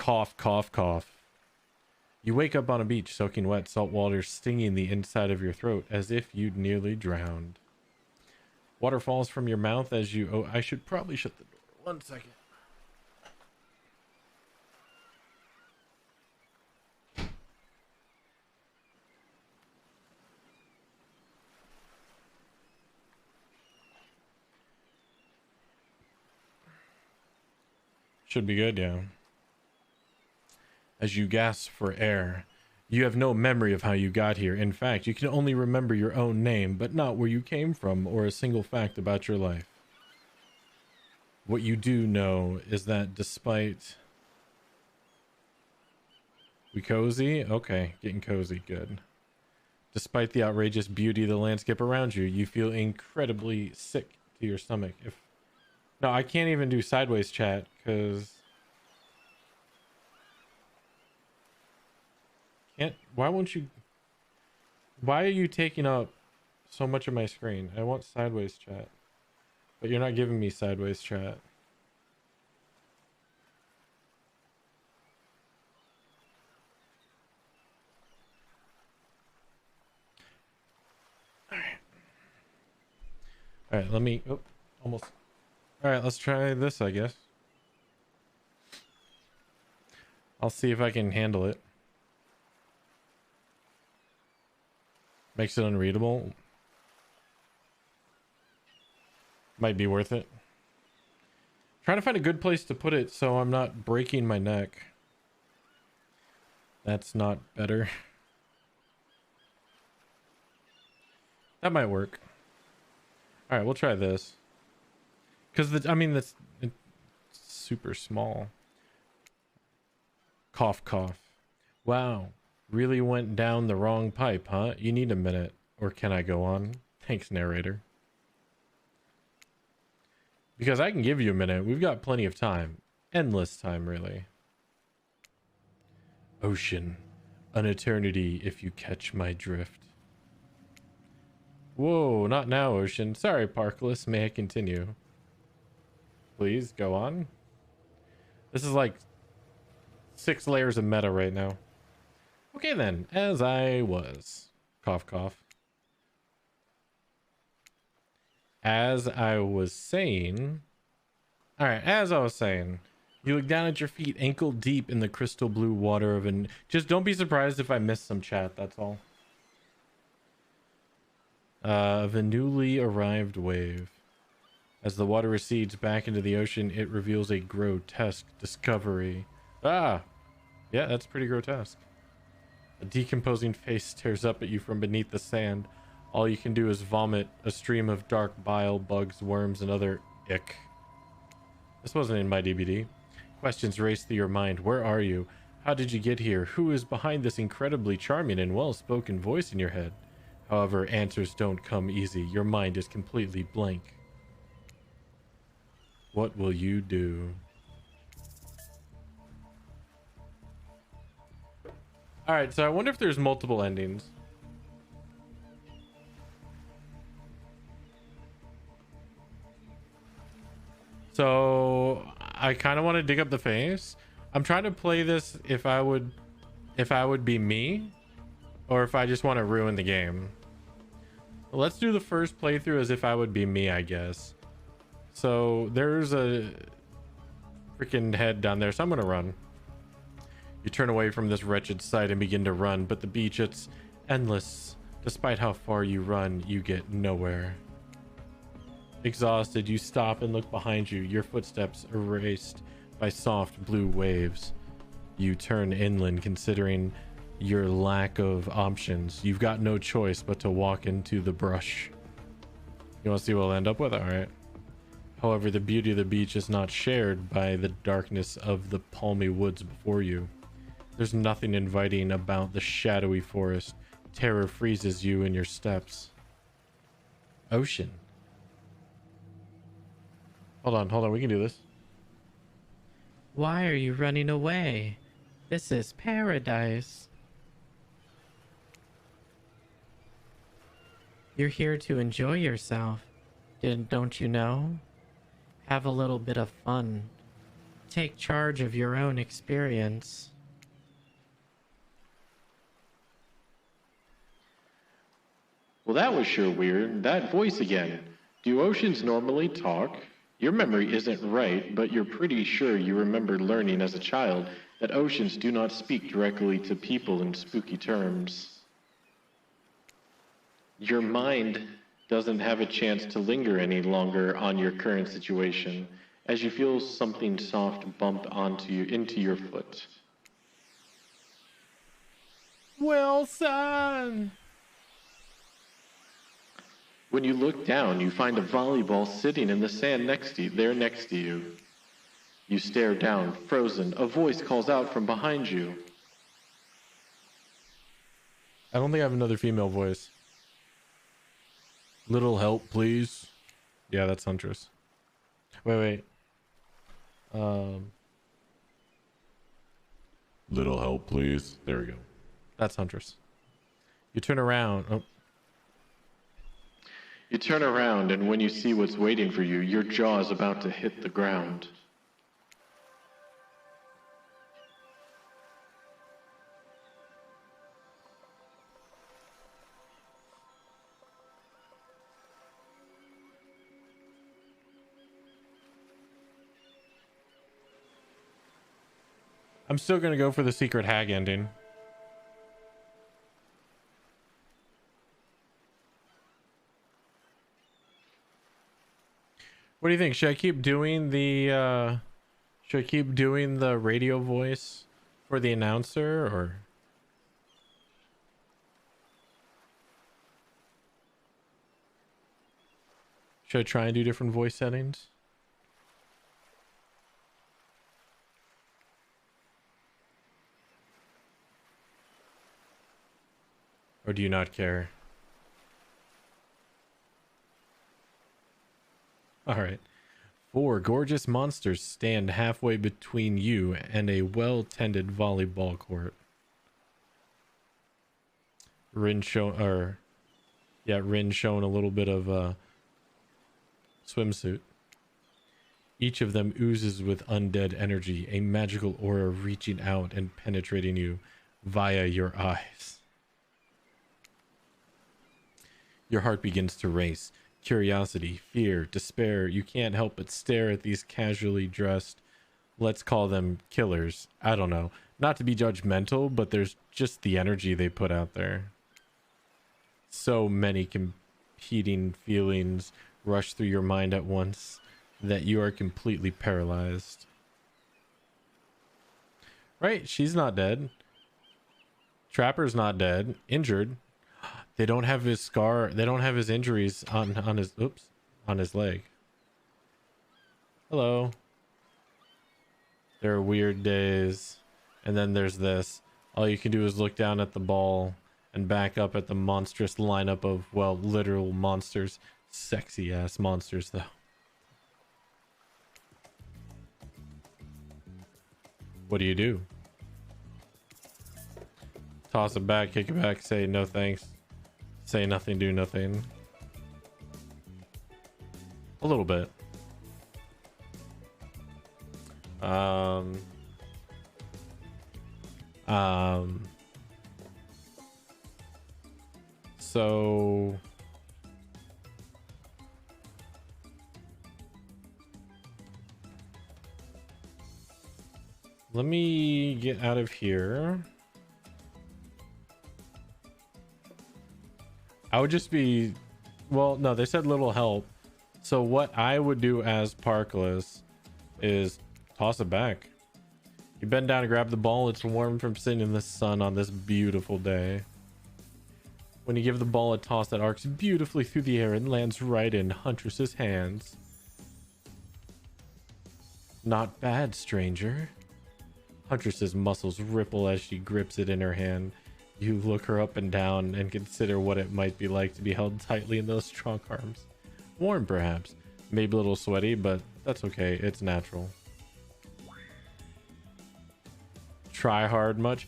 Cough, cough, cough. You wake up on a beach, soaking wet, salt water stinging the inside of your throat as if you'd nearly drowned. Water falls from your mouth as you... Oh, I should probably shut the door. 1 second. Should be good, yeah. As you gasp for air, you have no memory of how you got here. In fact, you can only remember your own name, but not where you came from or a single fact about your life. What you do know is that despite... We cozy? Okay, getting cozy, good. Despite the outrageous beauty of the landscape around you, you feel incredibly sick to your stomach. No, I can't even do sideways chat, because... Why won't you... Why are you taking up so much of my screen? I want sideways chat. But you're not giving me sideways chat. Alright, let me... Oh, almost... Alright, let's try this, I guess. I'll see if I can handle it. Makes it unreadable. Might be worth it. Trying to find a good place to put it so I'm not breaking my neck. That's not better. That might work. All right, we'll try this. Because I mean, it's super small. Cough, cough. Wow. Really went down the wrong pipe, huh? You need a minute. Or can I go on? Thanks, narrator. Because I can give you a minute. We've got plenty of time. Endless time, really. Ocean. An eternity if you catch my drift. Whoa, not now, Ocean. Sorry, Parkless. May I continue? Please, go on. This is like 6 layers of meta right now. Okay then, as I was. Cough, cough. As I was saying... Alright, as I was saying... You look down at your feet, ankle deep in the crystal blue water of an... Just don't be surprised if I miss some chat, that's all. Of a newly arrived wave. As the water recedes back into the ocean, it reveals a grotesque discovery. Ah! Yeah, that's pretty grotesque. A decomposing face stares up at you from beneath the sand. All you can do is vomit a stream of dark bile, bugs, worms, and other ick. This wasn't in my DVD. Questions race through your mind. Where are you? How did you get here? Who is behind this incredibly charming and well-spoken voice in your head? However, answers don't come easy. Your mind is completely blank. What will you do? Alright, so I wonder if there's multiple endings. So I kind of want to dig up the face. I'm trying to play this if I would be me, or if I just want to ruin the game. Let's do the first playthrough as if I would be me, I guess. So there's a freaking head down there, so I'm gonna run. You turn away from this wretched sight and begin to run, but the beach, it's endless. Despite how far you run, you get nowhere. Exhausted, you stop and look behind you, your footsteps erased by soft blue waves. You turn inland, considering your lack of options. You've got no choice but to walk into the brush. You want to see what we'll end up with? All right. However, the beauty of the beach is not shared by the darkness of the palmy woods before you. There's nothing inviting about the shadowy forest. Terror freezes you in your steps. Ocean. Hold on, we can do this. Why are you running away? This is paradise. You're here to enjoy yourself. Don't you know? Have a little bit of fun. Take charge of your own experience. Well, that was sure weird. That voice again. Do oceans normally talk? Your memory isn't right, but you're pretty sure you remember learning as a child that oceans do not speak directly to people in spooky terms. Your mind doesn't have a chance to linger any longer on your current situation, as you feel something soft bump into your foot. Wilson! When you look down, you find a volleyball sitting in the sand next to you. You stare down, frozen. A voice calls out from behind you. I don't think I have another female voice. Little help, please. Yeah, that's Huntress. Wait. Little help, please. There we go. That's Huntress. You turn around. Oh. You turn around, and when you see what's waiting for you, your jaw is about to hit the ground. I'm still gonna go for the secret hag ending. What do you think? Should I keep doing the radio voice for the announcer, or should I try and do different voice settings? Or do you not care? All right. 4 gorgeous monsters stand halfway between you and a well-tended volleyball court. Rin showing a little bit of swimsuit. Each of them oozes with undead energy, a magical aura reaching out and penetrating you via your eyes. Your heart begins to race. Curiosity, fear, despair. You can't help but stare at these casually dressed, let's call them killers. I don't know. Not to be judgmental, but there's just the energy they put out there. So many competing feelings rush through your mind at once that you are completely paralyzed. Right, she's not dead. Trapper's not dead. Injured. They don't have his scar. They don't have his injuries on his leg. Hello. There are weird days. And then there's this. All you can do is look down at the ball and back up at the monstrous lineup of, well, literal monsters. Sexy ass monsters, though. What do? Toss it back, kick it back, say no thanks. Say nothing, do nothing. A little bit. So let me get out of here. I would just be, well, no, they said little help. So what I would do as Parkless is toss it back. You bend down and grab the ball. It's warm from sitting in the sun on this beautiful day. When you give the ball a toss that arcs beautifully through the air and lands right in Huntress's hands. Not bad, stranger. Huntress's muscles ripple as she grips it in her hand. You look her up and down and consider what it might be like to be held tightly in those strong arms. Warm, perhaps. Maybe a little sweaty, but that's okay. It's natural. Try hard much?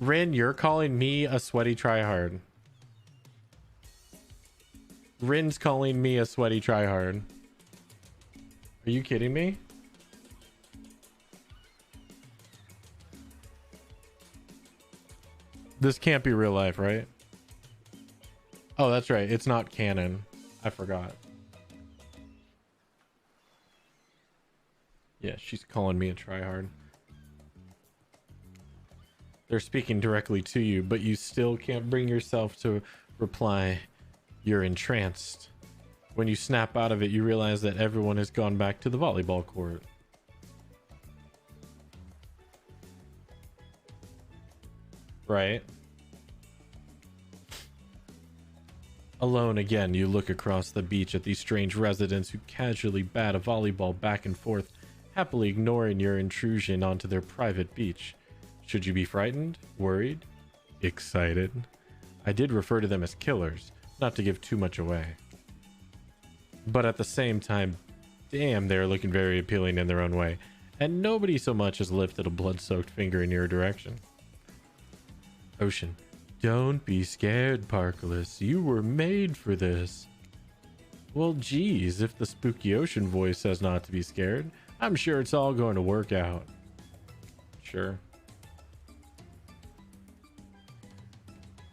Rin, you're calling me a sweaty tryhard. Rin's calling me a sweaty tryhard. Are you kidding me? This can't be real life, right? Oh, that's right. It's not canon. I forgot. Yeah, she's calling me a tryhard. They're speaking directly to you, but you still can't bring yourself to reply. You're entranced. When you snap out of it, you realize that everyone has gone back to the volleyball court. Right? Alone again, you look across the beach at these strange residents who casually bat a volleyball back and forth, happily ignoring your intrusion onto their private beach. Should you be frightened, worried, excited? I did refer to them as killers, not to give too much away. But at the same time, damn, they're looking very appealing in their own way, and nobody so much as lifted a blood-soaked finger in your direction. Ocean. Don't be scared, Parkless. You were made for this. Well, geez, if the spooky ocean voice says not to be scared, I'm sure it's all going to work out. Sure.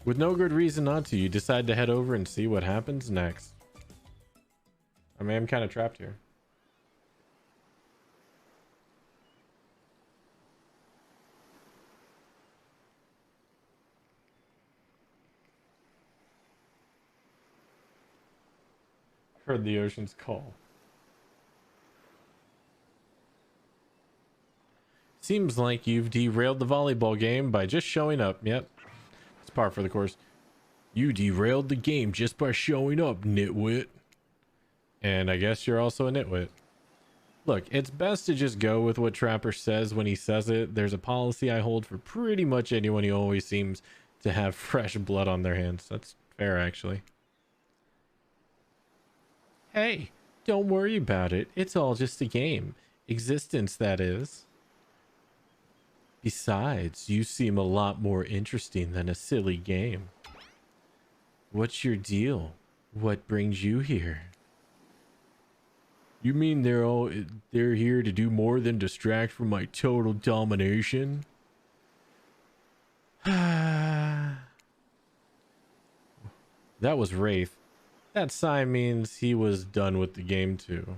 With no good reason not to, you decide to head over and see what happens next. I mean, I'm kind of trapped here. Heard the ocean's call. Seems like you've derailed the volleyball game by just showing up. Yep. It's par for the course. You derailed the game just by showing up, nitwit. And I guess you're also a nitwit. Look, it's best to just go with what Trapper says when he says it. There's a policy I hold for pretty much anyone who always seems to have fresh blood on their hands. That's fair, actually. Hey, don't worry about it. It's all just a game. Existence, that is. Besides, you seem a lot more interesting than a silly game. What's your deal? What brings you here? You mean they're here to do more than distract from my total domination? That was Wraith. That sign means he was done with the game too.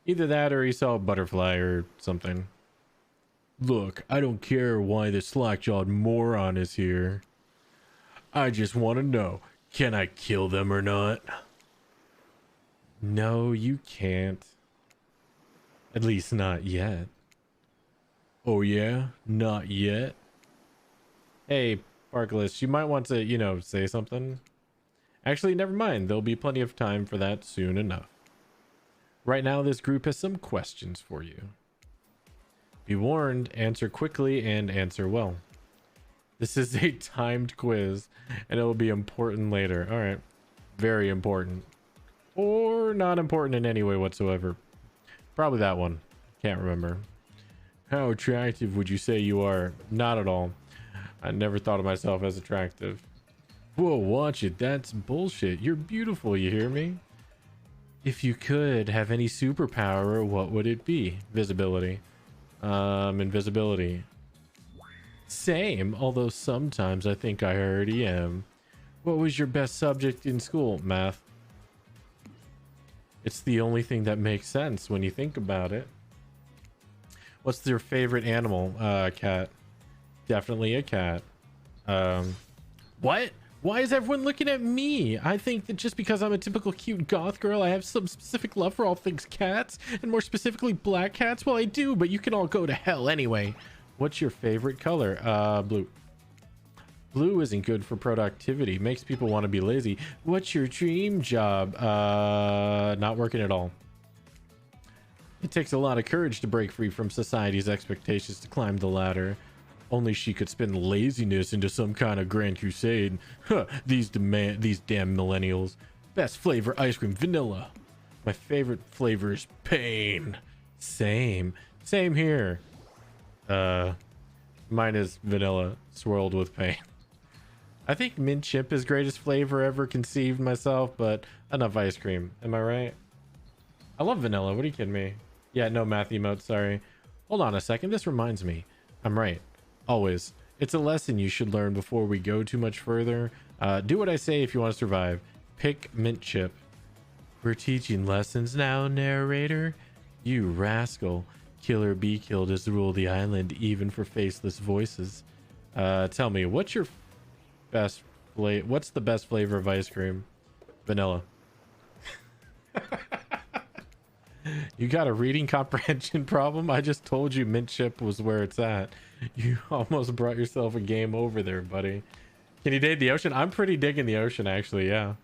Either that or he saw a butterfly or something. Look, I don't care why the slack-jawed moron is here. I just want to know, can I kill them or not? No, you can't. At least not yet. Oh yeah? Not yet? Hey, Parkless, you might want to, you know, say something. Actually, never mind. There'll be plenty of time for that soon enough. Right now, this group has some questions for you. Be warned, answer quickly and answer well. This is a timed quiz, and it will be important later. All right. Very important. Or not important in any way whatsoever. Probably that one. Can't remember. How attractive would you say you are? Not at all. I never thought of myself as attractive. Whoa, watch it. That's bullshit. You're beautiful, you hear me? If you could have any superpower, what would it be? Visibility. Invisibility. Same, although sometimes I think I already am. What was your best subject in school? Math. It's the only thing that makes sense when you think about it. What's your favorite animal? Cat. Definitely a cat. What? Why is everyone looking at me? I think that just because I'm a typical cute goth girl, I have some specific love for all things cats, and more specifically black cats. Well, I do, but you can all go to hell anyway. What's your favorite color? Blue. Blue isn't good for productivity. Makes people want to be lazy. What's your dream job? Not working at all. It takes a lot of courage to break free from society's expectations to climb the ladder. Only she could spin laziness into some kind of grand crusade. Huh, these damn millennials. Best flavor ice cream, vanilla. My favorite flavor is pain. Same here. Mine is vanilla swirled with pain. I think mint chip is greatest flavor ever conceived myself, but enough ice cream. Am I right? I love vanilla. What are you kidding me? Yeah, no math emote, sorry. Hold on a second. This reminds me. I'm right. Always. It's a lesson you should learn before we go too much further. Do what I say if you want to survive. Pick mint chip. We're teaching lessons now, narrator. You rascal. Kill or be killed is the rule of the island, even for faceless voices. Tell me, what's the best flavor of ice cream? Vanilla. You got a reading comprehension problem? I just told you mint chip was where it's at. You almost brought yourself a game over there, buddy. Can you date the ocean? I'm pretty digging the ocean, actually. Yeah,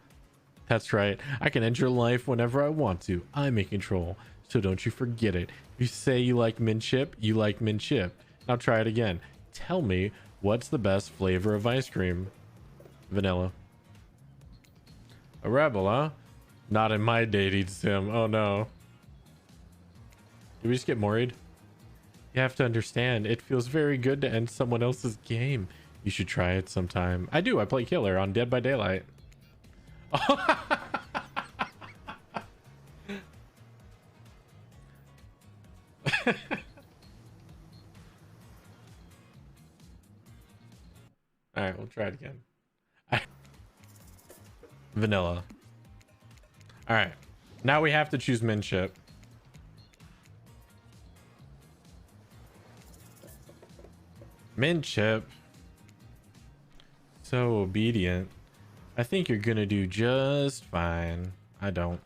that's right. I can end your life whenever I want to. I'm in control, so don't you forget it. You say you like mint chip, you like mint chip. Now try it again. Tell me, what's the best flavor of ice cream? Vanilla. A rebel, huh? Not in my dating sim. Oh no. Did we just get worried? You have to understand, it feels very good to end someone else's game. You should try it sometime. I do. I play killer on Dead by Daylight. All right, we'll try it again. Vanilla. All right. Now we have to choose mint chip. Mint chip. So obedient. I think you're gonna do just fine. I don't.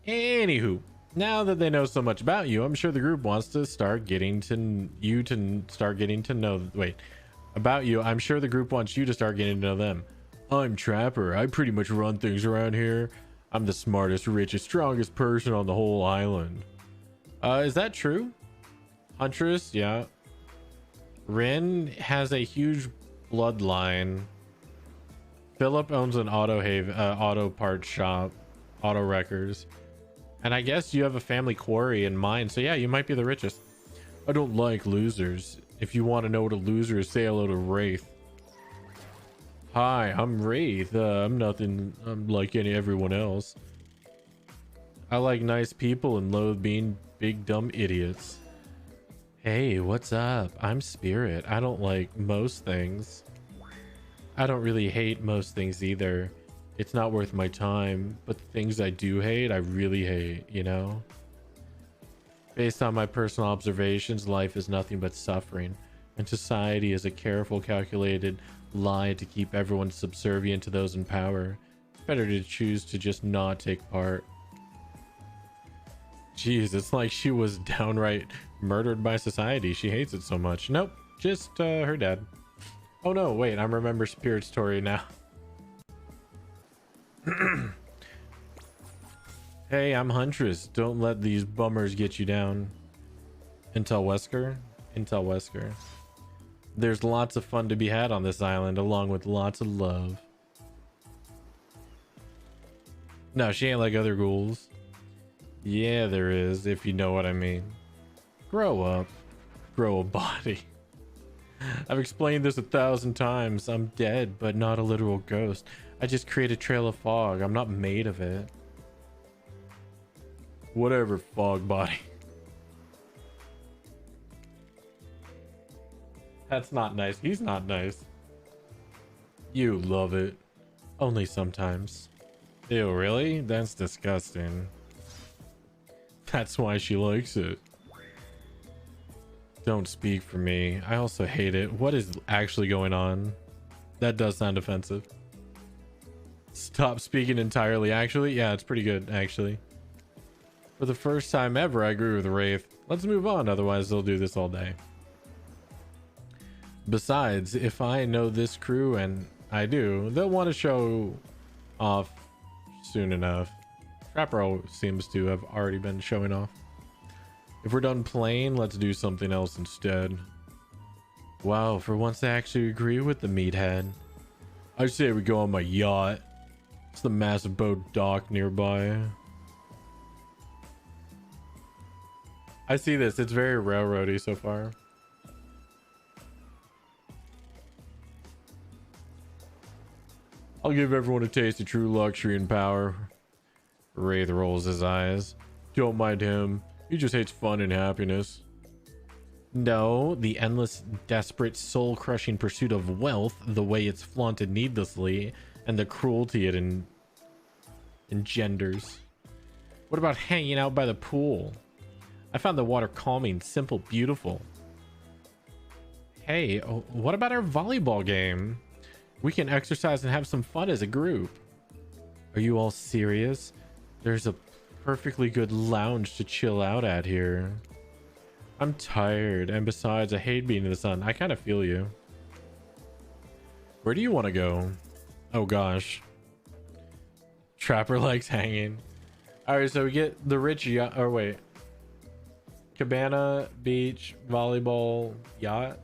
Anywho, now that they know so much about you, I'm sure the group wants to start getting to know. Wait, about you. I'm sure the group wants you to start getting to know them. I'm Trapper. I pretty much run things around here. I'm the smartest, richest, strongest person on the whole island. Is that true? Huntress, yeah. Rin has a huge bloodline. Philip owns an auto parts shop, auto wreckers. And I guess you have a family quarry in mind. So yeah, you might be the richest. I don't like losers. If you want to know what a loser is, say hello to Wraith. Hi, I'm Wraith. I'm nothing like everyone else. I like nice people and loathe being big dumb idiots. Hey, what's up? I'm Spirit. I don't like most things. I don't really hate most things either. It's not worth my time, but the things I do hate, I really hate, you know? Based on my personal observations, life is nothing but suffering, and society is a careful, calculated lie to keep everyone subservient to those in power. It's better to choose to just not take part. Jeez, it's like she was downright murdered by society. She hates it so much. Nope, just her dad. Oh no, wait, I remember Spirit's story now. Hey, I'm Huntress. Don't let these bummers get you down. Intel Wesker? Intel Wesker. There's lots of fun to be had on this island, along with lots of love. No, she ain't like other ghouls. Yeah, there is, if you know what I mean. Grow up. Grow a body. I've explained this 1,000 times. I'm dead, but not a literal ghost. I just create a trail of fog. I'm not made of it. Whatever, fog body. That's not nice. He's not nice. You love it. Only sometimes. Ew, really? That's disgusting. That's why she likes it. Don't speak for me. I also hate it. What is actually going on? That does sound offensive. Stop speaking entirely. Actually, yeah, it's pretty good, actually. For the first time ever, I agree with Wraith. Let's move on, otherwise they'll do this all day. Besides, if I know this crew, and I do, they'll want to show off soon enough. Trapper seems to have already been showing off. If we're done playing, let's do something else instead. Wow, for once I actually agree with the meathead. I say we go on my yacht. It's the massive boat dock nearby. I see this. It's very railroady so far. I'll give everyone a taste of true luxury and power. Wraith rolls his eyes. Don't mind him. He just hates fun and happiness. No, the endless, desperate, soul-crushing pursuit of wealth, the way it's flaunted needlessly, and the cruelty it engenders. What about hanging out by the pool? I found the water calming, simple, beautiful. Hey, what about our volleyball game? We can exercise and have some fun as a group. Are you all serious? There's a perfectly good lounge to chill out at here. I'm tired, and besides, I hate being in the sun. I kind of feel you. Where do you want to go? Oh gosh. Trapper legs hanging. Alright, so we get the rich yacht. Or wait. Cabana, beach, volleyball, yacht.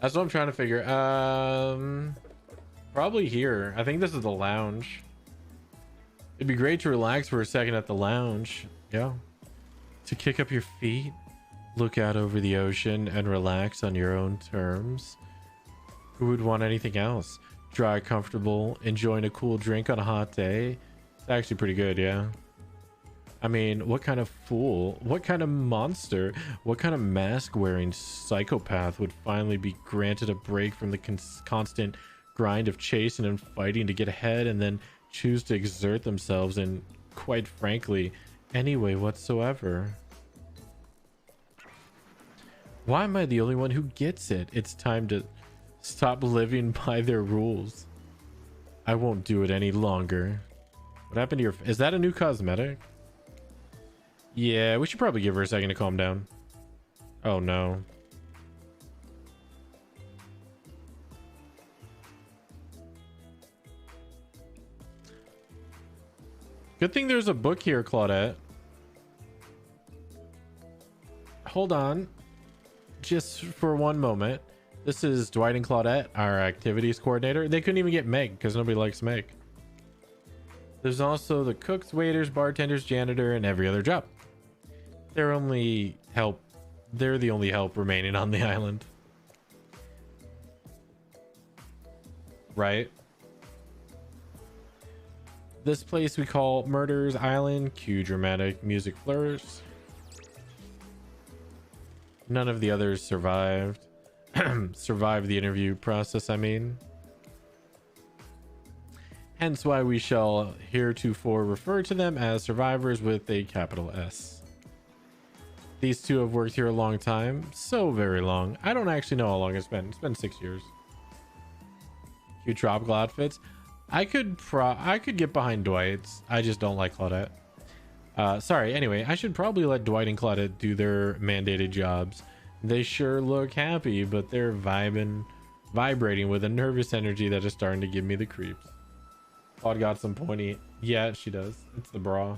That's what I'm trying to figure. Probably here. I think this is the lounge. It'd be great to relax for a second at the lounge. Yeah. To kick up your feet, look out over the ocean, and relax on your own terms. Who would want anything else? Dry, comfortable, enjoying a cool drink on a hot day. It's actually pretty good, yeah. I mean, what kind of fool, what kind of monster, what kind of mask-wearing psychopath would finally be granted a break from the constant grind of chasing and fighting to get ahead and then choose to exert themselves in, quite frankly, any way whatsoever? Why am I the only one who gets it? It's time to stop living by their rules. I won't do it any longer. What happened to your... Is that a new cosmetic? Yeah, we should probably give her a second to calm down. Oh no. Good thing there's a book here, Claudette. Hold on. Just for one moment. This is Dwight and Claudette, our activities coordinator. They couldn't even get Meg because nobody likes Meg. There's also the cooks, waiters, bartenders, janitor, and every other job. They're the only help remaining on the island. Right? This place we call Murder's Island. Cue dramatic music flourish. None of the others survived. Survived the interview process, I mean. Hence why we shall heretofore refer to them as survivors with a capital S. These two have worked here a long time. So very long. I don't actually know how long it's been. It's been 6 years. Cute tropical outfits. I could get behind Dwight's. I just don't like Claudette. Sorry. Anyway, I should probably let Dwight and Claudette do their mandated jobs. They sure look happy, but they're vibrating with a nervous energy that is starting to give me the creeps. Claude got some pointy. Yeah, she does. It's the bra.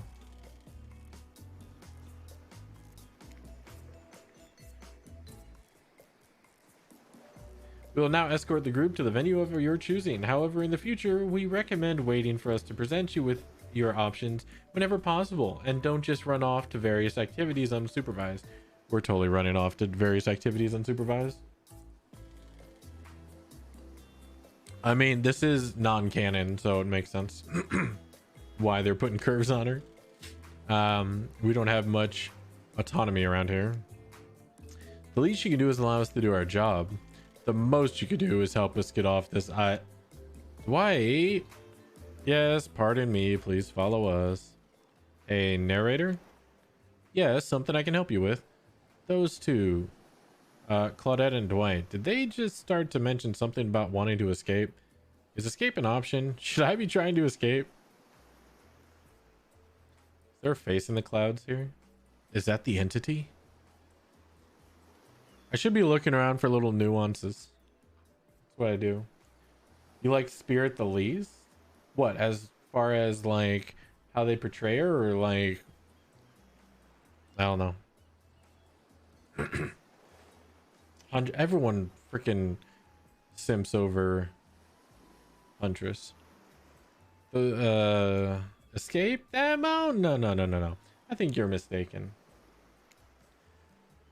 We will now escort the group to the venue of your choosing. However, in the future, we recommend waiting for us to present you with your options whenever possible, and don't just run off to various activities unsupervised. We're totally running off to various activities unsupervised. I mean, this is non-canon, so it makes sense why they're putting curves on her. We don't have much autonomy around here. The least you can do is allow us to do our job. The most you could do is help us get off this Dwight? Yes, pardon me. Please follow us. A narrator? Yes, something I can help you with. Those two, Claudette and Dwight, did they just start to mention something about wanting to escape? Is escape an option? Should I be trying to escape? Is there a face in the clouds here? Is that the entity? I should be looking around for little nuances. That's what I do. You like Spirit the least? What, as far as like how they portray her, or like, I don't know. Everyone freaking simps over Huntress. Escape ammo? No. I think you're mistaken.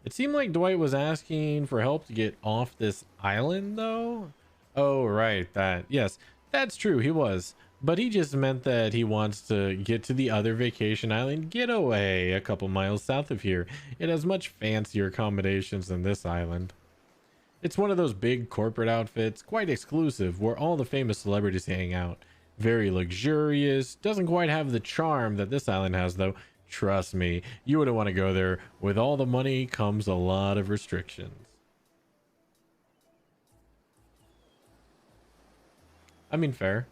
It seemed like Dwight was asking for help to get off this island, though. Oh, right. That. Yes, that's true. He was. But he just meant that he wants to get to the other vacation island getaway a couple miles south of here. It has much fancier accommodations than this island. It's one of those big corporate outfits, quite exclusive, where all the famous celebrities hang out. Very luxurious. Doesn't quite have the charm that this island has, though. Trust me, you wouldn't want to go there. With all the money comes a lot of restrictions. I mean, fair.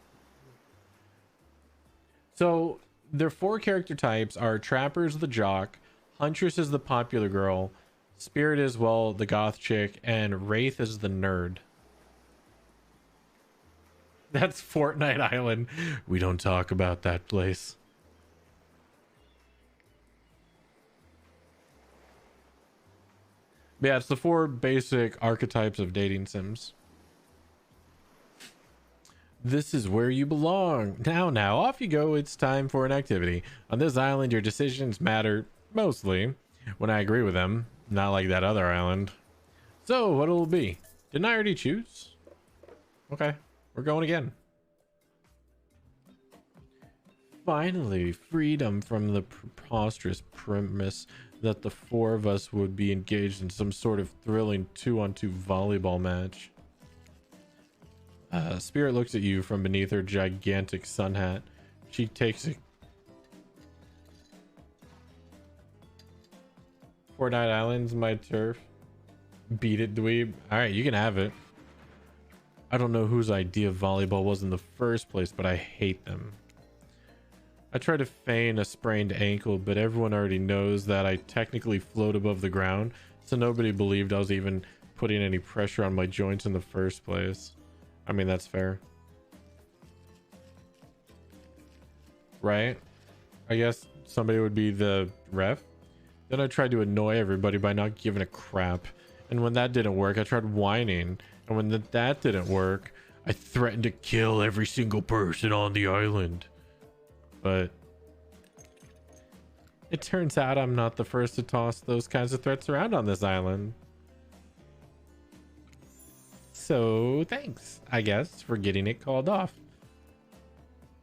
So their 4 character types are Trapper is the jock, Huntress is the popular girl, Spirit is, well, the goth chick, and Wraith is the nerd. That's Fortnite Island. We don't talk about that place. Yeah, it's the 4 basic archetypes of dating sims. This is where you belong. Now, off you go. It's time for an activity. On this island, your decisions matter mostly when I agree with them. Not like that other island. So, what'll it be? Didn't I already choose? Okay, we're going again. Finally, freedom from the preposterous premise that the 4 of us would be engaged in some sort of thrilling 2-on-2 volleyball match. Spirit looks at you from beneath her gigantic sun hat. She takes it. Fortnite Island's my turf. Beat it, dweeb. Alright, you can have it. I don't know whose idea volleyball was in the first place, but I hate them. I tried to feign a sprained ankle, but everyone already knows that I technically float above the ground, so nobody believed I was even putting any pressure on my joints in the first place. I mean, that's fair. Right? I guess somebody would be the ref. Then I tried to annoy everybody by not giving a crap. And when that didn't work, I tried whining. And when that didn't work, I threatened to kill every single person on the island. But it turns out I'm not the first to toss those kinds of threats around on this island. So thanks, I guess, for getting it called off.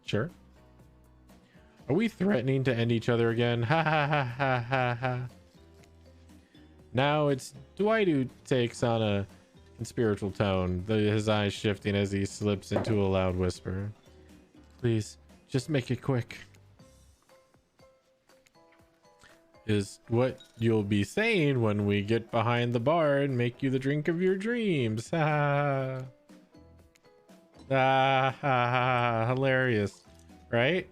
Sure. Are we threatening to end each other again? Ha ha ha ha ha ha. Now it's Dwight who takes on a spiritual tone, his eyes shifting as he slips into a loud whisper. Please, just make it quick. Is what you'll be saying when we get behind the bar and make you the drink of your dreams. Ha ha ha. Hilarious. Right?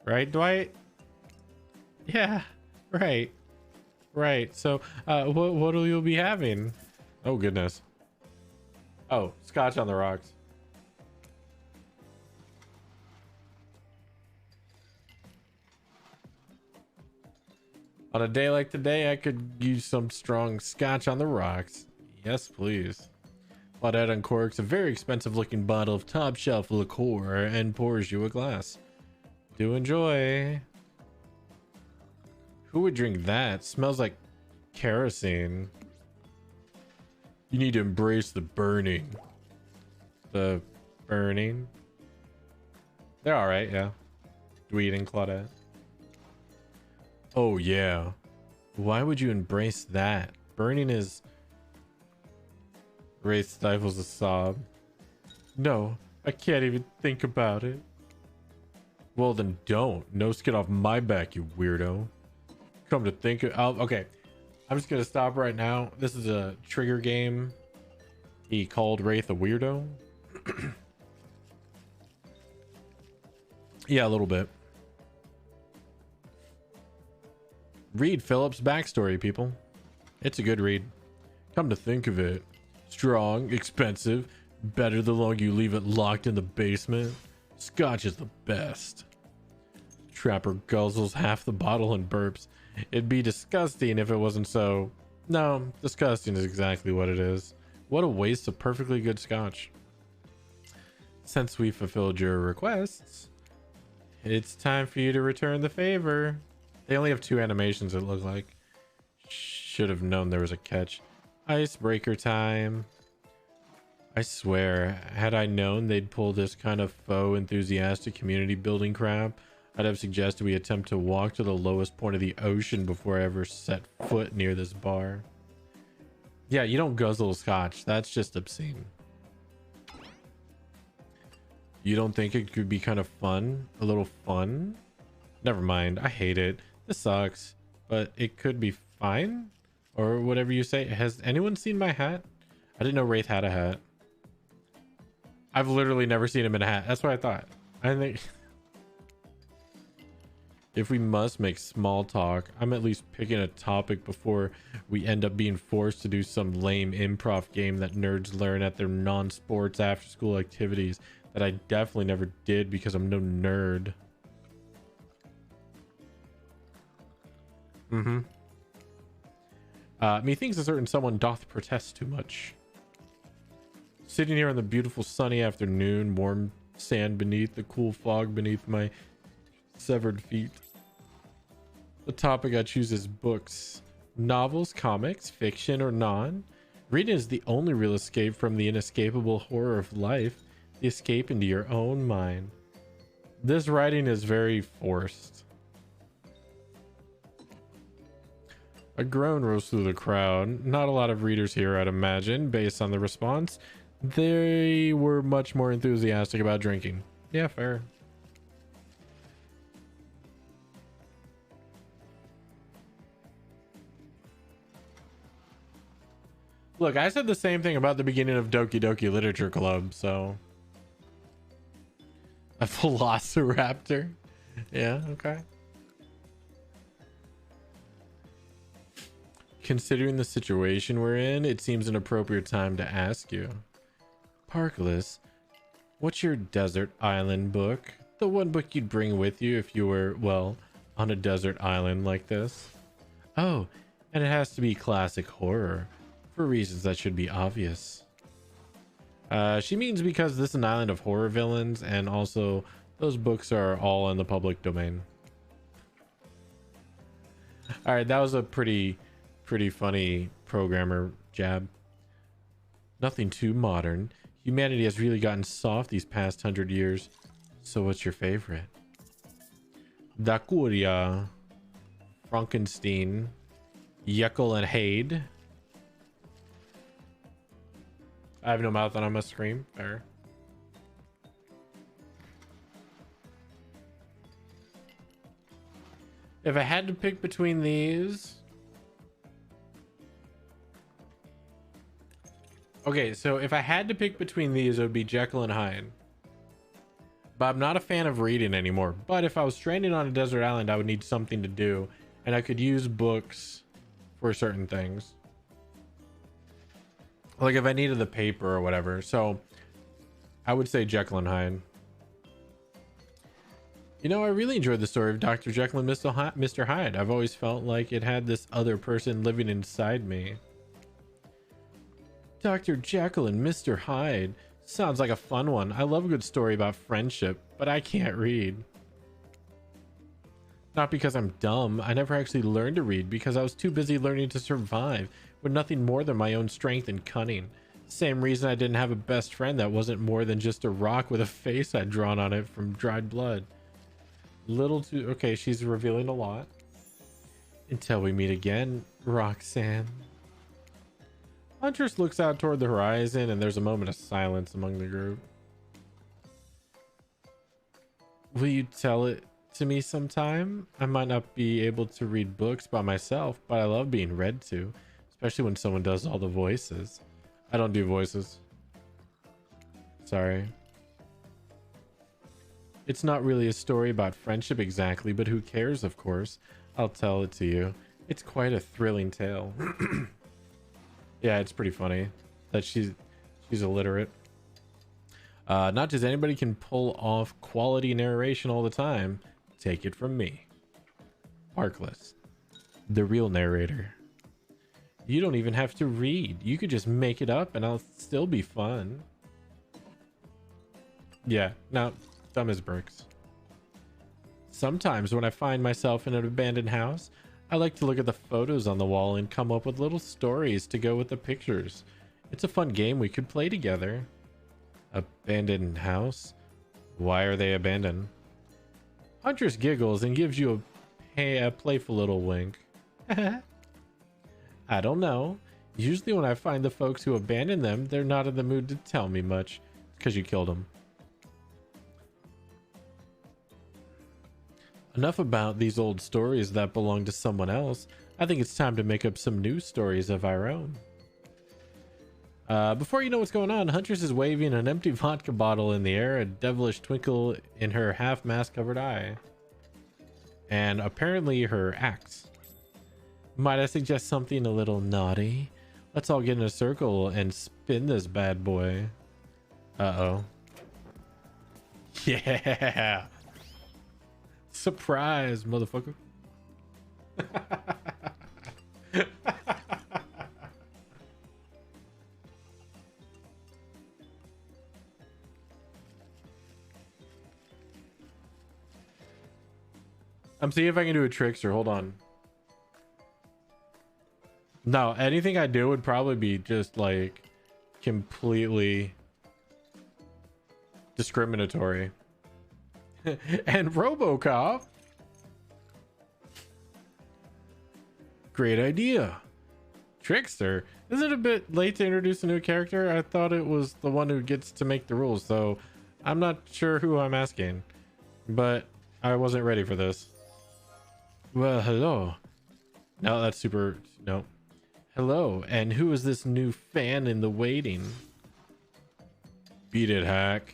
Right, Dwight? Yeah, right. Right. So, what'll you be having? Oh, goodness. Oh, scotch on the rocks. On a day like today, I could use some strong scotch on the rocks. Yes, please. Claudette uncorks a very expensive looking bottle of top shelf liqueur and pours you a glass. Do enjoy. Who would drink that? Smells like kerosene. You need to embrace the burning. The burning. They're all right, yeah. Dweed and Claudette. Oh yeah. Why would you embrace that? Burning is... Wraith stifles a sob. No, I can't even think about it. Well then don't. No skin off my back, you weirdo. Come to think of... okay. I'm just gonna stop right now. This is a trigger game. He called Wraith a weirdo. Yeah, a little bit. Read Philip's backstory, people. It's a good read. Come to think of it. Strong, expensive, better the longer you leave it locked in the basement. Scotch is the best. Trapper guzzles half the bottle and burps. It'd be disgusting if it wasn't so. No, disgusting is exactly what it is. What a waste of perfectly good scotch. Since we fulfilled your requests, it's time for you to return the favor. They only have 2 animations, it looks like. Should have known there was a catch. Icebreaker time. I swear, had I known they'd pull this kind of faux enthusiastic community building crap, I'd have suggested we attempt to walk to the lowest point of the ocean before I ever set foot near this bar. Yeah, you don't guzzle scotch. That's just obscene. You don't think it could be kind of fun? A little fun? Never mind. I hate it. This sucks. But it could be fine? Or whatever you say. Has anyone seen my hat? I didn't know Wraith had a hat. I've literally never seen him in a hat. That's what I thought. I think... If we must make small talk, I'm at least picking a topic before we end up being forced to do some lame improv game that nerds learn at their non-sports after-school activities that I definitely never did because I'm no nerd. Methinks a certain someone doth protest too much. Sitting here on the beautiful sunny afternoon, warm sand beneath, the cool fog beneath my severed feet. The topic I choose is books. Novels, comics, fiction, or non. Reading is the only real escape from the inescapable horror of life, the escape into your own mind. This writing is very forced. A groan rose through the crowd. Not a lot of readers here, I'd imagine, based on the response. They were much more enthusiastic about drinking. Yeah, fair. Look, I said the same thing about the beginning of Doki Doki Literature Club, so... A velociraptor? Yeah, okay. Considering the situation we're in, it seems an appropriate time to ask you. Parkless, what's your desert island book? The one book you'd bring with you if you were, well, on a desert island like this? Oh, and it has to be classic horror. For reasons that should be obvious. She means because this is an island of horror villains, and also those books are all in the public domain. All right, that was a pretty funny programmer jab. Nothing too modern. Humanity has really gotten soft these past 100 years. So what's your favorite? Dakuria, Frankenstein, Jekyll and Hyde. I have no mouth and I must scream. Fair. If I had to pick between these... Okay, so if I had to pick between these, it would be Jekyll and Hyde. But I'm not a fan of reading anymore. But if I was stranded on a desert island, I would need something to do. And I could use books for certain things. Like if I needed the paper or whatever. So I would say Jekyll and Hyde. You know, I really enjoyed the story of Dr. Jekyll and Mr. Hyde. I've always felt like it had this other person living inside me. Dr. Jekyll and Mr. Hyde. Sounds like a fun one. I love a good story about friendship, but I can't read. Not because I'm dumb. I never actually learned to read because I was too busy learning to survive with nothing more than my own strength and cunning. Same reason I didn't have a best friend that wasn't more than just a rock with a face I'd drawn on it from dried blood. Little too... Okay, she's revealing a lot. Until we meet again, Roxanne. Huntress looks out toward the horizon and there's a moment of silence among the group. Will you tell it to me sometime? I might not be able to read books by myself, but I love being read to. Especially when someone does all the voices. I don't do voices. Sorry. It's not really a story about friendship exactly, but who cares, of course. I'll tell it to you. It's quite a thrilling tale. Yeah, it's pretty funny that she's illiterate. Not just anybody can pull off quality narration all the time. Take it from me. Parkless. The real narrator. You don't even have to read. You could just make it up and I'll still be fun. Yeah, now, dumb as bricks. Sometimes when I find myself in an abandoned house, I like to look at the photos on the wall and come up with little stories to go with the pictures. It's a fun game we could play together. Abandoned house? Why are they abandoned? Huntress giggles and gives you a playful little wink. I don't know. Usually when I find the folks who abandon them, they're not in the mood to tell me much. Because you killed them. Enough about these old stories that belong to someone else. I think it's time to make up some new stories of our own. Before you know what's going on, Huntress is waving an empty vodka bottle in the air, a devilish twinkle in her half mask covered eye. And apparently her axe. Might I suggest something a little naughty? Let's all get in a circle and spin this bad boy. Uh-oh. Yeah! Surprise, motherfucker. I'm seeing if I can do a trickster. Hold on. No, anything I do would probably be just like completely discriminatory. And RoboCop. Great idea. Trickster. Isn't it a bit late to introduce a new character? I thought it was the one who gets to make the rules, so I'm not sure who I'm asking. But I wasn't ready for this. Well, hello. No, that's super... No. Hello, and who is this new fan in the waiting? Beat it, hack.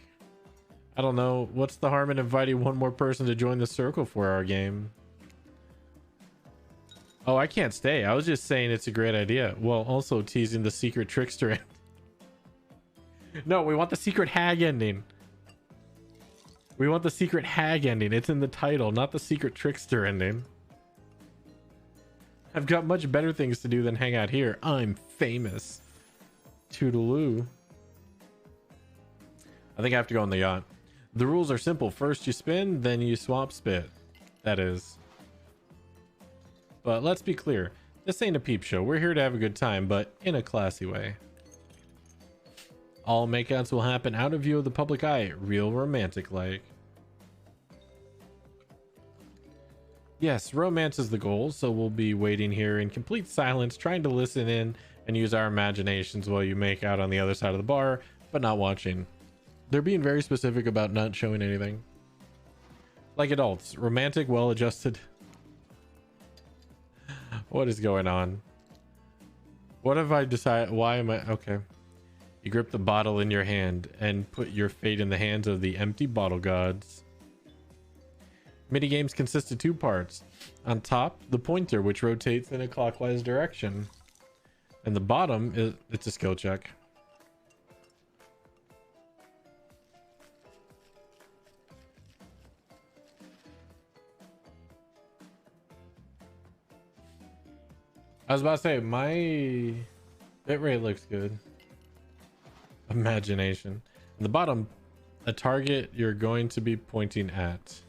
I don't know. What's the harm in inviting one more person to join the circle for our game? Oh, I can't stay. I was just saying it's a great idea. Well, also teasing the secret trickster end. No, we want the secret hag ending. We want the secret hag ending. It's in the title, not the secret trickster ending. I've got much better things to do than hang out here. I'm famous. Toodaloo. I think I have to go on the yacht. The rules are simple. First you spin, then you swap spit. That is. But let's be clear. This ain't a peep show. We're here to have a good time, but in a classy way. All makeouts will happen out of view of the public eye. Real romantic like. Yes, romance is the goal, so we'll be waiting here in complete silence, trying to listen in and use our imaginations while you make out on the other side of the bar, but not watching. They're being very specific about not showing anything. Like adults, romantic, well-adjusted. What is going on? What have I decided? Why am I... Okay. You grip the bottle in your hand and put your fate in the hands of the empty bottle gods. Minigames consist of two parts. On top, the pointer, which rotates in a clockwise direction. And the bottom, it's a skill check. I was about to say, my bitrate looks good. Imagination. And the bottom, a target you're going to be pointing at.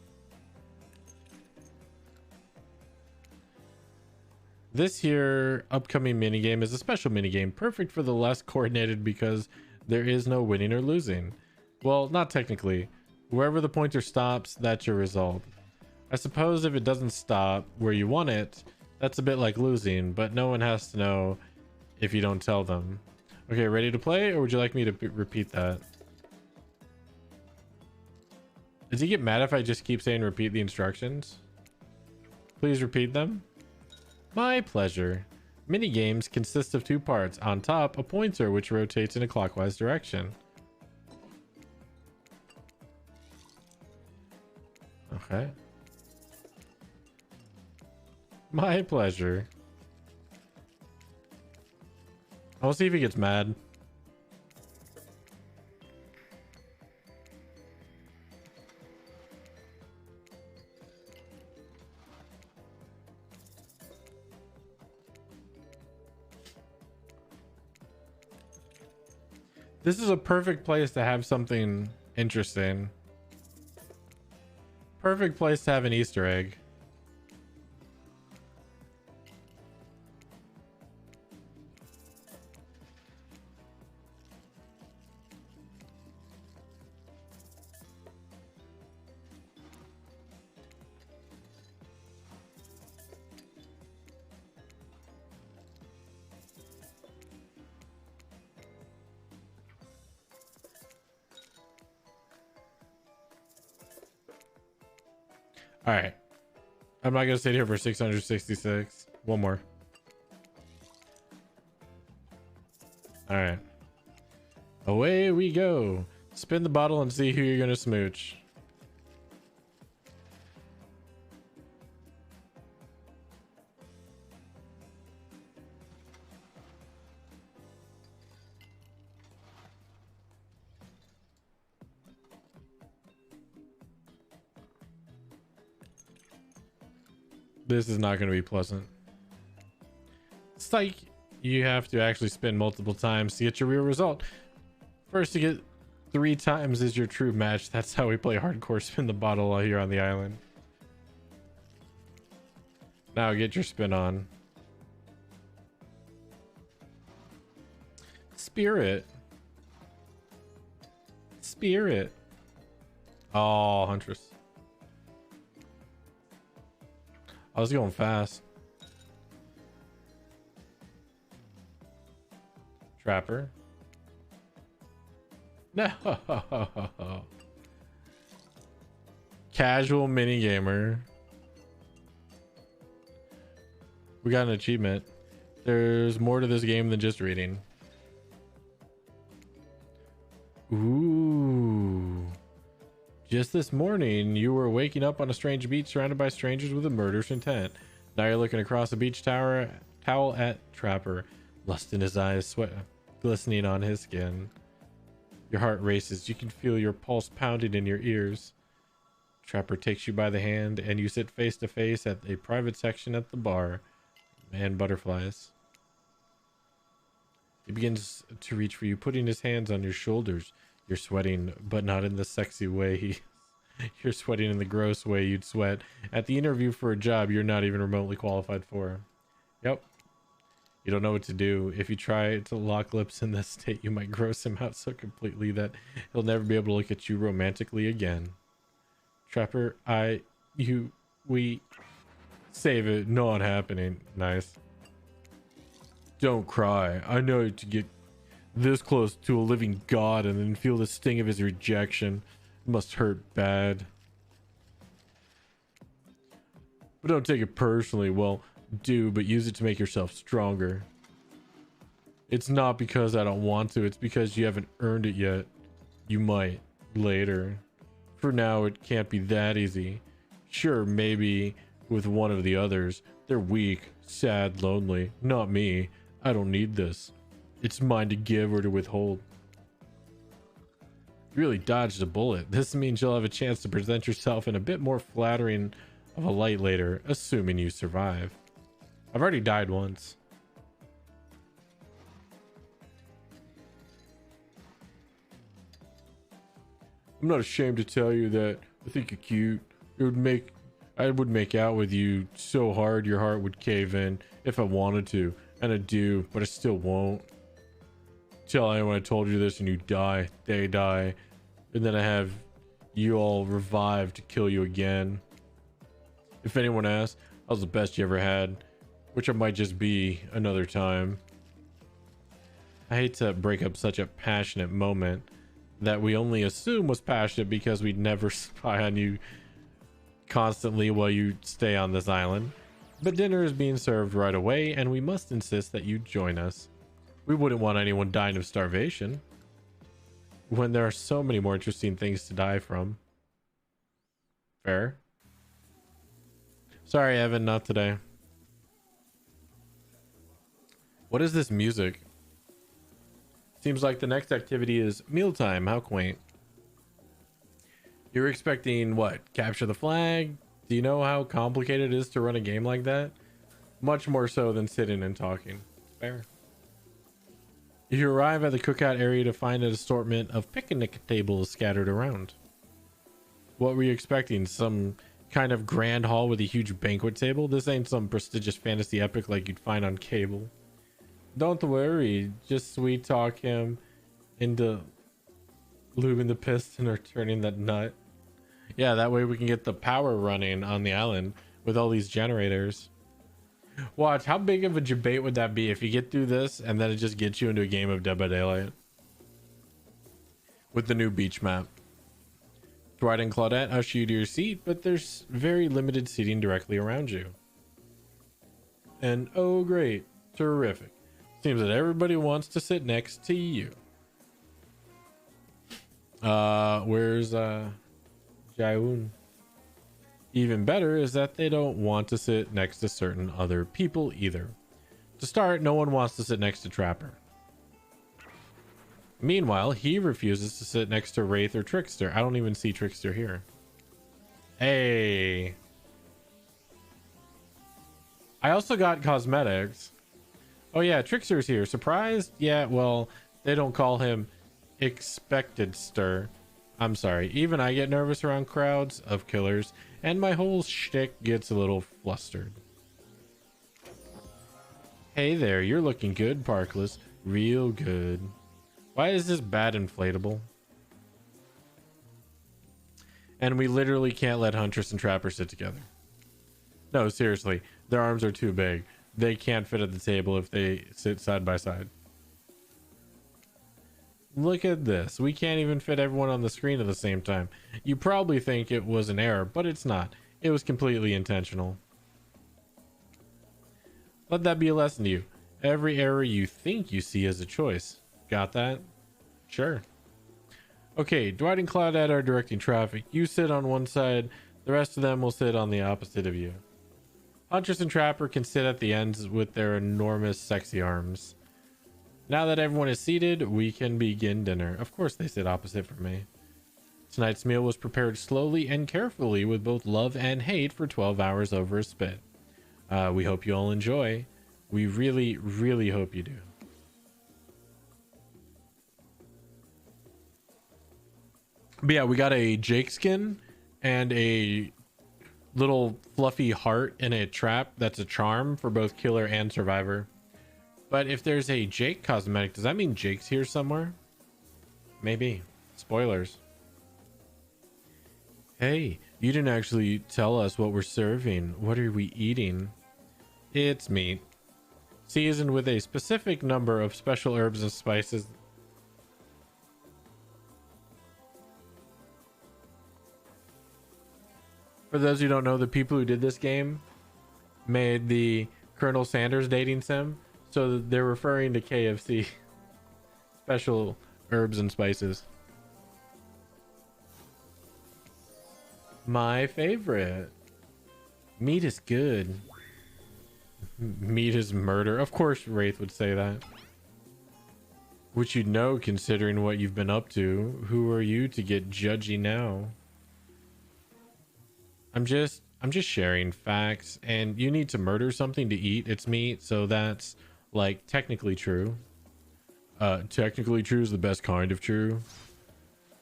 This here upcoming minigame is a special minigame, perfect for the less coordinated because there is no winning or losing. Well, not technically. Wherever the pointer stops, that's your result. I suppose if it doesn't stop where you want it, that's a bit like losing, but no one has to know if you don't tell them. Okay, ready to play, or would you like me to repeat that? Does he get mad if I just keep saying repeat the instructions? Please repeat them. My pleasure. Minigames consist of two parts. On top, a pointer which rotates in a clockwise direction. Okay. My pleasure. I'll see if he gets mad. This is a perfect place to have something interesting. Perfect place to have an Easter egg. All right. I'm not gonna sit here for 666. One more. All right. Away we go. Spin the bottle and see who you're gonna smooch. This is not going to be pleasant. Psych. You have to actually spin multiple times to get your real result. First to get 3 times is your true match. That's how we play hardcore spin the bottle while here on the island. Now get your spin on. Spirit. Spirit. Oh, Huntress. I was going fast. Trapper. No. Casual mini gamer. We got an achievement. There's more to this game than just reading. Ooh. Just this morning, you were waking up on a strange beach surrounded by strangers with a murderous intent. Now you're looking across a beach towel at Trapper, lust in his eyes, sweat glistening on his skin. Your heart races. You can feel your pulse pounding in your ears. Trapper takes you by the hand, and you sit face to face at a private section at the bar. Man butterflies. He begins to reach for you, putting his hands on your shoulders. You're sweating, but not in the sexy way. You're sweating in the gross way you'd sweat at the interview for a job you're not even remotely qualified for. Yep. You don't know what to do. If you try to lock lips in this state, you might gross him out so completely that he'll never be able to look at you romantically again. Trapper, we save it. Not happening. Nice. Don't cry. I know to get this close to a living god and then feel the sting of his rejection. It must hurt bad. But don't take it personally. Well, do, but use it to make yourself stronger. It's not because I don't want to. It's because you haven't earned it yet. You might later. For now, it can't be that easy. Sure, maybe with one of the others. They're weak, sad, lonely. Not me. I don't need this. It's mine to give or to withhold. You really dodged a bullet. This means you'll have a chance to present yourself in a bit more flattering of a light later, assuming you survive. I've already died once. I'm not ashamed to tell you that I think you're cute. I would make out with you so hard your heart would cave in if I wanted to. And I do, but I still won't. Tell anyone I told you this and you die. They die. And then I have you all revived to kill you again. If anyone asks, I was the best you ever had. Which I might just be another time. I hate to break up such a passionate moment that we only assume was passionate because we'd never spy on you constantly while you stay on this island. But dinner is being served right away and we must insist that you join us. We wouldn't want anyone dying of starvation when there are so many more interesting things to die from. Fair? Sorry, Evan, not today. What is this music? Seems like the next activity is mealtime. How quaint. You're expecting what? Capture the flag? Do you know how complicated it is to run a game like that? Much more so than sitting and talking. Fair. You arrive at the cookout area to find an assortment of picnic tables scattered around. What were you expecting? Some kind of grand hall with a huge banquet table? This ain't some prestigious fantasy epic like you'd find on cable. Don't worry, just sweet talk him into lubing the piston or turning that nut. Yeah, that way we can get the power running on the island with all these generators. Watch, how big of a debate would that be if you get through this and then it just gets you into a game of Dead by Daylight with the new beach map? Dwight and Claudette usher you to your seat, but there's very limited seating directly around you. And oh great, terrific. Seems that everybody wants to sit next to you. Where's Jaewoon? Even better is that they don't want to sit next to certain other people either. To start, no one wants to sit next to Trapper. Meanwhile, he refuses to sit next to Wraith or Trickster. I don't even see Trickster here. Hey. I also got cosmetics. Oh yeah, Trickster's here. Surprised? Yeah, well, they don't call him Expected Stir. I'm sorry. Even I get nervous around crowds of killers, and my whole shtick gets a little flustered. Hey there, you're looking good, Parkless. Real good. Why is this bat inflatable? And we literally can't let Huntress and Trapper sit together. No, seriously. Their arms are too big. They can't fit at the table if they sit side by side. Look at this. We can't even fit everyone on the screen at the same time. You probably think it was an error, but it's not. It was completely intentional. Let that be a lesson to you. Every error you think you see is a choice. Got that? Sure. Okay, Dwight and Claudette are directing traffic. You sit on one side. The rest of them will sit on the opposite of you. Huntress and Trapper can sit at the ends with their enormous sexy arms. Now that everyone is seated, we can begin dinner. Of course they sit opposite from me. Tonight's meal was prepared slowly and carefully with both love and hate for 12 hours over a spit. We hope you all enjoy. We really, really hope you do. But yeah, we got a Jake skin and a little fluffy heart in a trap that's a charm for both killer and survivor. But if there's a Jake cosmetic, does that mean Jake's here somewhere? Maybe. Spoilers. Hey, you didn't actually tell us what we're serving. What are we eating? It's meat. Seasoned with a specific number of special herbs and spices. For those who don't know, the people who did this game made the Colonel Sanders dating sim. So they're referring to KFC. Special herbs and spices. My favorite. Meat is good. Meat is murder. Of course Wraith would say that. Which you'd know considering what you've been up to. Who are you to get judgy now? I'm just sharing facts, and you need to murder something to eat its meat, so that's like technically true. Technically true is the best kind of true.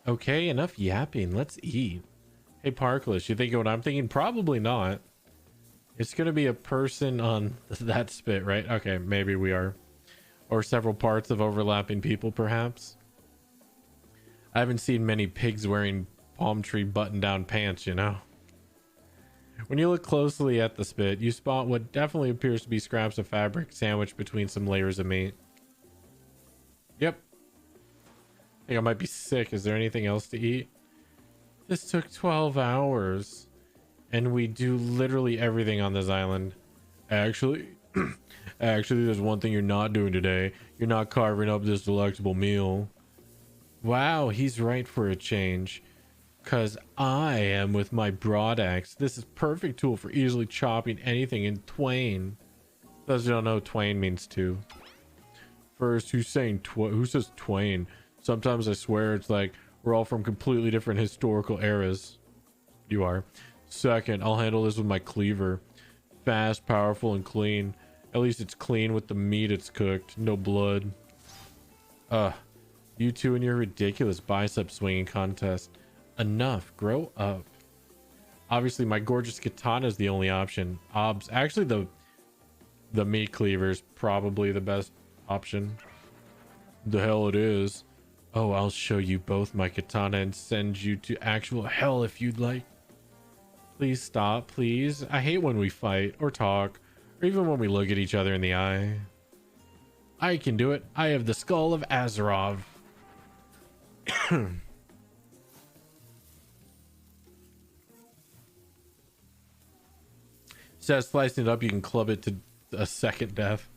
Okay, enough yapping. Let's eat. Hey Parkless, you thinking what I'm thinking? Probably not. It's gonna be a person on that spit, right? Okay, maybe we are. Or several parts of overlapping people, perhaps. I haven't seen many pigs wearing palm tree button-down pants, you know. When you look closely at the spit, you spot what definitely appears to be scraps of fabric sandwiched between some layers of meat. Yep. I think I might be sick. Is there anything else to eat? This took 12 hours. And we do literally everything on this island. Actually, there's one thing you're not doing today. You're not carving up this delectable meal. Wow, he's right for a change. Because I am with my broad axe. This is perfect tool for easily chopping anything in twain. Those who don't know, twain means two. First, who says twain? Sometimes I swear it's like we're all from completely different historical eras. You are. Second, I'll handle this with my cleaver. Fast, powerful, and clean. At least it's clean with the meat it's cooked. No blood. You two and your ridiculous bicep swinging contest. Enough. Grow up. Obviously, my gorgeous katana is the only option. Actually, the meat cleaver is probably the best option. The hell it is. Oh, I'll show you both my katana and send you to actual hell if you'd like. Please stop, please. I hate when we fight or talk, or even when we look at each other in the eye. I can do it. I have the skull of Azarov. Instead of slicing it up, you can club it to a second death.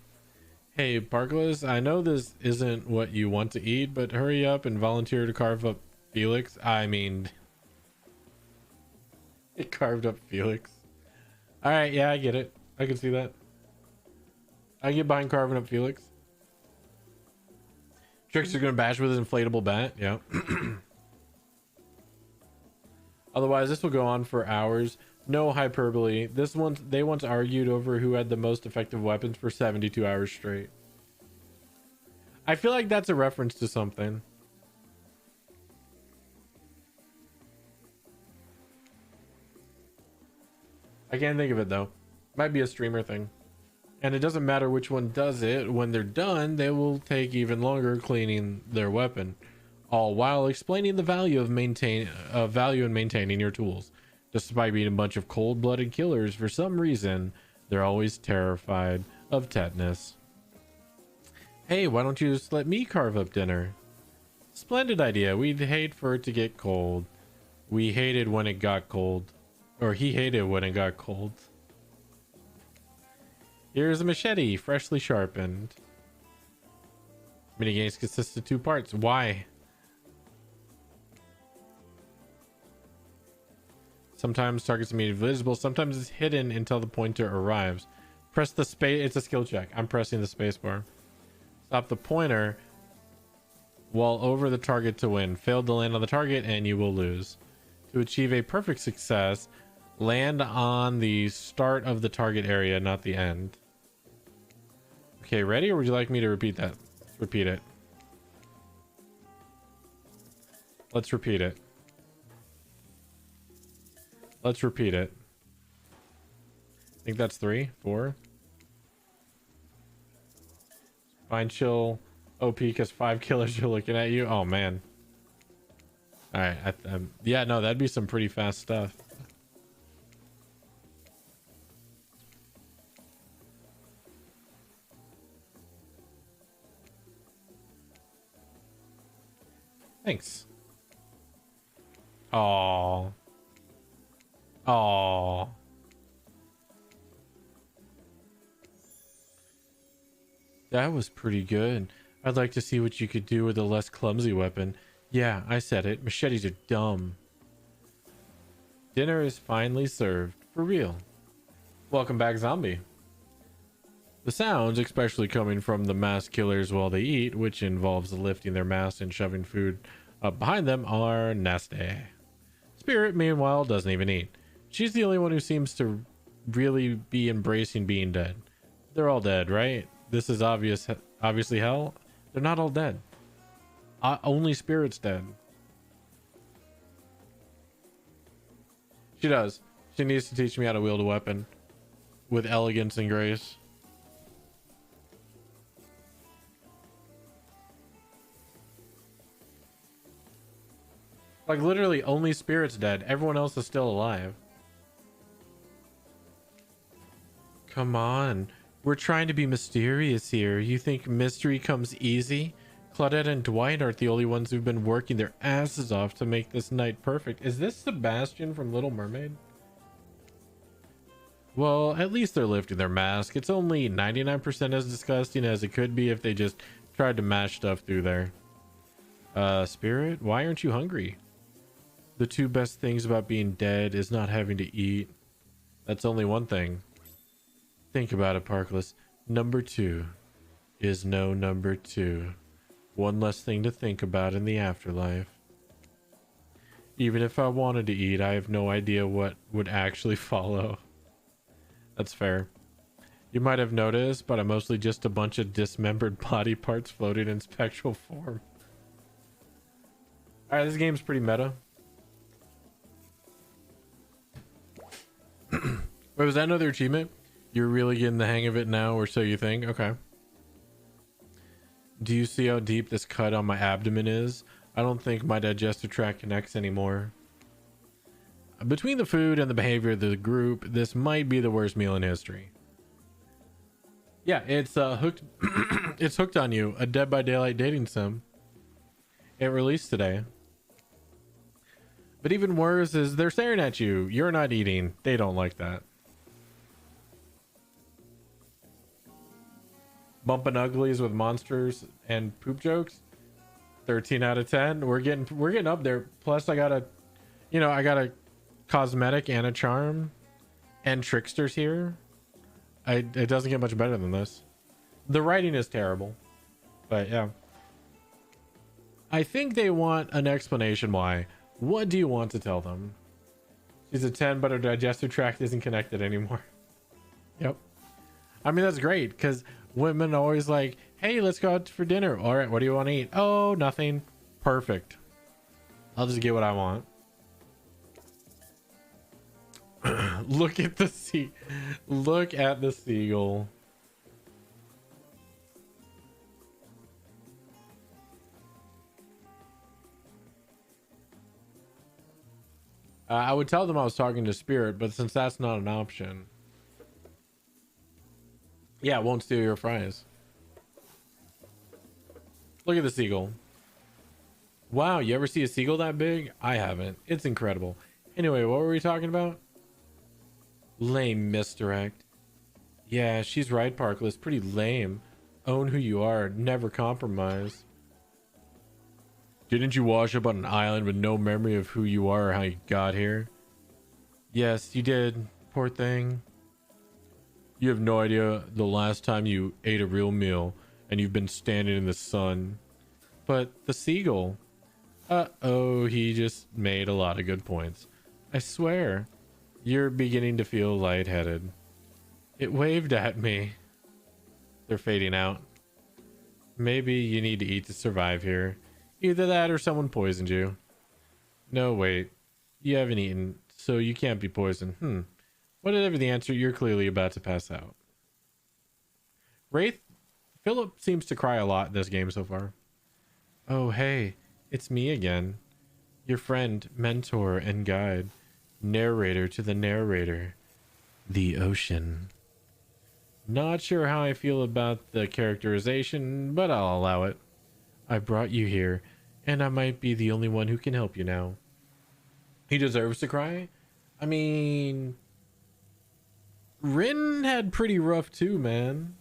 Hey, Parkless, I know this isn't what you want to eat, but hurry up and volunteer to carve up Felix. I mean, it carved up Felix. All right, yeah, I get it. I can see that. I get behind carving up Felix. Trickster's gonna bash with his inflatable bat. Yeah. Otherwise, this will go on for hours. No hyperbole. They once argued over who had the most effective weapons for 72 hours straight. I feel like that's a reference to something. I can't think of it though. Might be a streamer thing. And it doesn't matter which one does it. When they're done, they will take even longer cleaning their weapon, all while explaining the value in maintaining your tools. Despite being a bunch of cold-blooded killers, for some reason, they're always terrified of tetanus. Hey, why don't you just let me carve up dinner? Splendid idea. We'd hate for it to get cold. We hated when it got cold. Or he hated when it got cold. Here's a machete, freshly sharpened. Minigames consist of 2 parts. Why? Sometimes targets remain invisible. Sometimes it's hidden until the pointer arrives. Press the space. It's a skill check. I'm pressing the space bar. Stop the pointer while over the target to win. Failed to land on the target and you will lose. To achieve a perfect success, land on the start of the target area, not the end. Okay, ready? Or would you like me to repeat that? Repeat it. Let's repeat it. Let's repeat it. I think that's 3, 4. Fine, chill. OP because 5 killers are looking at you. Oh man. All right. Yeah, no, that'd be some pretty fast stuff. Thanks. Oh. Oh. That was pretty good. I'd like to see what you could do with a less clumsy weapon. Yeah, I said it. Machetes are dumb. Dinner is finally served. For real. Welcome back, zombie. The sounds, especially coming from the masked killers while they eat, which involves lifting their masks and shoving food up behind them, are nasty. Spirit, meanwhile, doesn't even eat. She's the only one who seems to really be embracing being dead. They're all dead, right? This is obviously hell. They're not all dead. Only Spirit's dead. She does. She needs to teach me how to wield a weapon with elegance and grace. Like literally only Spirit's dead. Everyone else is still alive. Come on. We're trying to be mysterious here. You think mystery comes easy? Claudette and Dwight aren't the only ones who've been working their asses off to make this night perfect. Is this Sebastian from Little Mermaid? Well, at least they're lifting their mask. It's only 99% as disgusting as it could be if they just tried to mash stuff through there. Spirit, why aren't you hungry? The 2 best things about being dead is not having to eat. That's only one thing. Think about it, Parkless. Number 2 is no number 2. One less thing to think about in the afterlife. Even if I wanted to eat, I have no idea what would actually follow. That's fair. You might have noticed, but I'm mostly just a bunch of dismembered body parts floating in spectral form. Alright, this game's pretty meta. Wait, was that another achievement? You're really getting the hang of it now, or so you think? Okay. Do you see how deep this cut on my abdomen is? I don't think my digestive tract connects anymore. Between the food and the behavior of the group, this might be the worst meal in history. Yeah, it's hooked. It's Hooked on You, a Dead by Daylight dating sim. It released today. But even worse is they're staring at you. You're not eating. They don't like that. bumping uglies with monsters and poop jokes. 13 out of 10. We're getting up there. Plus I got a cosmetic and a charm and tricksters here. It doesn't get much better than this. The writing is terrible, but yeah. I think they want an explanation why. What do you want to tell them? She's a 10, but her digestive tract isn't connected anymore. Yep. I mean, that's great because women are always like, hey, let's go out for dinner. All right, what do you want to eat? Oh, nothing. Perfect. I'll just get what I want. Look at the seagull. I would tell them I was talking to Spirit, but since that's not an option, yeah, it won't steal your fries. Look at the seagull. Wow, you ever see a seagull that big? I haven't. It's incredible. Anyway, what were we talking about? Lame misdirect. Yeah, she's right, Parkless. Pretty lame. Own who you are. Never compromise. Didn't you wash up on an island with no memory of who you are or how you got here? Yes, you did. Poor thing. You have no idea the last time you ate a real meal and you've been standing in the sun. But the seagull. Uh-oh, he just made a lot of good points. I swear, you're beginning to feel lightheaded. It waved at me. They're fading out. Maybe you need to eat to survive here. Either that or someone poisoned you. No, wait. You haven't eaten, so you can't be poisoned. Whatever the answer, you're clearly about to pass out. Wraith, Philip seems to cry a lot this game so far. Oh, hey, it's me again. Your friend, mentor, and guide. Narrator to the narrator. The ocean. Not sure how I feel about the characterization, but I'll allow it. I brought you here, and I might be the only one who can help you now. He deserves to cry? I mean, Rin had pretty rough too, man.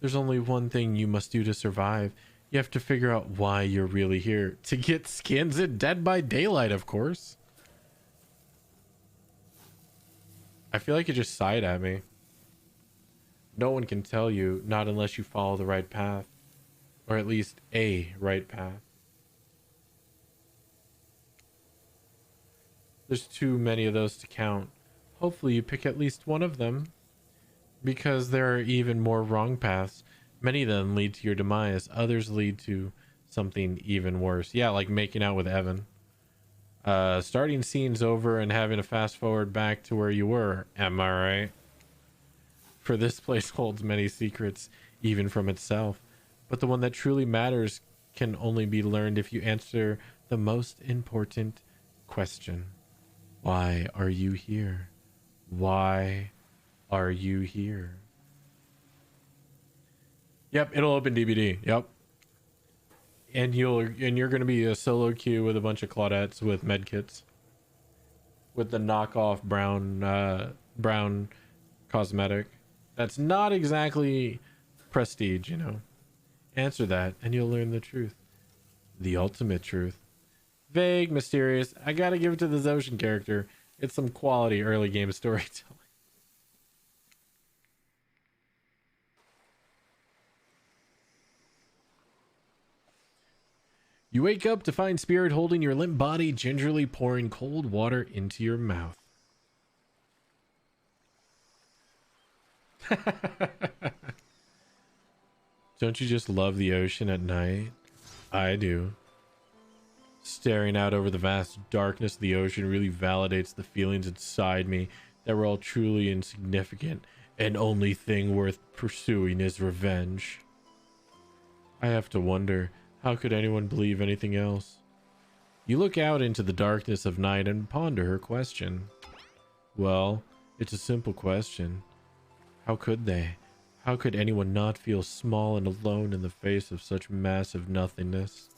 There's only one thing you must do to survive. You have to figure out why you're really here. To get skins in Dead by Daylight, of course. I feel like it just sighed at me. No one can tell you, not unless you follow the right path. Or at least a right path. There's too many of those to count. Hopefully you pick at least one of them. Because there are even more wrong paths. Many of them lead to your demise. Others lead to something even worse. Yeah, like making out with Evan. Starting scenes over and having to fast forward back to where you were. Am I right? For this place holds many secrets, even from itself. But the one that truly matters can only be learned if you answer the most important question. Why are you here? Why are you here? Yep, it'll open DBD. Yep. And you're gonna be a solo queue with a bunch of Claudettes with medkits. With the knockoff brown cosmetic. That's not exactly prestige, you know. Answer that and you'll learn the truth. The ultimate truth. Vague, mysterious. I gotta give it to this ocean character. It's some quality early game storytelling. You wake up to find Spirit holding your limp body, gingerly pouring cold water into your mouth. Don't you just love the ocean at night? I do. Staring out over the vast darkness of the ocean really validates the feelings inside me that we're all truly insignificant, and only thing worth pursuing is revenge. I have to wonder, how could anyone believe anything else? You look out into the darkness of night and ponder her question. Well, it's a simple question. How could they? How could anyone not feel small and alone in the face of such massive nothingness?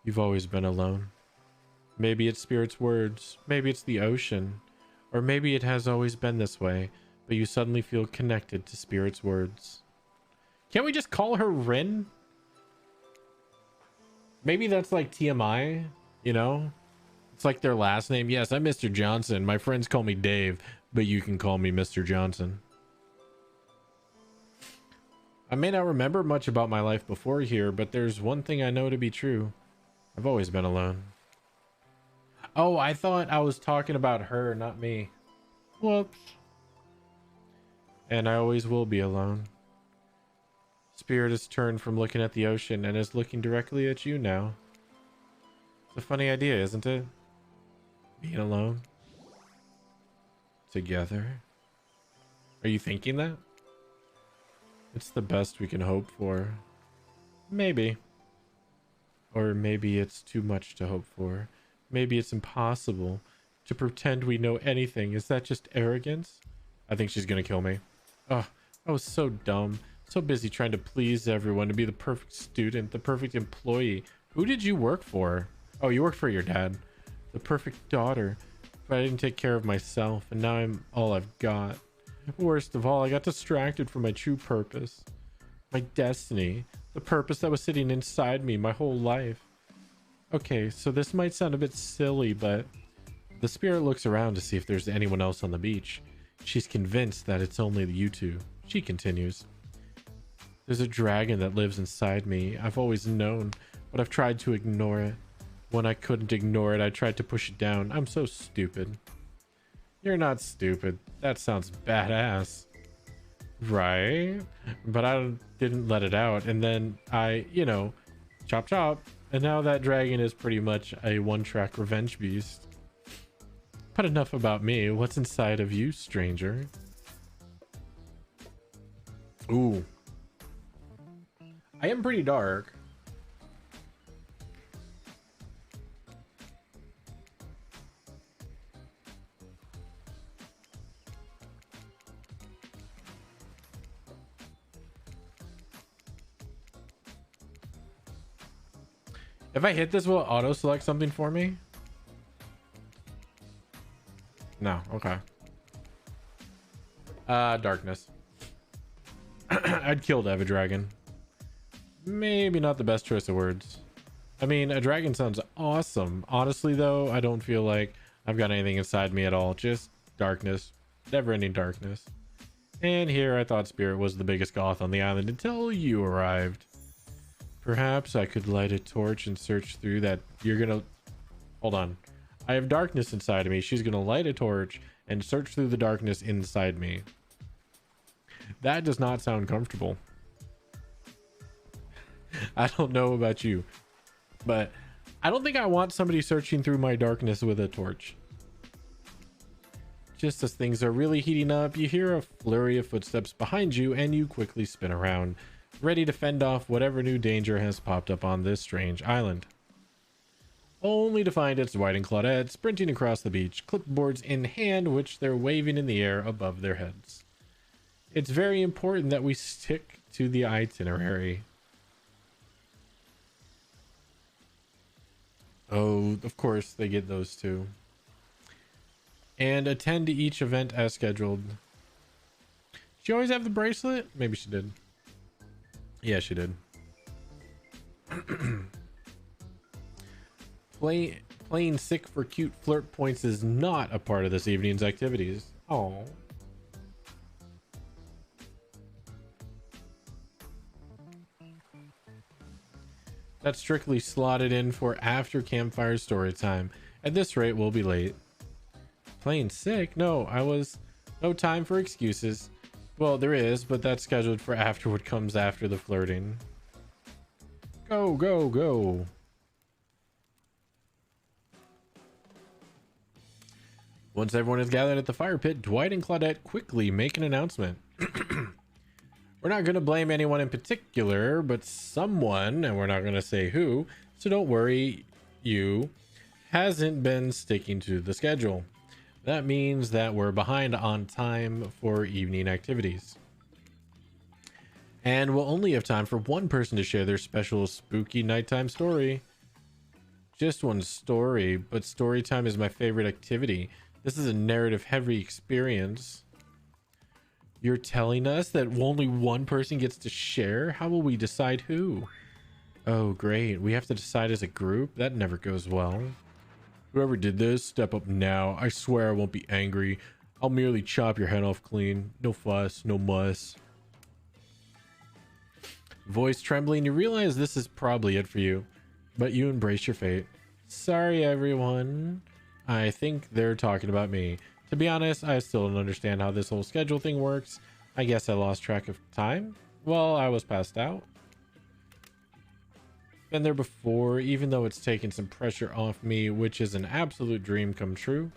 You've always been alone. Maybe it's Spirit's words. Maybe it's the ocean. Or maybe it has always been this way, but you suddenly feel connected to Spirit's words. Can't we just call her Rin? Maybe that's like TMI, you know? It's like their last name. Yes, I'm Mr. Johnson. My friends call me Dave, but you can call me Mr. Johnson. I may not remember much about my life before here, but there's one thing I know to be true. I've always been alone. Oh, I thought I was talking about her, not me. Whoops. And I always will be alone. Spirit has turned from looking at the ocean and is looking directly at you now. It's a funny idea, isn't it? Being alone. Together. Are you thinking that? It's the best we can hope for. Maybe. Or maybe it's too much to hope for. Maybe it's impossible to pretend we know anything. Is that just arrogance? I think she's gonna kill me. Oh, I was so dumb. So busy trying to please everyone, to be the perfect student, the perfect employee. Who did you work for? Oh, you worked for your dad. The perfect daughter. But I didn't take care of myself, and now I'm all I've got. Worst of all, I got distracted from my true purpose. My destiny. The purpose that was sitting inside me my whole life. Okay, so this might sound a bit silly, but the spirit looks around to see if there's anyone else on the beach. She's convinced that it's only you two. She continues. There's a dragon that lives inside me. I've always known, but I've tried to ignore it. When I couldn't ignore it, I tried to push it down. I'm so stupid. You're not stupid. That sounds badass. Right? But I didn't let it out. And then I, chop chop. And now that dragon is pretty much a one-track revenge beast. But enough about me. What's inside of you, stranger? Ooh. I am pretty dark. If I hit this, will it auto select something for me? No, okay. Darkness. I'd kill to have a dragon. Maybe not the best choice of words. I mean, a dragon sounds awesome. Honestly, though, I don't feel like I've got anything inside me at all. Just darkness. Never-ending darkness. And here I thought Spirit was the biggest goth on the island until you arrived. Perhaps I could light a torch and search through that. You're gonna... Hold on. I have darkness inside of me. She's gonna light a torch and search through the darkness inside me. That does not sound comfortable. I don't know about you, but I don't think I want somebody searching through my darkness with a torch. Just as things are really heating up, you hear a flurry of footsteps behind you and you quickly spin around, ready to fend off whatever new danger has popped up on this strange island. Only to find it's Dwight and Claudette sprinting across the beach, clipboards in hand, which they're waving in the air above their heads. It's very important that we stick to the itinerary. Oh, of course, they get those two. And attend to each event as scheduled. She always have the bracelet? Maybe she did. Yeah, she did. Playing sick for cute flirt points is not a part of this evening's activities. Oh. That's strictly slotted in for after campfire story time. At this rate, we'll be late. Playing sick? No, no time for excuses. Well, there is, but that's scheduled for after what comes after the flirting. Go, go, go. Once everyone is gathered at the fire pit, Dwight and Claudette quickly make an announcement. We're not going to blame anyone in particular, but someone, and we're not going to say who, so don't worry, you, hasn't been sticking to the schedule. That means that we're behind on time for evening activities. And we'll only have time for one person to share their special spooky nighttime story. just one story, but story time is my favorite activity. This is a narrative heavy experience. You're telling us that only one person gets to share? How will we decide who? Oh, great. We have to decide as a group? That never goes well. Whoever did this, step up now. I swear I won't be angry. I'll merely chop your head off clean. No fuss, no muss. Voice trembling, you realize this is probably it for you, but you embrace your fate. Sorry, everyone. I think they're talking about me. To be honest, I still don't understand how this whole schedule thing works. I guess I lost track of time. Well, I was passed out. Been there before, even though it's taken some pressure off me, which is an absolute dream come true.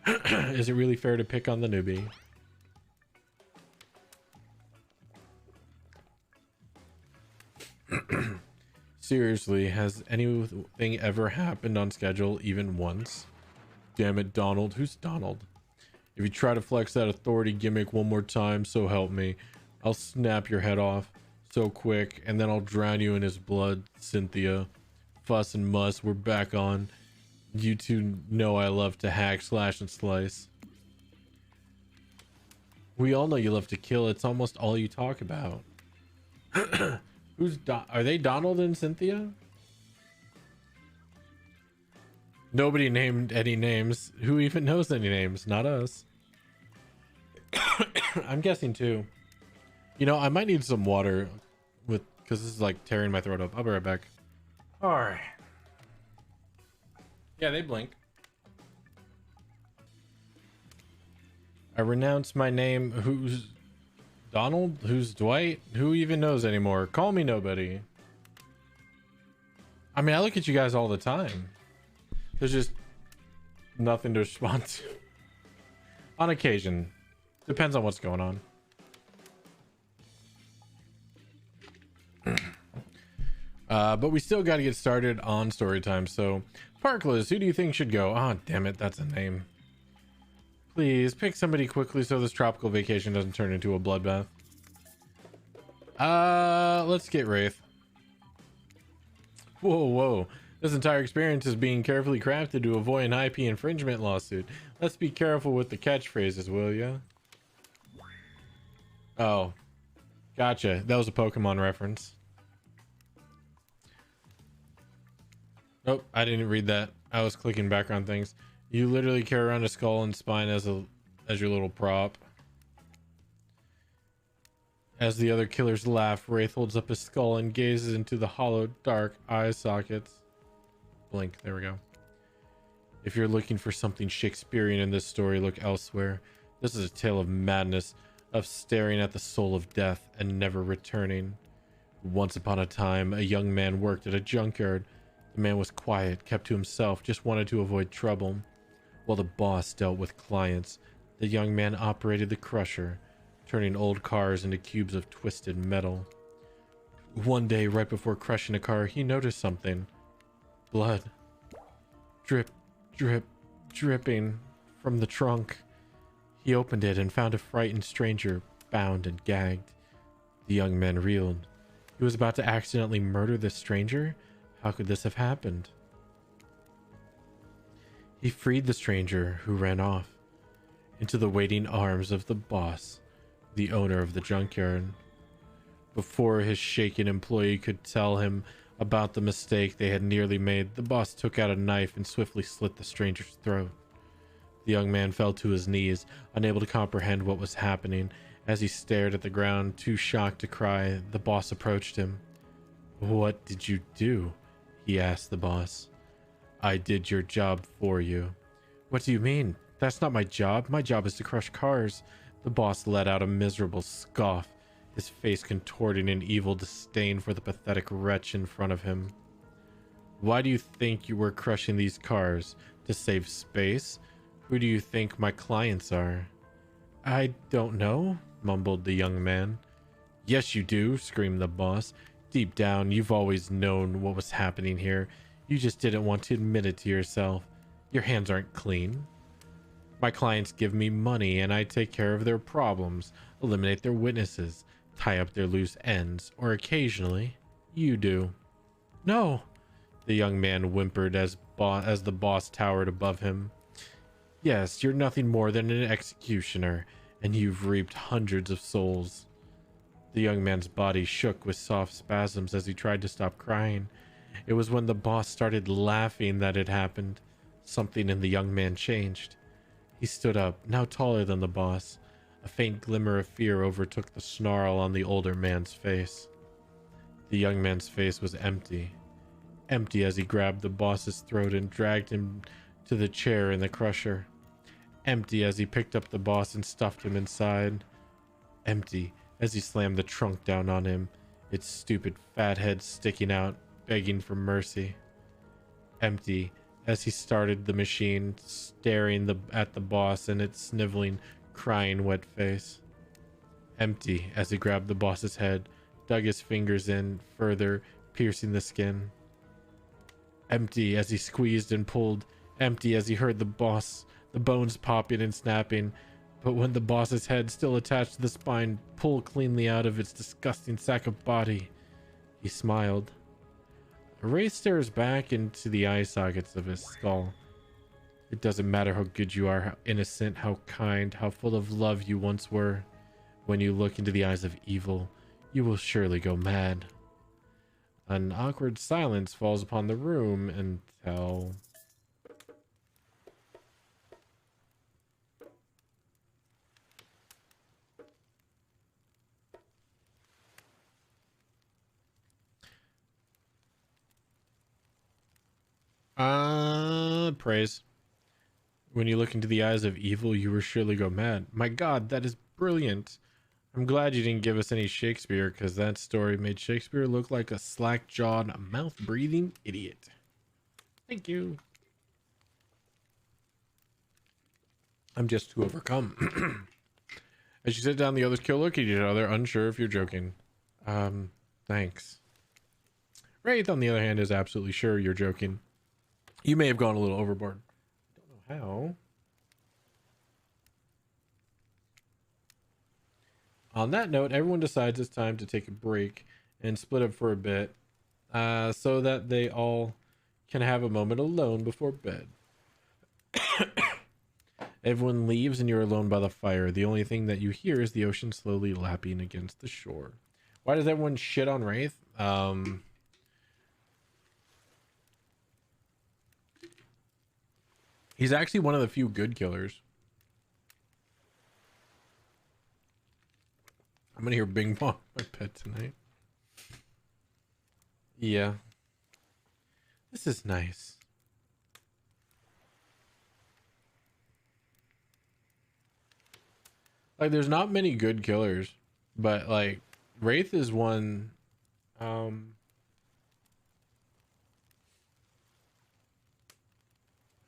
Is it really fair to pick on the newbie? Seriously, has anything ever happened on schedule even once? Damn it, Donald. Who's Donald? If you try to flex that authority gimmick one more time, so help me, I'll snap your head off so quick, and then I'll drown you in his blood. Cynthia. Fuss and muss, we're back on. You two know I love to hack, slash, and slice. We all know you love to kill. It's almost all you talk about. Are they Donald and Cynthia? Nobody named any names. Who even knows any names? Not us. I'm guessing too. You know, I might need some water because this is like tearing my throat up. I'll be right back. All right. Yeah, they blink. I renounce my name. Who's Donald? Who's Dwight? Who even knows anymore? Call me nobody. I mean, I look at you guys all the time. There's just nothing to respond to. On occasion. Depends on what's going on. But we still got to get started on story time. So, Parkless, who do you think should go? Oh, damn it. That's a name. Please pick somebody quickly so this tropical vacation doesn't turn into a bloodbath. Let's get Wraith. Whoa. This entire experience is being carefully crafted to avoid an IP infringement lawsuit. Let's be careful with the catchphrases, will ya? Oh. Gotcha. That was a Pokemon reference. Nope, I didn't read that. I was clicking background things. You literally carry around a skull and spine as your little prop. As the other killers laugh, Wraith holds up his skull and gazes into the hollow, dark eye sockets. Blink. There we go. If you're looking for something Shakespearean in this story, look elsewhere. This is a tale of madness, of staring at the soul of death and never returning. Once upon a time, a young man worked at a junkyard. The man was quiet, kept to himself, just wanted to avoid trouble. While the boss dealt with clients, the young man operated the crusher, turning old cars into cubes of twisted metal. One day, right before crushing a car, he noticed something. Blood. Drip, drip, dripping from the trunk. He opened it and found a frightened stranger, bound and gagged. The young man reeled. He was about to accidentally murder this stranger? How could this have happened? He freed the stranger, who ran off, into the waiting arms of the boss, the owner of the junkyard. Before his shaken employee could tell him about the mistake they had nearly made, the boss took out a knife and swiftly slit the stranger's throat. The young man fell to his knees, unable to comprehend what was happening. As he stared at the ground, too shocked to cry, the boss approached him. "What did you do?" he asked the boss. "I did your job for you." "What do you mean? That's not my job. My job is to crush cars." The boss let out a miserable scoff, his face contorting in evil disdain for the pathetic wretch in front of him. "Why do you think you were crushing these cars? To save space? Who do you think my clients are?" "I don't know," mumbled the young man. "Yes, you do," screamed the boss. "Deep down, you've always known what was happening here. You just didn't want to admit it to yourself. Your hands aren't clean. My clients give me money and I take care of their problems, eliminate their witnesses, tie up their loose ends, or occasionally, you do." "No," the young man whimpered as as the boss towered above him. Yes, you're nothing more than an executioner, and you've reaped hundreds of souls. The young man's body shook with soft spasms as he tried to stop crying. It was when the boss started laughing that it happened. Something in the young man changed. He stood up, now taller than the boss. A faint glimmer of fear overtook the snarl on the older man's face. The young man's face was empty. Empty as he grabbed the boss's throat and dragged him to the chair in the crusher. Empty as he picked up the boss and stuffed him inside. Empty as he slammed the trunk down on him, its stupid fat head sticking out, begging for mercy. Empty as he started the machine, staring at the boss and its sniveling, crying wet face. Empty as he grabbed the boss's head, dug his fingers in further, piercing the skin. Empty as he squeezed and pulled. Empty as he heard the bones popping and snapping. But when the boss's head, still attached to the spine, pulled cleanly out of its disgusting sack of body, he smiled. Wraith stares back into the eye sockets of his skull. It doesn't matter how good you are, how innocent, how kind, how full of love you once were. When you look into the eyes of evil, you will surely go mad. An awkward silence falls upon the room until... praise. When you look into the eyes of evil, you will surely go mad. My God, that is brilliant. I'm glad you didn't give us any Shakespeare, because that story made Shakespeare look like a slack-jawed, mouth-breathing idiot. Thank you. I'm just too overcome. As you sit down, the others look at each other, unsure if you're joking. Thanks. Wraith, on the other hand, is absolutely sure you're joking. You may have gone a little overboard. I don't know how. On that note, everyone decides it's time to take a break and split up for a bit, so that they all can have a moment alone before bed. Everyone leaves and you're alone by the fire. The only thing that you hear is the ocean slowly lapping against the shore. Why does everyone shit on Wraith? He's actually one of the few good killers. I'm gonna hear Bing Bong my pet tonight. Yeah. This is nice. Like, there's not many good killers, but like Wraith is one.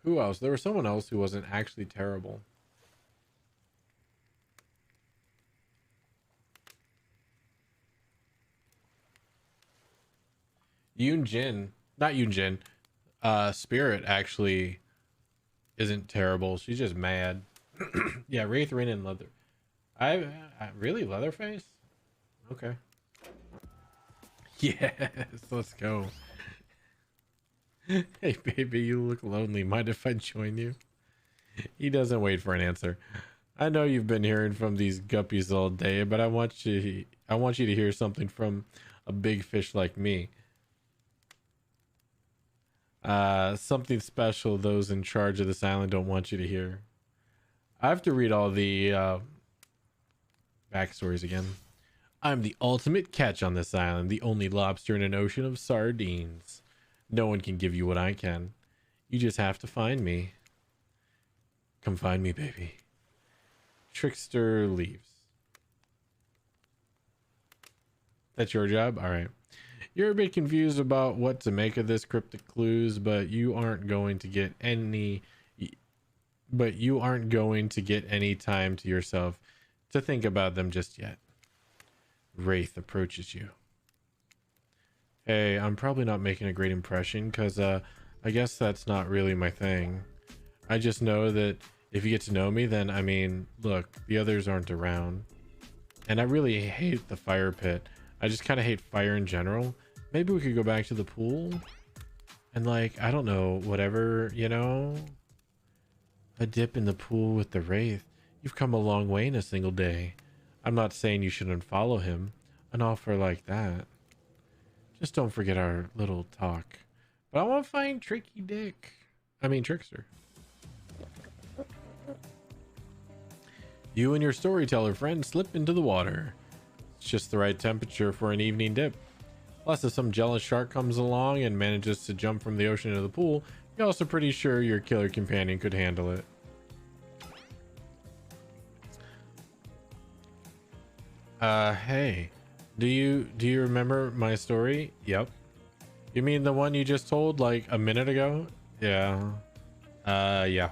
Who else? There was someone else who wasn't actually terrible. Not Yoon Jin. Spirit actually isn't terrible. She's just mad. Yeah, Wraith, Rin, and Leather. I really Leatherface? Okay. Yes, let's go. Hey baby, you look lonely. Mind if I join you? He doesn't wait for an answer. I know you've been hearing from these guppies all day, but I want you to hear something from a big fish like me. Something special those in charge of this island don't want you to hear. I have to read all the backstories again. I'm the ultimate catch on this island, the only lobster in an ocean of sardines. No one can give you what I can. You just have to find me. Come find me, baby. Trickster leaves. That's your job? All right. You're a bit confused about what to make of this cryptic clues, but you aren't going to get any time to yourself to think about them just yet. Wraith approaches you. Hey, I'm probably not making a great impression because I guess that's not really my thing. I just know that if you get to know me, then I mean, look, the others aren't around. And I really hate the fire pit. I just kind of hate fire in general. Maybe we could go back to the pool. And like, I don't know, whatever, you know, a dip in the pool with the Wraith. You've come a long way in a single day. I'm not saying you should unfollow him. An offer like that. Just don't forget our little talk. But I want to find Tricky Dick. I mean, Trickster. You and your storyteller friend slip into the water. It's just the right temperature for an evening dip. Plus, if some jealous shark comes along and manages to jump from the ocean into the pool, you're also pretty sure your killer companion could handle it. Hey. Do you remember my story? Yep. You mean the one you just told like a minute ago? Yeah. Yeah.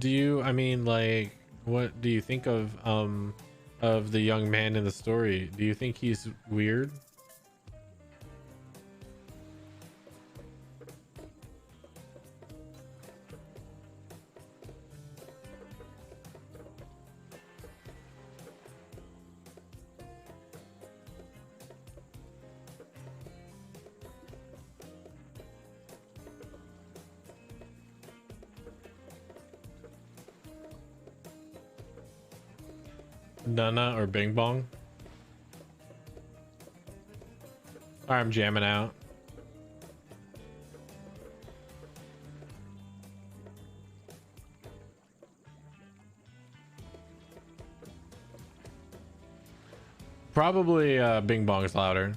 I mean, like, what do you think of the young man in the story? Do you think he's weird? Nana or Bing Bong? Sorry, I'm jamming out. Probably Bing Bong's louder.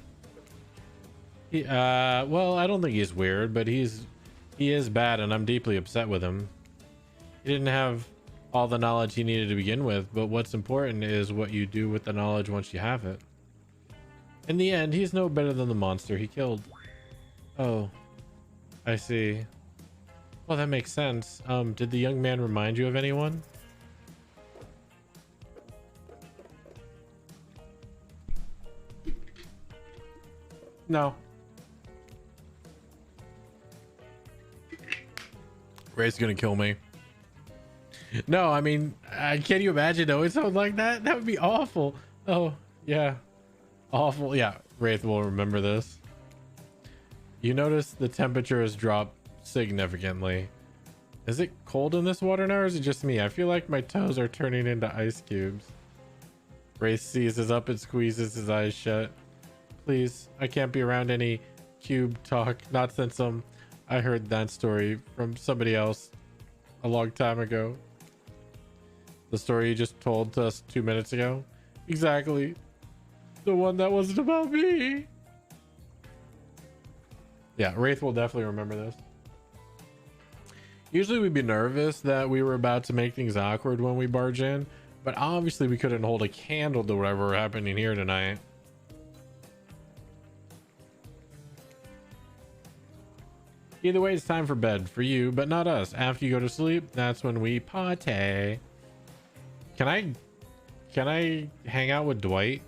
Well, I don't think he's weird, but he is bad, and I'm deeply upset with him. He didn't have all the knowledge he needed to begin with, but what's important is what you do with the knowledge once you have it. In the end, he's no better than the monster he killed. Oh, I see. Well, that makes sense. Did the young man remind you of anyone? No. Ray's gonna kill me. No, I mean, can you imagine knowing something like that? That would be awful. Oh, yeah. Awful. Yeah, Wraith will remember this. You notice the temperature has dropped significantly. Is it cold in this water now, or is it just me? I feel like my toes are turning into ice cubes. Wraith seizes up and squeezes his eyes shut. Please, I can't be around any cube talk. Not since I heard that story from somebody else a long time ago. The story you just told to us 2 minutes ago? Exactly. The one that wasn't about me. Yeah, Wraith will definitely remember this. Usually we'd be nervous that we were about to make things awkward when we barge in, but obviously we couldn't hold a candle to whatever happening here tonight. Either way, it's time for bed for you, but not us. After you go to sleep, that's when we party. Can I hang out with Dwight?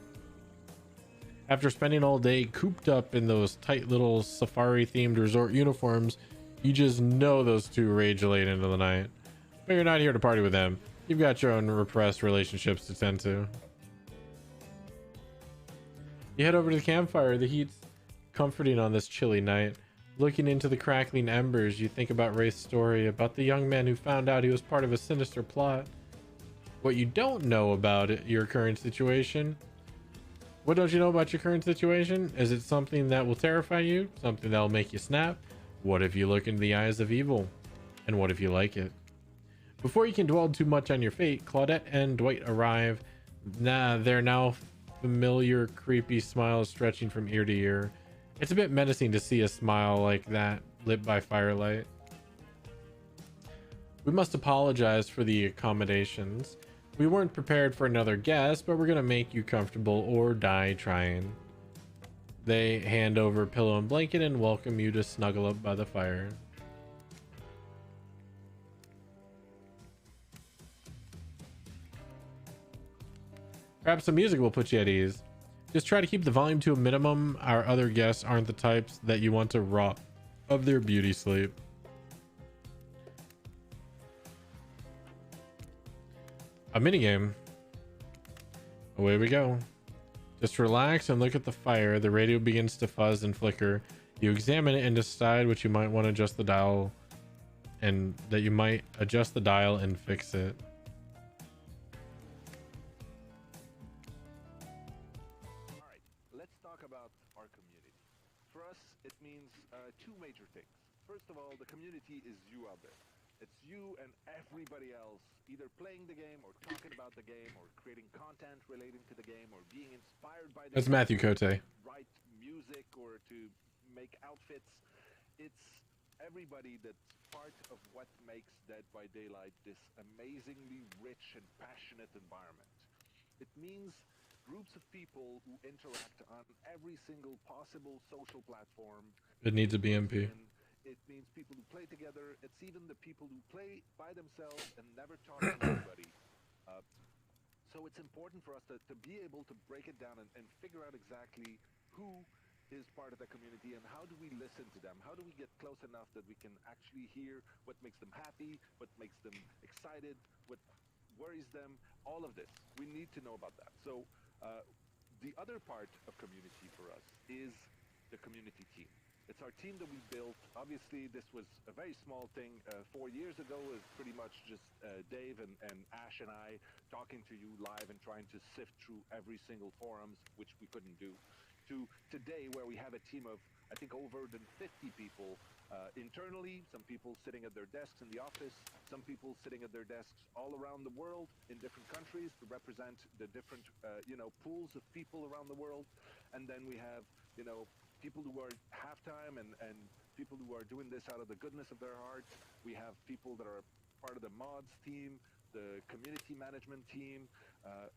After spending all day cooped up in those tight little safari themed resort uniforms, you just know those two rage late into the night. But you're not here to party with them. You've got your own repressed relationships to tend to. You head over to the campfire. The heat's comforting on this chilly night. Looking into the crackling embers, you think about Ray's story, about the young man who found out he was part of a sinister plot. What you don't know about your current situation. What don't you know about your current situation? Is it something that will terrify you? Something that will make you snap? What if you look into the eyes of evil? And what if you like it? Before you can dwell too much on your fate, Claudette and Dwight arrive. Their now familiar creepy smile stretching from ear to ear. It's a bit menacing to see a smile like that lit by firelight. We must apologize for the accommodations. We weren't prepared for another guest, but we're gonna make you comfortable or die trying. They hand over pillow and blanket and welcome you to snuggle up by the fire. Perhaps some music will put you at ease. Just try to keep the volume to a minimum. Our other guests aren't the types that you want to rob of their beauty sleep. A minigame. Away we go. Just relax and look at the fire. The radio begins to fuzz and flicker. You examine it and decide what you might want to adjust the dial, and that you might adjust the dial and fix it. All right, let's talk about our community. For us, it means two major things. First of all, the community is you out there. It's you and everybody else either playing the game or talking about the game or creating content relating to the game or being inspired by the That's game Matthew Cote. to write music or to make outfits. It's everybody that's part of what makes Dead by Daylight this amazingly rich and passionate environment. It means groups of people who interact on every single possible social platform. It needs a in BMP. person. It means people who play together. It's even the people who play by themselves and never talk to anybody. Uh, so it's important for us to be able to break it down and figure out exactly who is part of the community and how do we listen to them? How do we get close enough that we can actually hear what makes them happy, what makes them excited, what worries them, all of this. We need to know about that. So the other part of community for us is the community team. It's our team that we built. Obviously, this was a very small thing. 4 years ago, it was pretty much just Dave and Ash and I talking to you live and trying to sift through every single forums, which we couldn't do, to today where we have a team of, I think, over than 50 people internally, some people sitting at their desks in the office, some people sitting at their desks all around the world in different countries to represent the different, pools of people around the world. And then we have, people who are halftime and people who are doing this out of the goodness of their hearts. We have people that are part of the mods team, the community management team.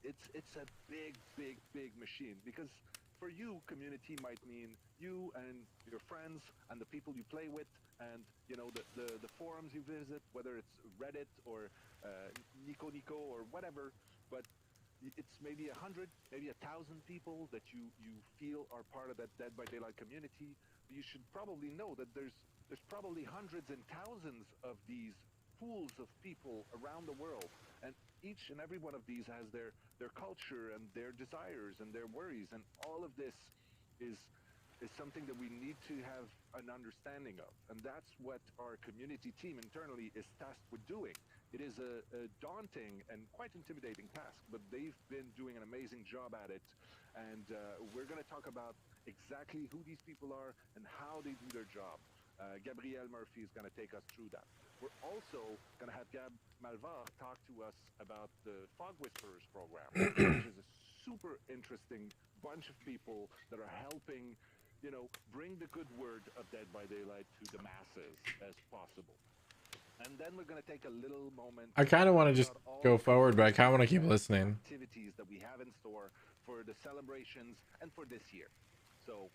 It's a big machine because for you, community might mean you and your friends and the people you play with and, the forums you visit, whether it's Reddit or Nico Nico or whatever, but it's maybe 100, maybe 1,000 people that you feel are part of that Dead by Daylight community. You should probably know that there's probably hundreds and thousands of these pools of people around the world, and each and every one of these has their culture and their desires and their worries, and all of this is something that we need to have an understanding of, and that's what our community team internally is tasked with doing. It is a daunting and quite intimidating task, but they've been doing an amazing job at it, and we're going to talk about exactly who these people are and how they do their job. Gabrielle Murphy is going to take us through that. We're also going to have Gab Malvar talk to us about the Fog Whisperers program, which is a super interesting bunch of people that are helping, bring the good word of Dead by Daylight to the masses as possible. And then we're going to take a little moment. I kind of want to just go forward, but I kind of want to keep listening. Activities that we have in store for the celebrations and for this year. So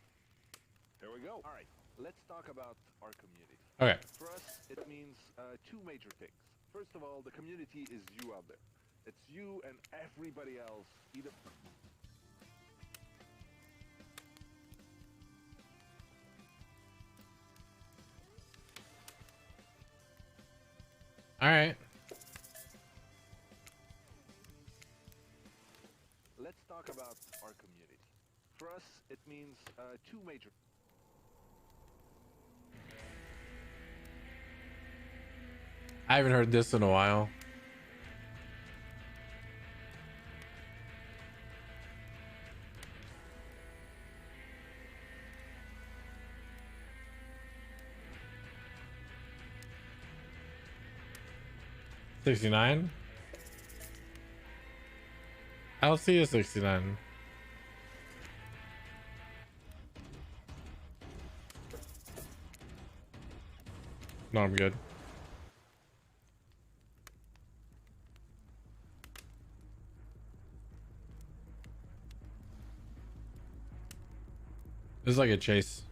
here we go. All right, let's talk about our community. Okay. For us, it means two major things. First of all, the community is you out there. It's you and everybody else, either. All right. Let's talk about our community. For us, it means two major. I haven't heard this in a while. $69. I'll see you 69. No, I'm good. This is like a chase.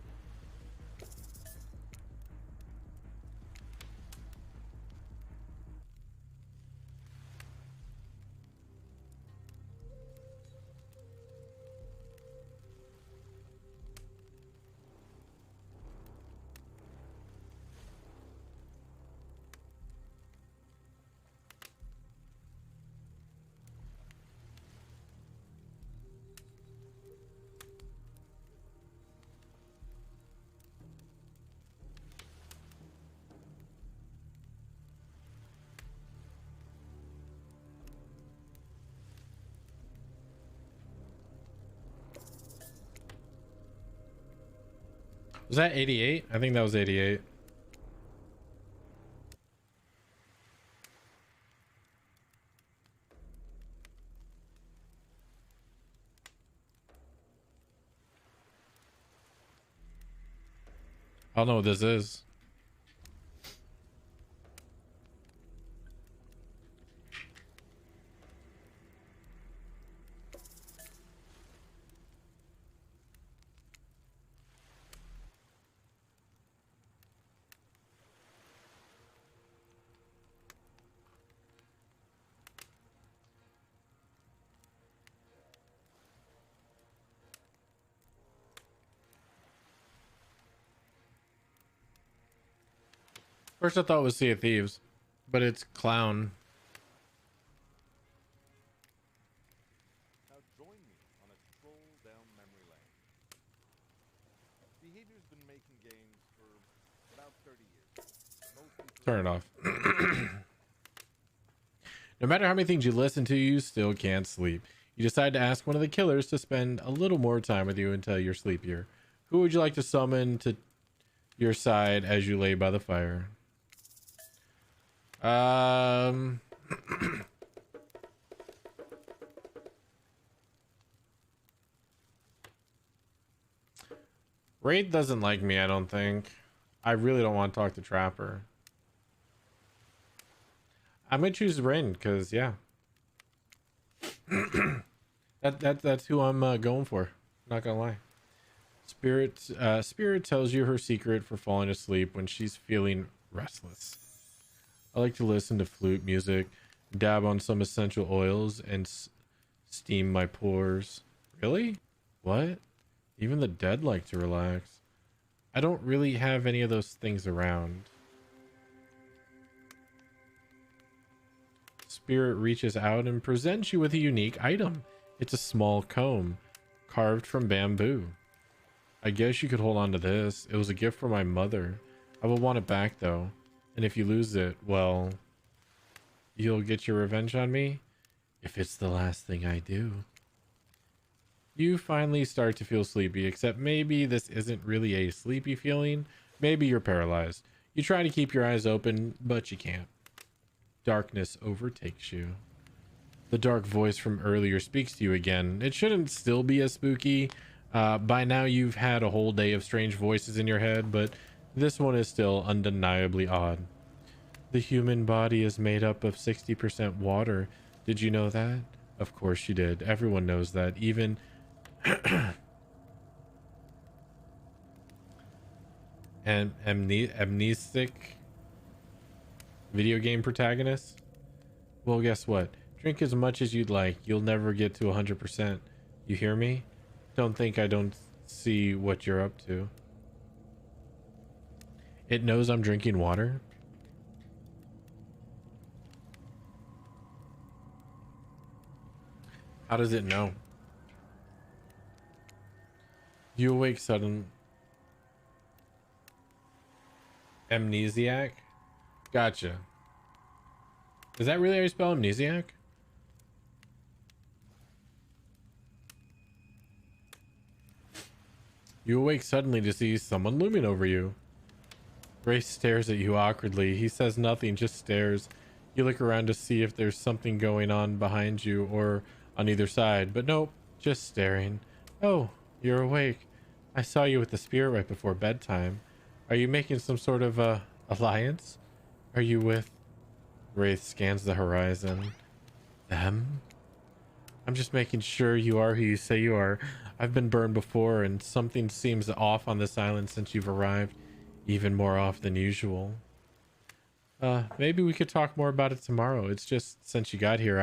Was that 88? I think that was 88. I don't know what this is. First I thought it was Sea of Thieves, but it's Clown. Now join me on a stroll down memory lane. Behavior's been making games for about 30 years. Mostly Turn it off. No matter how many things you listen to, you still can't sleep. You decide to ask one of the killers to spend a little more time with you until you're sleepier. Who would you like to summon to your side as you lay by the fire? Wraith doesn't like me, I don't think. I really don't want to talk to Trapper. I'm gonna choose Rin because yeah, that's who I'm going for. Not gonna lie. Spirit tells you her secret for falling asleep when she's feeling restless. I like to listen to flute music, dab on some essential oils, and steam my pores. Really? What? Even the dead like to relax. I don't really have any of those things around. Spirit reaches out and presents you with a unique item. It's a small comb carved from bamboo. I guess you could hold on to this. It was a gift from my mother. I will want it back though. And if you lose it, well, you'll get your revenge on me? If it's the last thing I do. You finally start to feel sleepy, except maybe this isn't really a sleepy feeling. Maybe you're paralyzed. You try to keep your eyes open, but you can't. Darkness overtakes you. The dark voice from earlier speaks to you again. It shouldn't still be as spooky. By now you've had a whole day of strange voices in your head, but this one is still undeniably odd. The human body is made up of 60% water. Did you know that? Of course you did. Everyone knows that. Even amnesic video game protagonists. Well, guess what? Drink as much as you'd like. You'll never get to 100%. You hear me? Don't think I don't see what you're up to. It knows I'm drinking water. How does it know? You awake sudden. Amnesiac? Gotcha. Is that really how you spell amnesiac? You awake suddenly to see someone looming over you. Grace stares at you awkwardly. He says nothing, just stares. You look around to see if there's something going on behind you or on either side, but nope, just staring. Oh, you're awake. I saw you with the spirit right before bedtime. Are you making some sort of alliance? Are you with... Wraith scans the horizon. Them? I'm just making sure you are who you say you are. I've been burned before, and something seems off on this island since you've arrived. Even more off than usual. Maybe we could talk more about it tomorrow. It's just, since you got here,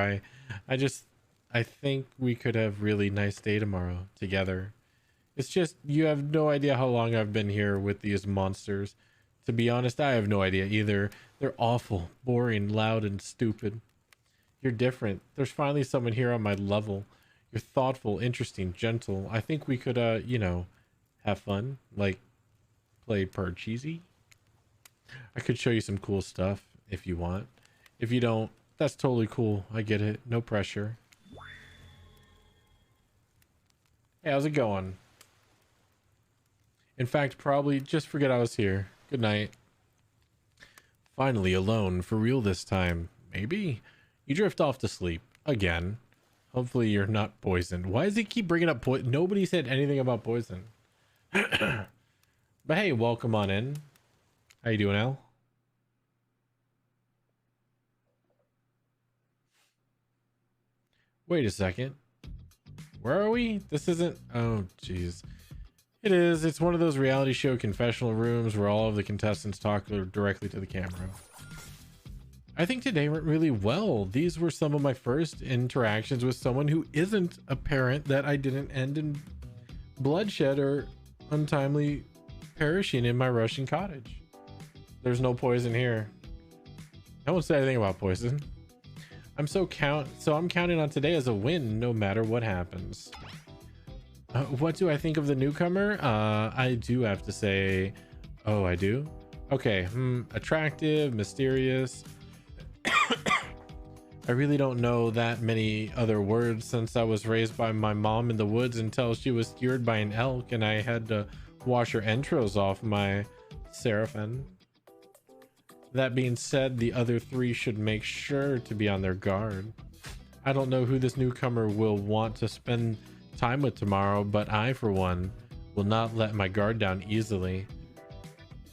I think we could have really nice day tomorrow together. It's just, you have no idea how long I've been here with these monsters. To be honest, I have no idea either. They're awful, boring, loud, and stupid. You're different. There's finally someone here on my level. You're thoughtful, interesting, gentle. I think we could, you know, have fun. Like, play Parcheesi. I could show you some cool stuff if you want. If you don't, that's totally cool. I get it. No pressure. Hey, how's it going? In fact, probably just forget I was here. Good night. Finally alone, for real this time. Maybe? You drift off to sleep. Again. Hopefully you're not poisoned. Why does he keep bringing up poison? Nobody said anything about poison. But hey, welcome on in. How you doing, Al? Wait a second. Where are we? This isn't... Oh, jeez. It is. It's one of those reality show confessional rooms where all of the contestants talk directly to the camera. I think today went really well. These were some of my first interactions with someone who isn't a parent that I didn't end in bloodshed or untimely perishing in my Russian cottage. There's no poison here. No one said anything about poison. I'm counting on today as a win no matter what happens. What do I think of the newcomer? I do have to say, oh, I do? Okay, attractive, mysterious. I really don't know that many other words since I was raised by my mom in the woods until she was skewered by an elk and I had to wash her entrails off my seraphim. That being said, the other three should make sure to be on their guard. I don't know who this newcomer will want to spend time with tomorrow, but I, for one, will not let my guard down easily.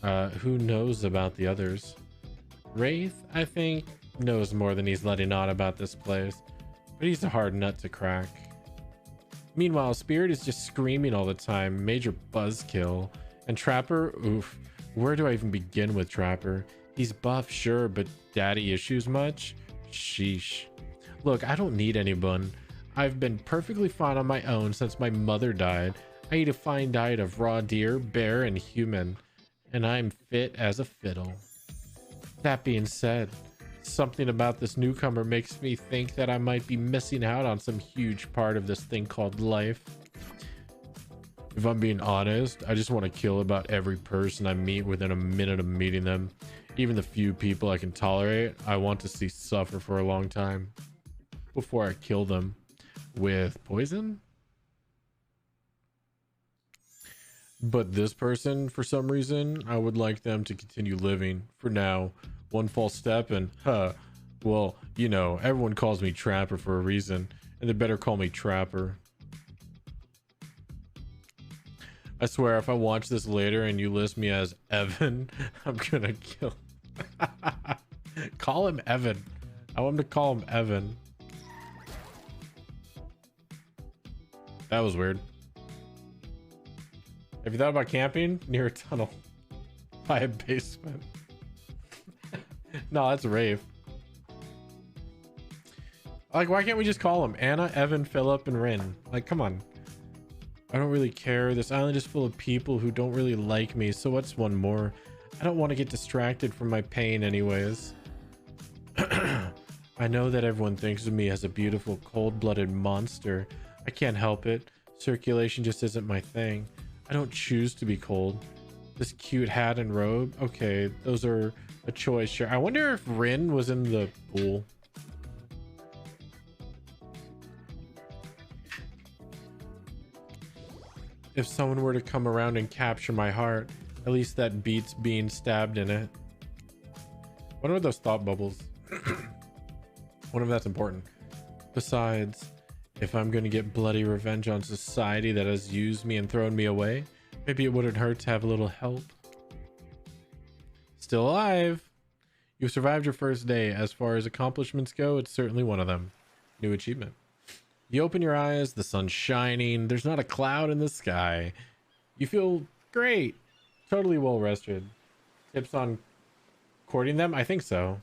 Who knows about the others? Wraith, I think, knows more than he's letting on about this place, but he's a hard nut to crack. Meanwhile, Spirit is just screaming all the time, major buzzkill. And Trapper, oof, where do I even begin with Trapper? He's buff, sure, but daddy issues much? Sheesh. Look, I don't need anyone. I've been perfectly fine on my own since my mother died. I eat a fine diet of raw deer, bear, and human, and I'm fit as a fiddle. That being said, something about this newcomer makes me think that I might be missing out on some huge part of this thing called life. If I'm being honest, I just want to kill about every person I meet within a minute of meeting them. Even the few people I can tolerate, I want to see suffer for a long time before I kill them. With poison? But this person, for some reason, I would like them to continue living for now. One false step and, well, you know, everyone calls me Trapper for a reason, and they better call me Trapper. I swear, if I watch this later and you list me as Evan, I'm gonna kill. Call him Evan. I want him to call him Evan. That was weird. Have you thought about camping near a tunnel by a basement? No, that's Rafe. Like, why can't we just call them Anna, Evan, Philip, and Rin? Like, come on. I don't really care. This island is full of people who don't really like me, so what's one more? I don't want to get distracted from my pain anyways. I know that everyone thinks of me as a beautiful, cold-blooded monster. I can't help it. Circulation just isn't my thing. I don't choose to be cold. This cute hat and robe, okay, those are a choice, sure. I wonder if Rin was in the pool. If someone were to come around and capture my heart, at least that beats being stabbed in it. What are those thought bubbles? Wonder if that's important. Besides, if I'm going to get bloody revenge on society that has used me and thrown me away, maybe it wouldn't hurt to have a little help. Still alive. You've survived your first day. As far as accomplishments go, it's certainly one of them. New achievement. You open your eyes, the sun's shining, there's not a cloud in the sky. You feel great. Totally well rested. Tips on courting them? I think so.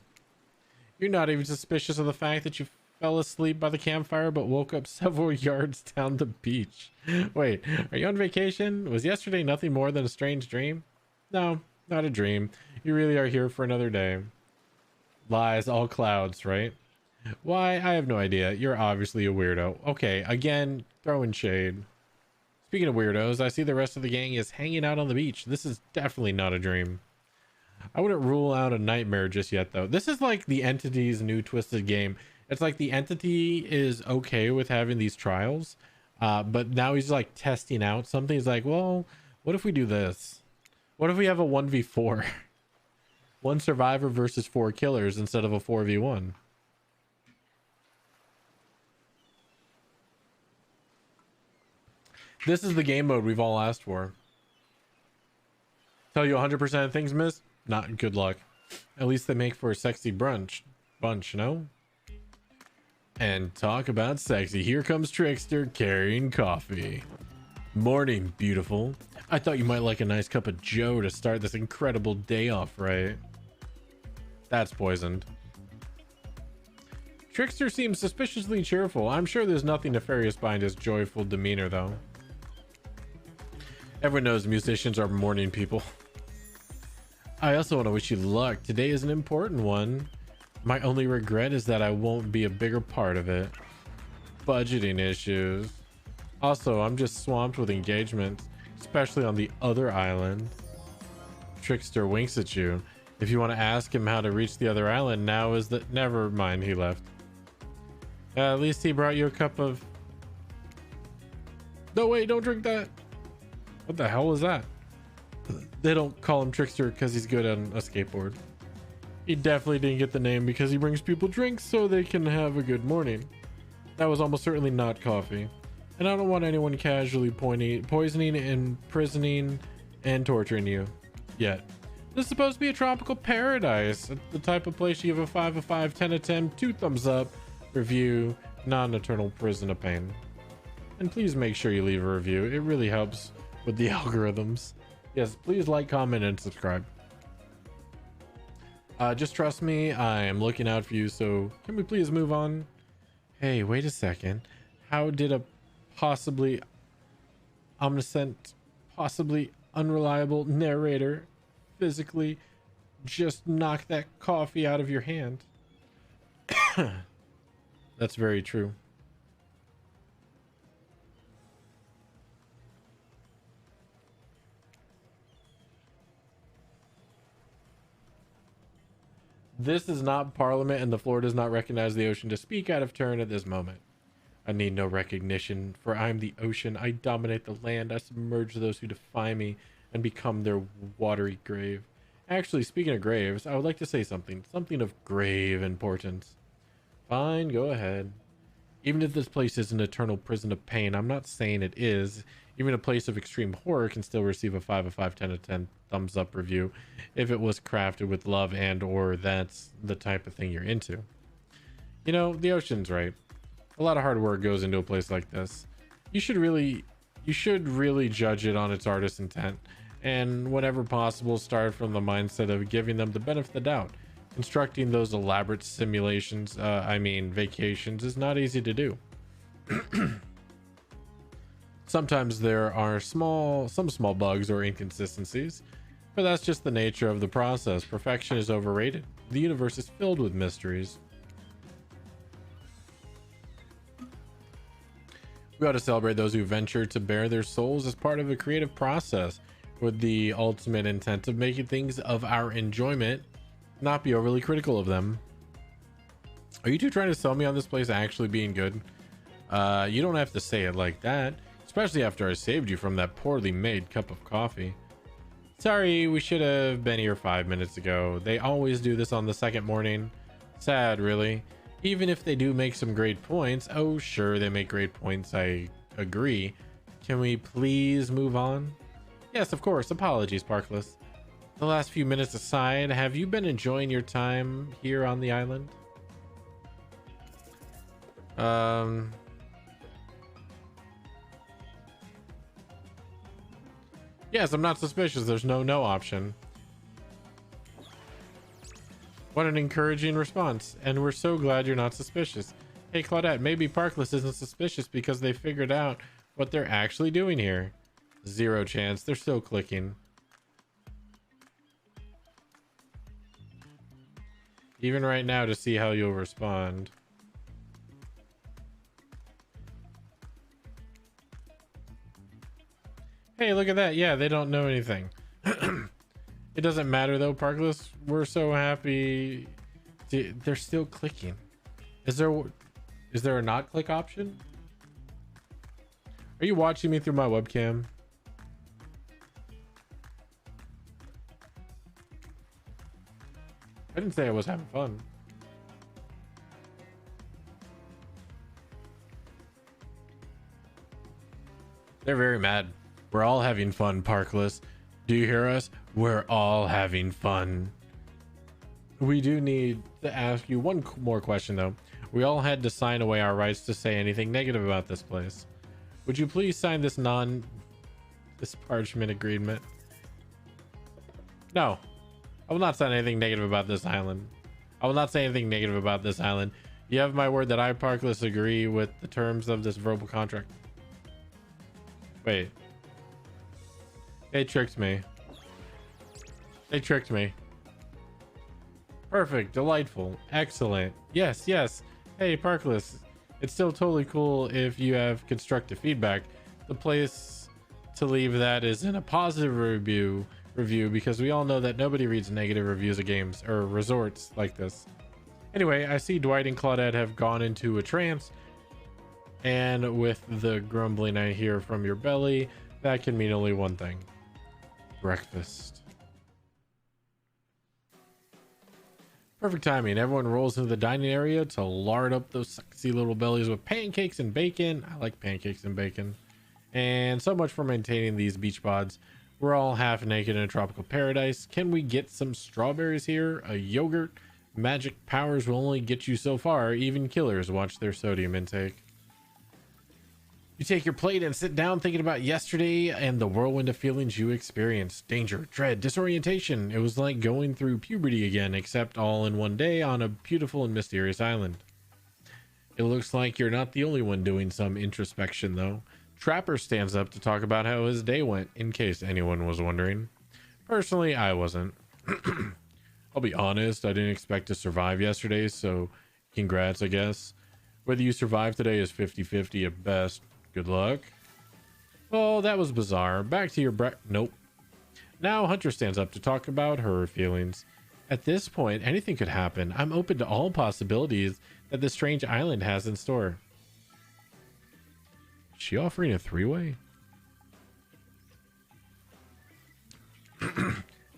You're not even suspicious of the fact that you fell asleep by the campfire but woke up several yards down the beach. Wait, are you on vacation? Was yesterday nothing more than a strange dream? No, not a dream. You really are here for another day. Lies, all clouds, right? Why? I have no idea. You're obviously a weirdo. Okay, again, throwing shade. Speaking of weirdos, I see the rest of the gang is hanging out on the beach. This is definitely not a dream. I wouldn't rule out a nightmare just yet, though. This is like the Entity's new twisted game. It's like the Entity is okay with having these trials, but now he's like testing out something. He's like, well, What if we do this? What if we have a 1v4? One survivor versus 4 killers instead of a 4v1. This is the game mode we've all asked for. Tell you 100% of things miss? Not good luck. At least they make for a sexy bunch, no? And talk about sexy. Here comes Trickster carrying coffee. Morning, beautiful. I thought you might like a nice cup of joe to start this incredible day off, right? That's poisoned. Trickster seems suspiciously cheerful. I'm sure there's nothing nefarious behind his joyful demeanor, though. Everyone knows musicians are morning people. I also want to wish you luck. Today is an important one. My only regret is that I won't be a bigger part of it. Budgeting issues. Also, I'm just swamped with engagements, especially on the other island. Trickster winks at you. If you want to ask him how to reach the other island, now is the... Never mind, he left. At least he brought you a cup of... No, wait, don't drink that. What the hell was that? They don't call him Trickster because he's good on a skateboard. He definitely didn't get the name because he brings people drinks so they can have a good morning. That was almost certainly not coffee. And I don't want anyone casually poisoning, imprisoning, and torturing you. Yet. This is supposed to be a tropical paradise. The type of place you give a 5 of 5, 10 of 10, 2 thumbs up, review, non-eternal prison of pain. And please make sure you leave a review. It really helps with the algorithms. Yes, please like, comment, and subscribe. Just trust me, I am looking out for you, so can we please move on? Hey, wait a second. How did a possibly omniscient, possibly unreliable narrator physically just knock that coffee out of your hand? That's very true. This is not Parliament, and the floor does not recognize the ocean to speak out of turn at this moment. I need no recognition, for I am the ocean. I dominate the land. I submerge those who defy me and become their watery grave. Actually, speaking of graves, I would like to say something of grave importance. Fine, go ahead. Even if this place is an eternal prison of pain, I'm not saying it is. Even a place of extreme horror can still receive a 5 of 5, 10 of 10 thumbs up review if it was crafted with love and or that's the type of thing you're into. You know, the ocean's right. A lot of hard work goes into a place like this. You should really judge it on its artist's intent, and whenever possible, start from the mindset of giving them the benefit of the doubt. Constructing those elaborate simulations, vacations, is not easy to do. Sometimes there are some small bugs or inconsistencies, but that's just the nature of the process. Perfection is overrated. The universe is filled with mysteries. We ought to celebrate those who venture to bare their souls as part of a creative process with the ultimate intent of making things of our enjoyment, not be overly critical of them. Are you two trying to sell me on this place actually being good? You don't have to say it like that, especially after I saved you from that poorly made cup of coffee. Sorry, we should have been here 5 minutes ago. They always do this on the second morning. Sad, really. Even if they do make some great points. Oh, sure, they make great points. I agree. Can we please move on? Yes, of course. Apologies, Parkless. The last few minutes aside, have you been enjoying your time here on the island? Yes, I'm not suspicious. There's no option. What an encouraging response. And we're so glad you're not suspicious. Hey, Claudette, maybe Parkless isn't suspicious because they figured out what they're actually doing here. 0 chance. They're still clicking. Even right now to see how you'll respond. Hey, look at that. Yeah, they don't know anything. It doesn't matter though, Parkless. We're so happy. They're still clicking. Is there a not click option? Are you watching me through my webcam? I didn't say I was having fun. They're very mad. We're all having fun, Parkless. Do you hear us? We're all having fun. We do need to ask you one more question, though. We all had to sign away our rights to say anything negative about this place. Would you please sign this parchment agreement? No. I will not say anything negative about this island. I will not say anything negative about this island. You have my word that I, Parkless, agree with the terms of this verbal contract. Wait. They tricked me. They tricked me. Perfect. Delightful. Excellent. Yes, yes. Hey, Parkless. It's still totally cool if you have constructive feedback. The place to leave that is in a positive review because we all know that nobody reads negative reviews of games or resorts like this. Anyway, I see Dwight and Claudette have gone into a trance, and with the grumbling I hear from your belly, that can mean only one thing. Breakfast. Perfect timing. Everyone rolls into the dining area to lard up those sexy little bellies with pancakes and bacon. I like pancakes and bacon. And so much for maintaining these beach pods. We're all half naked in a tropical paradise. Can we get some strawberries here? A yogurt? Magic powers will only get you so far. Even killers watch their sodium intake. You take your plate and sit down thinking about yesterday and the whirlwind of feelings you experienced. Danger, dread, disorientation. It was like going through puberty again, except all in one day on a beautiful and mysterious island. It looks like you're not the only one doing some introspection, though. Trapper stands up to talk about how his day went, in case anyone was wondering. Personally, I wasn't. I'll be honest, I didn't expect to survive yesterday, so congrats, I guess. Whether you survive today is 50-50 at best. Good luck. Oh, that was bizarre. Back to your nope. Now Hunter stands up to talk about her feelings. At this point, anything could happen. I'm open to all possibilities that this strange island has in store. Is she offering a three-way?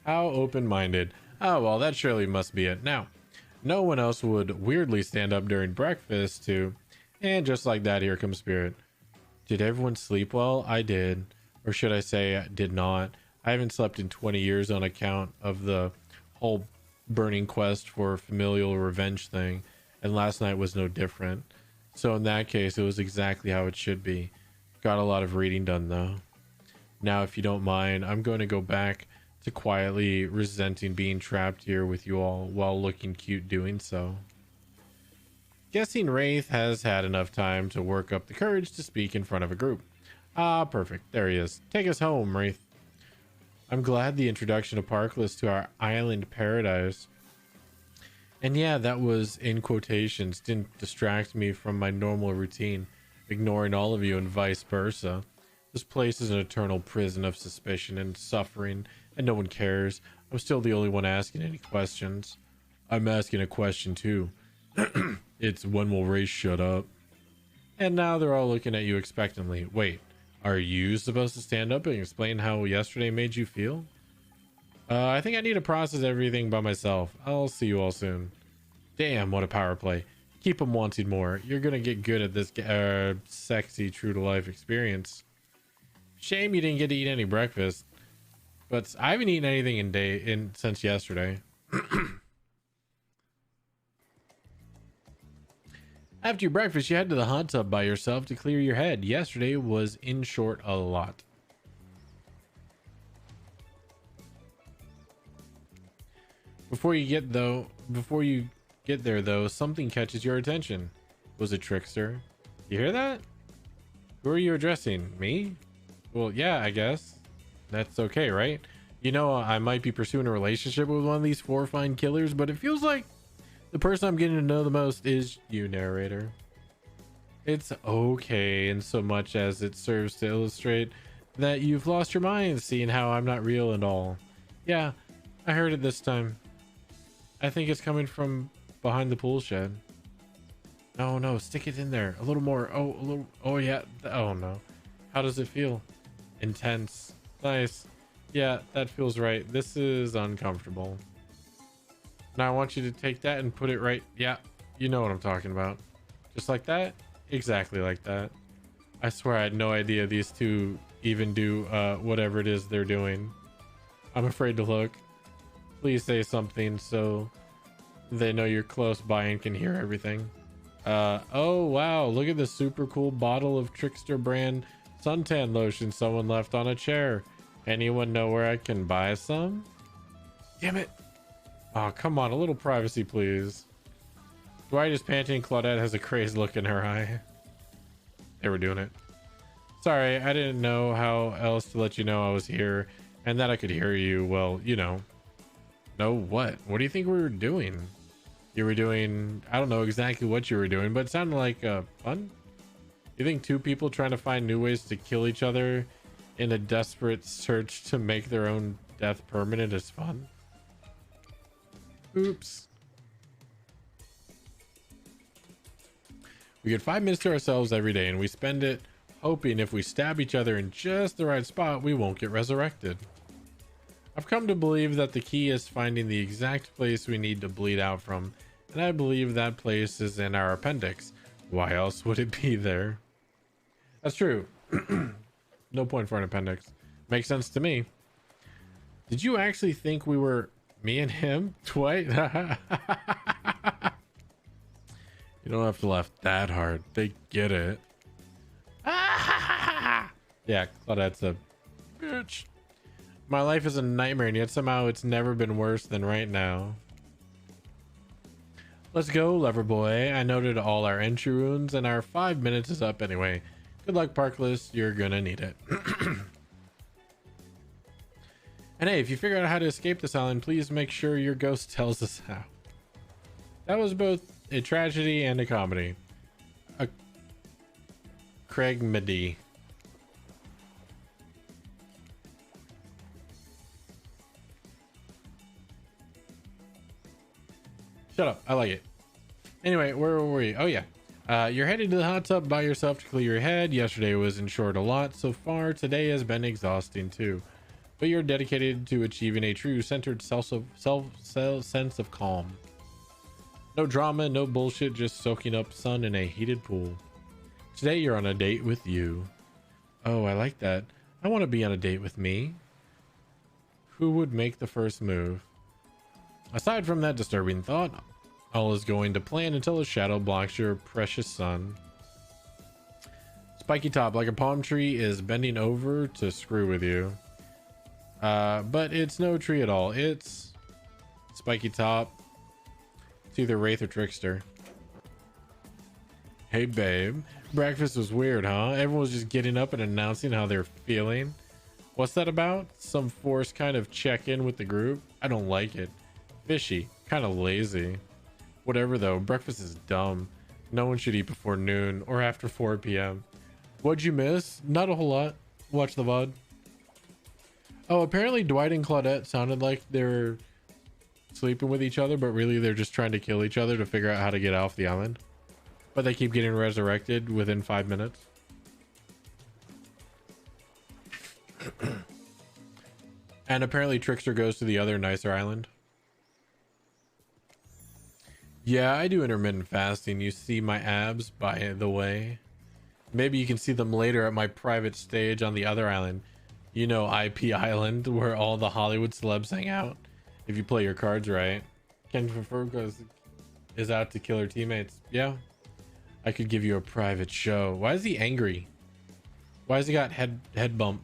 How open-minded. Oh, well, that surely must be it. Now, no one else would weirdly stand up during breakfast to... And just like that, here comes Spirit. Did everyone sleep well? I did. Or should I say, I did not. I haven't slept in 20 years on account of the whole burning quest for familial revenge thing. And last night was no different. So in that case, it was exactly how it should be. Got a lot of reading done, though. Now, if you don't mind, I'm going to go back to quietly resenting being trapped here with you all while looking cute doing so. Guessing Wraith has had enough time to work up the courage to speak in front of a group. Ah, perfect. There he is. Take us home, Wraith. I'm glad the introduction of Parkless to our island paradise. And yeah, that was in quotations. Didn't distract me from my normal routine, ignoring all of you and vice versa. This place is an eternal prison of suspicion and suffering, and no one cares. I'm still the only one asking any questions. I'm asking a question too. It's when will Ray shut up? And now they're all looking at you expectantly. Wait, are you supposed to stand up and explain how yesterday made you feel? I think I need to process everything by myself. I'll see you all soon. Damn, what a power play. Keep them wanting more. You're gonna get good at this sexy true to life experience. Shame you didn't get to eat any breakfast. But I haven't eaten anything since yesterday. After your breakfast, you head to the hot tub by yourself to clear your head. Yesterday was, in short, a lot. Before you get there though, something catches your attention. Was it Trickster? You hear that? Who are you addressing? Me? Well, yeah, I guess. That's okay, right? You know, I might be pursuing a relationship with one of these four fine killers, but it feels like the person I'm getting to know the most is you, narrator. It's okay in so much as it serves to illustrate that you've lost your mind, seeing how I'm not real and all. Yeah, I heard it this time. I think it's coming from behind the pool shed. No, stick it in there. A little more. Oh, a little. Oh, yeah. Oh, no. How does it feel? Intense. Nice. Yeah, that feels right. This is uncomfortable. Now I want you to take that and put it right. Yeah, you know what I'm talking about. Just like that. Exactly like that. I swear I had no idea these two even do whatever it is they're doing. I'm afraid to look. Please say something so they know you're close by and can hear everything. Oh wow, look at this super cool bottle of Trickster brand suntan lotion someone left on a chair. Anyone know where I can buy some? Damn it. Oh, come on, a little privacy, please. Dwight is panting. Claudette has a crazed look in her eye. They were doing it. Sorry, I didn't know how else to let you know I was here and that I could hear you. Well, you know. Know what? What do you think we were doing? You were doing... I don't know exactly what you were doing, but it sounded like fun. You think two people trying to find new ways to kill each other in a desperate search to make their own death permanent is fun? Oops. We get 5 minutes to ourselves every day, and we spend it hoping if we stab each other in just the right spot, we won't get resurrected. I've come to believe that the key is finding the exact place we need to bleed out from, and I believe that place is in our appendix. Why else would it be there? That's true. No point for an appendix. Makes sense to me. Did you actually think we were me and him? Dwight? You don't have to laugh that hard. They get it. Yeah, Claudette's a bitch. My life is a nightmare, and yet somehow it's never been worse than right now. Let's go, lover boy. I noted all our entry wounds, and our 5 minutes is up anyway. Good luck, Parkless. You're gonna need it. And hey, if you figure out how to escape this island, please make sure your ghost tells us how. That was both a tragedy and a comedy. A Craig Midi. Shut up. I like it. Anyway, where were we? Oh, yeah. You're headed to the hot tub by yourself to clear your head. Yesterday was in short a lot so far. Today has been exhausting too. But you're dedicated to achieving a true centered sense of calm. No drama, no bullshit, just soaking up sun in a heated pool. Today you're on a date with you. Oh, I like that. I want to be on a date with me. Who would make the first move? Aside from that disturbing thought, all is going to plan until a shadow blocks your precious sun. Spiky top, like a palm tree, is bending over to screw with you. But it's no tree at all. It's Spiky top. It's either Wraith or Trickster. Hey babe, breakfast was weird, huh? Everyone was just getting up and announcing how they're feeling. What's that about? Some forced kind of check-in with the group? I don't like it. Fishy, kind of lazy. Whatever though, breakfast is dumb. No one should eat before noon or after 4 p.m. What'd you miss? Not a whole lot. Watch the VOD. Oh, apparently Dwight and Claudette sounded like they're sleeping with each other, but really they're just trying to kill each other to figure out how to get off the island. But they keep getting resurrected within 5 minutes. And apparently Trickster goes to the other nicer island. Yeah, I do intermittent fasting. You see my abs, by the way. Maybe you can see them later at my private stage on the other island. You know, IP Island, where all the Hollywood celebs hang out. If you play your cards right. Ken Furgo is out to kill her teammates. Yeah. I could give you a private show. Why is he angry? Why has he got head bump?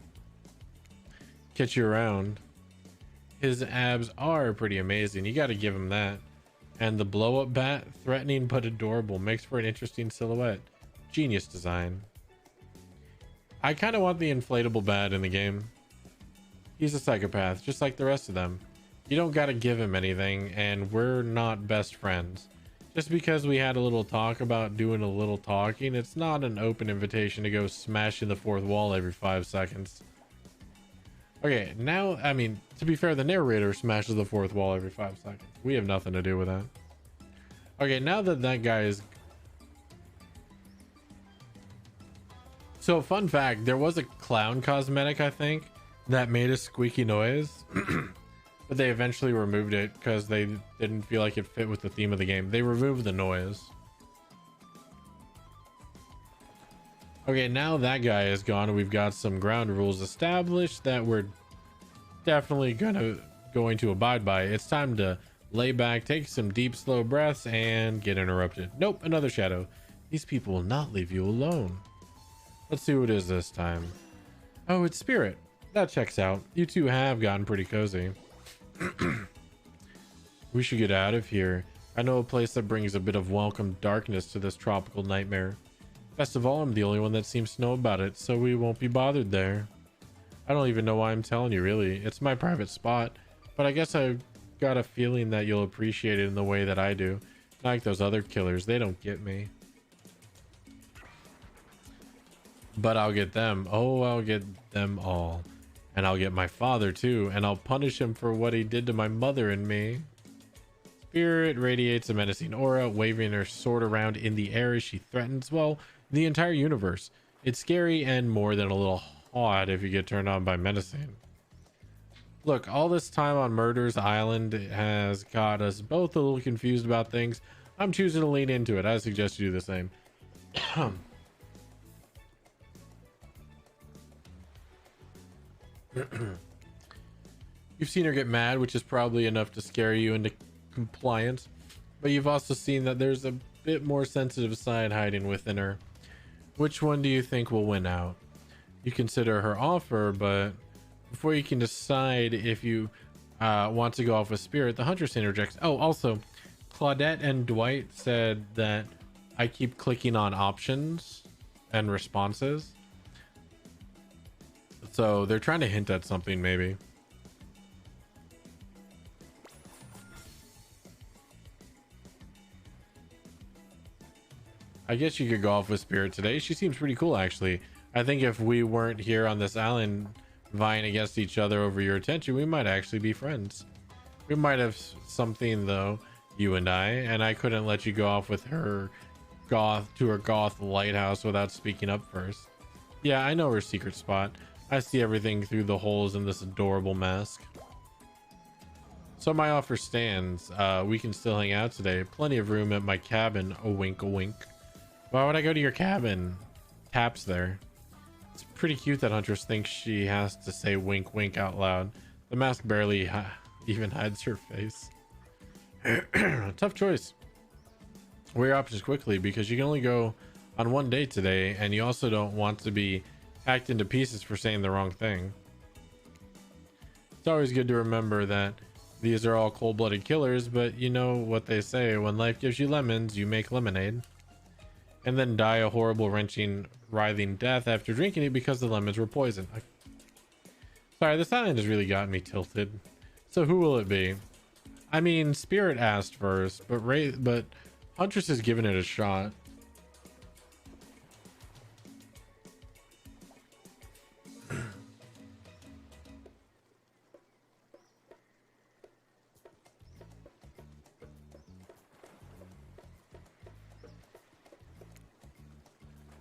Catch you around. His abs are pretty amazing. You got to give him that. And the blow-up bat, threatening but adorable, makes for an interesting silhouette. Genius design. I kind of want the inflatable bat in the game. He's a psychopath, just like the rest of them. You don't gotta give him anything, and we're not best friends. Just because we had a little talk about doing a little talking, it's not an open invitation to go smashing the fourth wall every 5 seconds. Okay, now, I mean, to be fair, the narrator smashes the fourth wall every 5 seconds. We have nothing to do with that. Okay, now that that guy is... So, fun fact, there was a clown cosmetic, I think, that made a squeaky noise. but they eventually removed it because they didn't feel like it fit with the theme of the game. They removed the noise. Okay, now that guy is gone, we've got some ground rules established that we're definitely going to abide by. It's time to lay back, take some deep, slow breaths, and get interrupted. Nope, another shadow. These people will not leave you alone. Let's see what it is this time. Oh, it's Spirit. That checks out. You two have gotten pretty cozy. We should get out of here. I know a place that brings a bit of welcome darkness to this tropical nightmare. Best of all, I'm the only one that seems to know about it, so we won't be bothered there. I don't even know why I'm telling you, really. It's my private spot, but I guess I've got a feeling that you'll appreciate it in the way that I do. Not like those other killers, they don't get me. But I'll get them. Oh, I'll get them all. And I'll get my father too, and I'll punish him for what he did to my mother and me. Spirit radiates a menacing aura, waving her sword around in the air as she threatens, well, the entire universe. It's scary and more than a little hot if you get turned on by menacing. Look, all this time on Murder's Island has got us both a little confused about things. I'm choosing to lean into it. I suggest you do the same. You've seen her get mad, which is probably enough to scare you into compliance, but you've also seen that there's a bit more sensitive side hiding within her. Which one do you think will win out? You consider her offer, but before you can decide if you want to go off with Spirit, the Huntress interjects. Oh, also, Claudette and Dwight said that I keep clicking on options and responses. So they're trying to hint at something, maybe. I guess you could go off with Spirit today. She seems pretty cool, actually. I think if we weren't here on this island vying against each other over your attention, we might actually be friends. We might have something, though, you and I couldn't let you go off with her goth lighthouse without speaking up first. Yeah, I know her secret spot. I see everything through the holes in this adorable mask. So my offer stands. We can still hang out today. Plenty of room at my cabin. A wink, a wink. Why would I go to your cabin? Tap's there. It's pretty cute that Huntress thinks she has to say wink, wink out loud. The mask barely even hides her face. Tough choice. Weigh your options quickly because you can only go on one date today, and you also don't want to be hacked into pieces for saying the wrong thing. It's always good to remember that these are all cold-blooded killers, but you know what they say, when life gives you lemons, you make lemonade. And then die a horrible, wrenching, writhing death after drinking it because the lemons were poison. Sorry, this island has really gotten me tilted. So who will it be? I mean, Spirit asked first, but Huntress has given it a shot.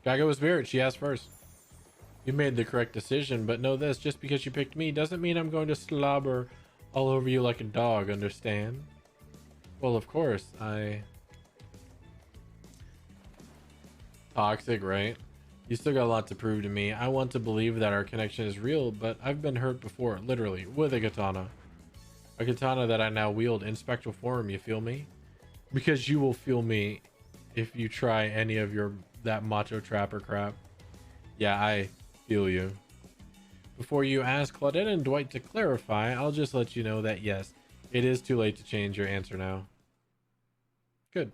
Gotta go with Spirit. She asked first. You made the correct decision, but know this, just because you picked me doesn't mean I'm going to slobber all over you like a dog, understand? Well, of course, Toxic, right? You still got a lot to prove to me. I want to believe that our connection is real, but I've been hurt before, literally, with a katana. A katana that I now wield in spectral form, you feel me? Because you will feel me if you try any of that macho trapper crap. Yeah, I feel you. Before you ask Claudette and Dwight to clarify, I'll just let you know that yes, it is too late to change your answer now. Good.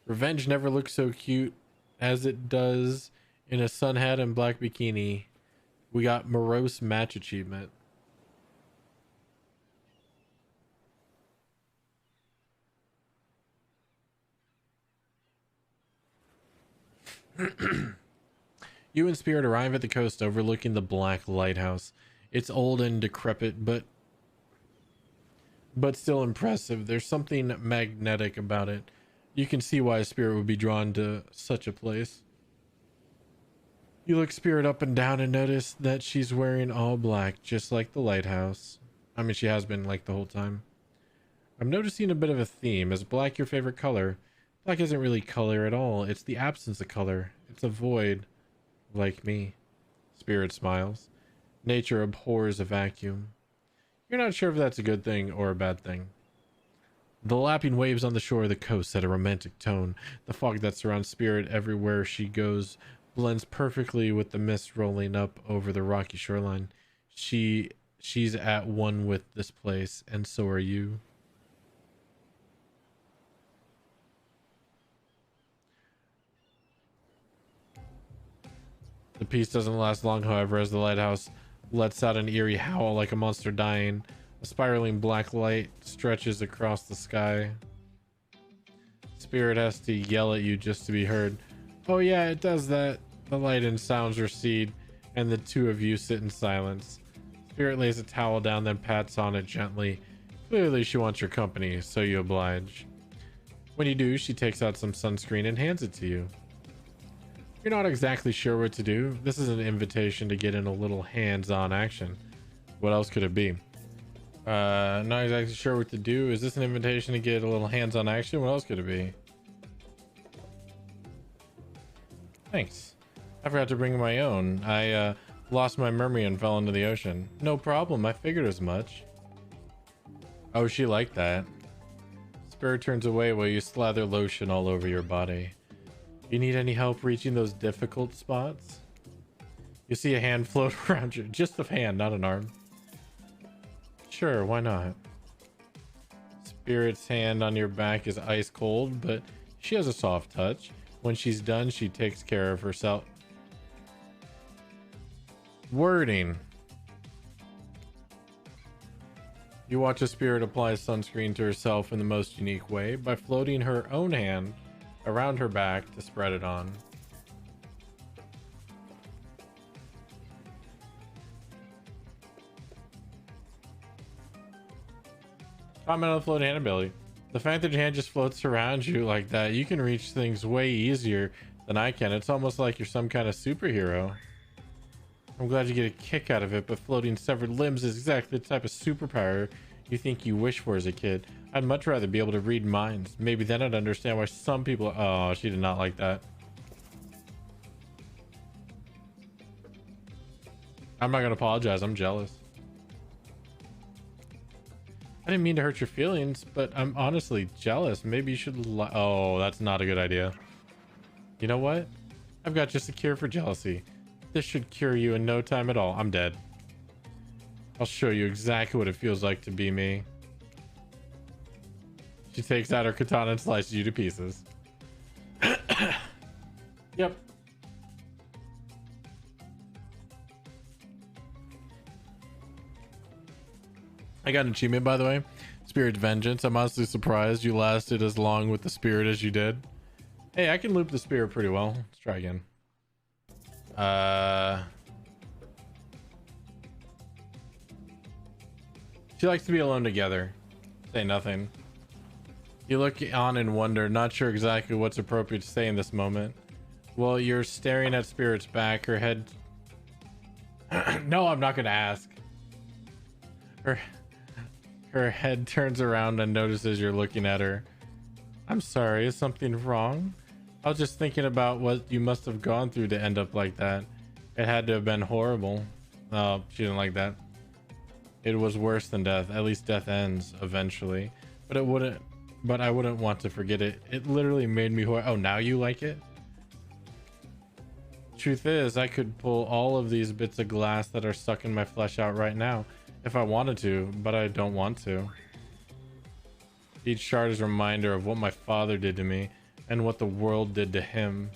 Revenge never looks so cute as it does in a sun hat and black bikini. We got morose match achievement. You and Spirit arrive at the coast overlooking the black lighthouse. It's old and decrepit, but still impressive. There's something magnetic about it. You can see why a Spirit would be drawn to such a place. You look Spirit up and down and notice that she's wearing all black, just like the lighthouse. I mean, she has been like the whole time. I'm noticing a bit of a theme. Is black your favorite color? Black isn't really color at all. It's the absence of color. It's a void, like me. Spirit smiles. Nature abhors a vacuum. You're not sure if that's a good thing or a bad thing. The lapping waves on the shore of the coast set a romantic tone. The fog that surrounds Spirit everywhere she goes blends perfectly with the mist rolling up over the rocky shoreline. She's at one with this place, and so are you. The peace doesn't last long, however, as the lighthouse lets out an eerie howl like a monster dying. A spiraling black light stretches across the sky. Spirit has to yell at you just to be heard. Oh yeah, it does that. The light and sounds recede, and the two of you sit in silence. Spirit lays a towel down, then pats on it gently. Clearly she wants your company, so you oblige. When you do, she takes out some sunscreen and hands it to you. You're not exactly sure what to do. This is an invitation to get in a little hands-on action. What else could it be? Not exactly sure what to do. Is this an invitation to get a little hands-on action? What else could it be? Thanks. I forgot to bring my own. I lost my memory and fell into the ocean. No problem. I figured as much. Oh, she liked that. Spirit turns away while you slather lotion all over your body. You need any help reaching those difficult spots? You see a hand float around you. Just a hand, not an arm. Sure, why not? Spirit's hand on your back is ice cold, but she has a soft touch. When she's done, she takes care of herself. Wording. You watch a Spirit apply sunscreen to herself in the most unique way by floating her own hand around her back to spread it on. Comment on the float hand ability. The fact that your hand just floats around you like that, you can reach things way easier than I can. It's almost like you're some kind of superhero. I'm glad you get a kick out of it, but floating severed limbs is exactly the type of superpower you think you wish for as a kid. I'd much rather be able to read minds. Maybe then I'd understand why some people... Oh, she did not like that. I'm not going to apologize. I'm jealous. I didn't mean to hurt your feelings, but I'm honestly jealous. Maybe you should... Oh, that's not a good idea. You know what? I've got just a cure for jealousy. This should cure you in no time at all. I'm dead. I'll show you exactly what it feels like to be me. She takes out her katana and slices you to pieces. Yep. I got an achievement, by the way. Spirit Vengeance. I'm honestly surprised you lasted as long with the Spirit as you did. Hey, I can loop the Spirit pretty well. Let's try again. She likes to be alone together. Say nothing. You look on and wonder, not sure exactly what's appropriate to say in this moment. Well, you're staring at Spirit's back. Her head... No, I'm not going to ask. Her head turns around and notices you're looking at her. I'm sorry, is something wrong? I was just thinking about what you must have gone through to end up like that. It had to have been horrible. Oh, she didn't like that. It was worse than death. At least death ends eventually. But I wouldn't want to forget it. It literally made me Oh, now you like it? Truth is, I could pull all of these bits of glass that are sucking my flesh out right now if I wanted to, but I don't want to. Each shard is a reminder of what my father did to me and what the world did to him.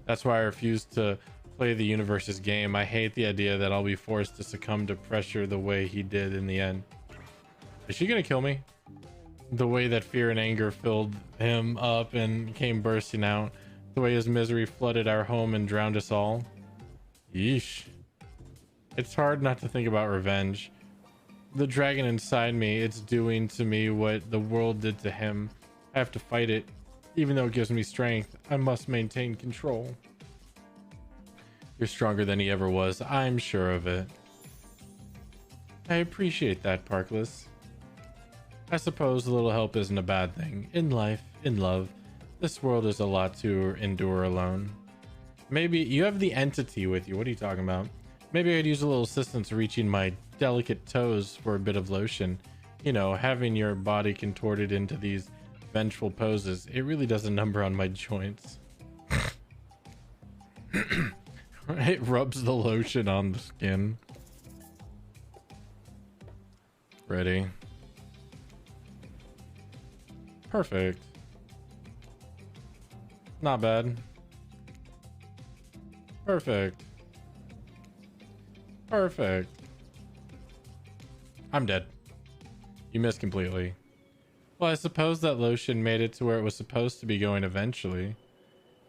That's why I refuse to play the universe's game. I hate the idea that I'll be forced to succumb to pressure the way he did in the end. Is she gonna kill me? The way that fear and anger filled him up and came bursting out. The way his misery flooded our home and drowned us all. Yeesh. It's hard not to think about revenge. The dragon inside me, it's doing to me what the world did to him. I have to fight it. Even though it gives me strength, I must maintain control. You're stronger than he ever was. I'm sure of it. I appreciate that, Parkless. I suppose a little help isn't a bad thing. In life, in love, this world is a lot to endure alone. Maybe you have the entity with you. What are you talking about? Maybe I'd use a little assistance reaching my delicate toes for a bit of lotion. You know, having your body contorted into these vengeful poses, it really does a number on my joints. It rubs the lotion on the skin. Ready. Perfect. Not bad. Perfect. Perfect. I'm dead. You missed completely. Well, I suppose that lotion made it to where it was supposed to be going eventually.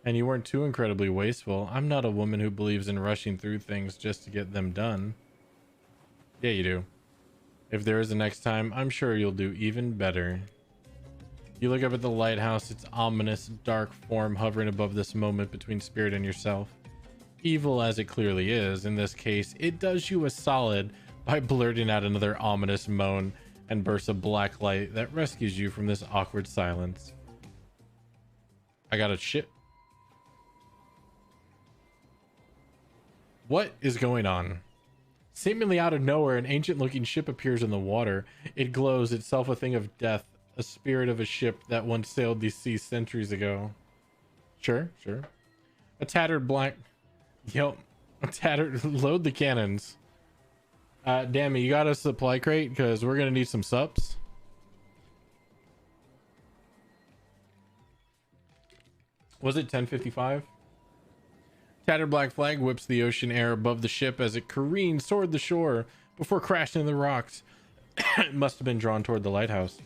And you weren't too incredibly wasteful. I'm not a woman who believes in rushing through things just to get them done. Yeah, you do. If there is a next time, I'm sure you'll do even better. You look up at the lighthouse, its ominous, dark form hovering above this moment between spirit and yourself. Evil as it clearly is, in this case, it does you a solid by blurting out another ominous moan and bursts of black light that rescues you from this awkward silence. I got a shit. What is going on? Seemingly out of nowhere, an ancient-looking ship appears in the water. It glows, itself a thing of death, a spirit of a ship that once sailed these seas centuries ago. Sure. A tattered black... Yep. A tattered... Load the cannons. Damn it, you got a supply crate? Because we're going to need some sups. Was it 10:55? Tattered black flag whips the ocean air above the ship as it careens toward the shore before crashing in the rocks. It must have been drawn toward the lighthouse.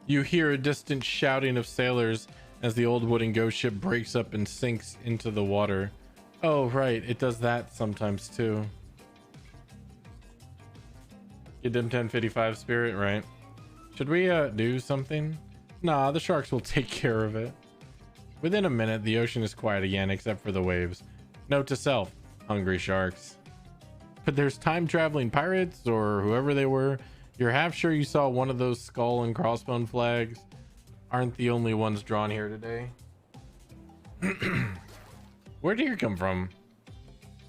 You hear a distant shouting of sailors as the old wooden ghost ship breaks up and sinks into the water. Oh, right. It does that sometimes too. Get them 10:55 spirit, right? Should we do something? Nah, the sharks will take care of it. Within a minute, the ocean is quiet again, except for the waves. Note to self, hungry sharks. But there's time-traveling pirates, or whoever they were. You're half sure you saw one of those skull and crossbone flags. Aren't the only ones drawn here today. Where'd he come from?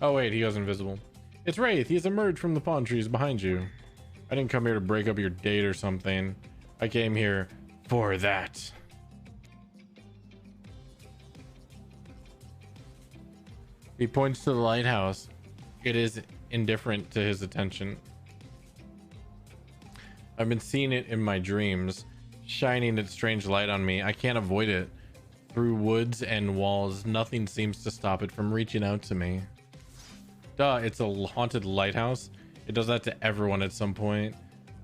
Oh wait, he goes invisible. It's Wraith. He's emerged from the palm trees behind you. I didn't come here to break up your date or something. I came here for that. He points to the lighthouse. It is indifferent to his attention. I've been seeing it in my dreams, shining its strange light on me. I can't avoid it. Through woods and walls, nothing seems to stop it from reaching out to me. Duh, it's a haunted lighthouse. It does that to everyone at some point.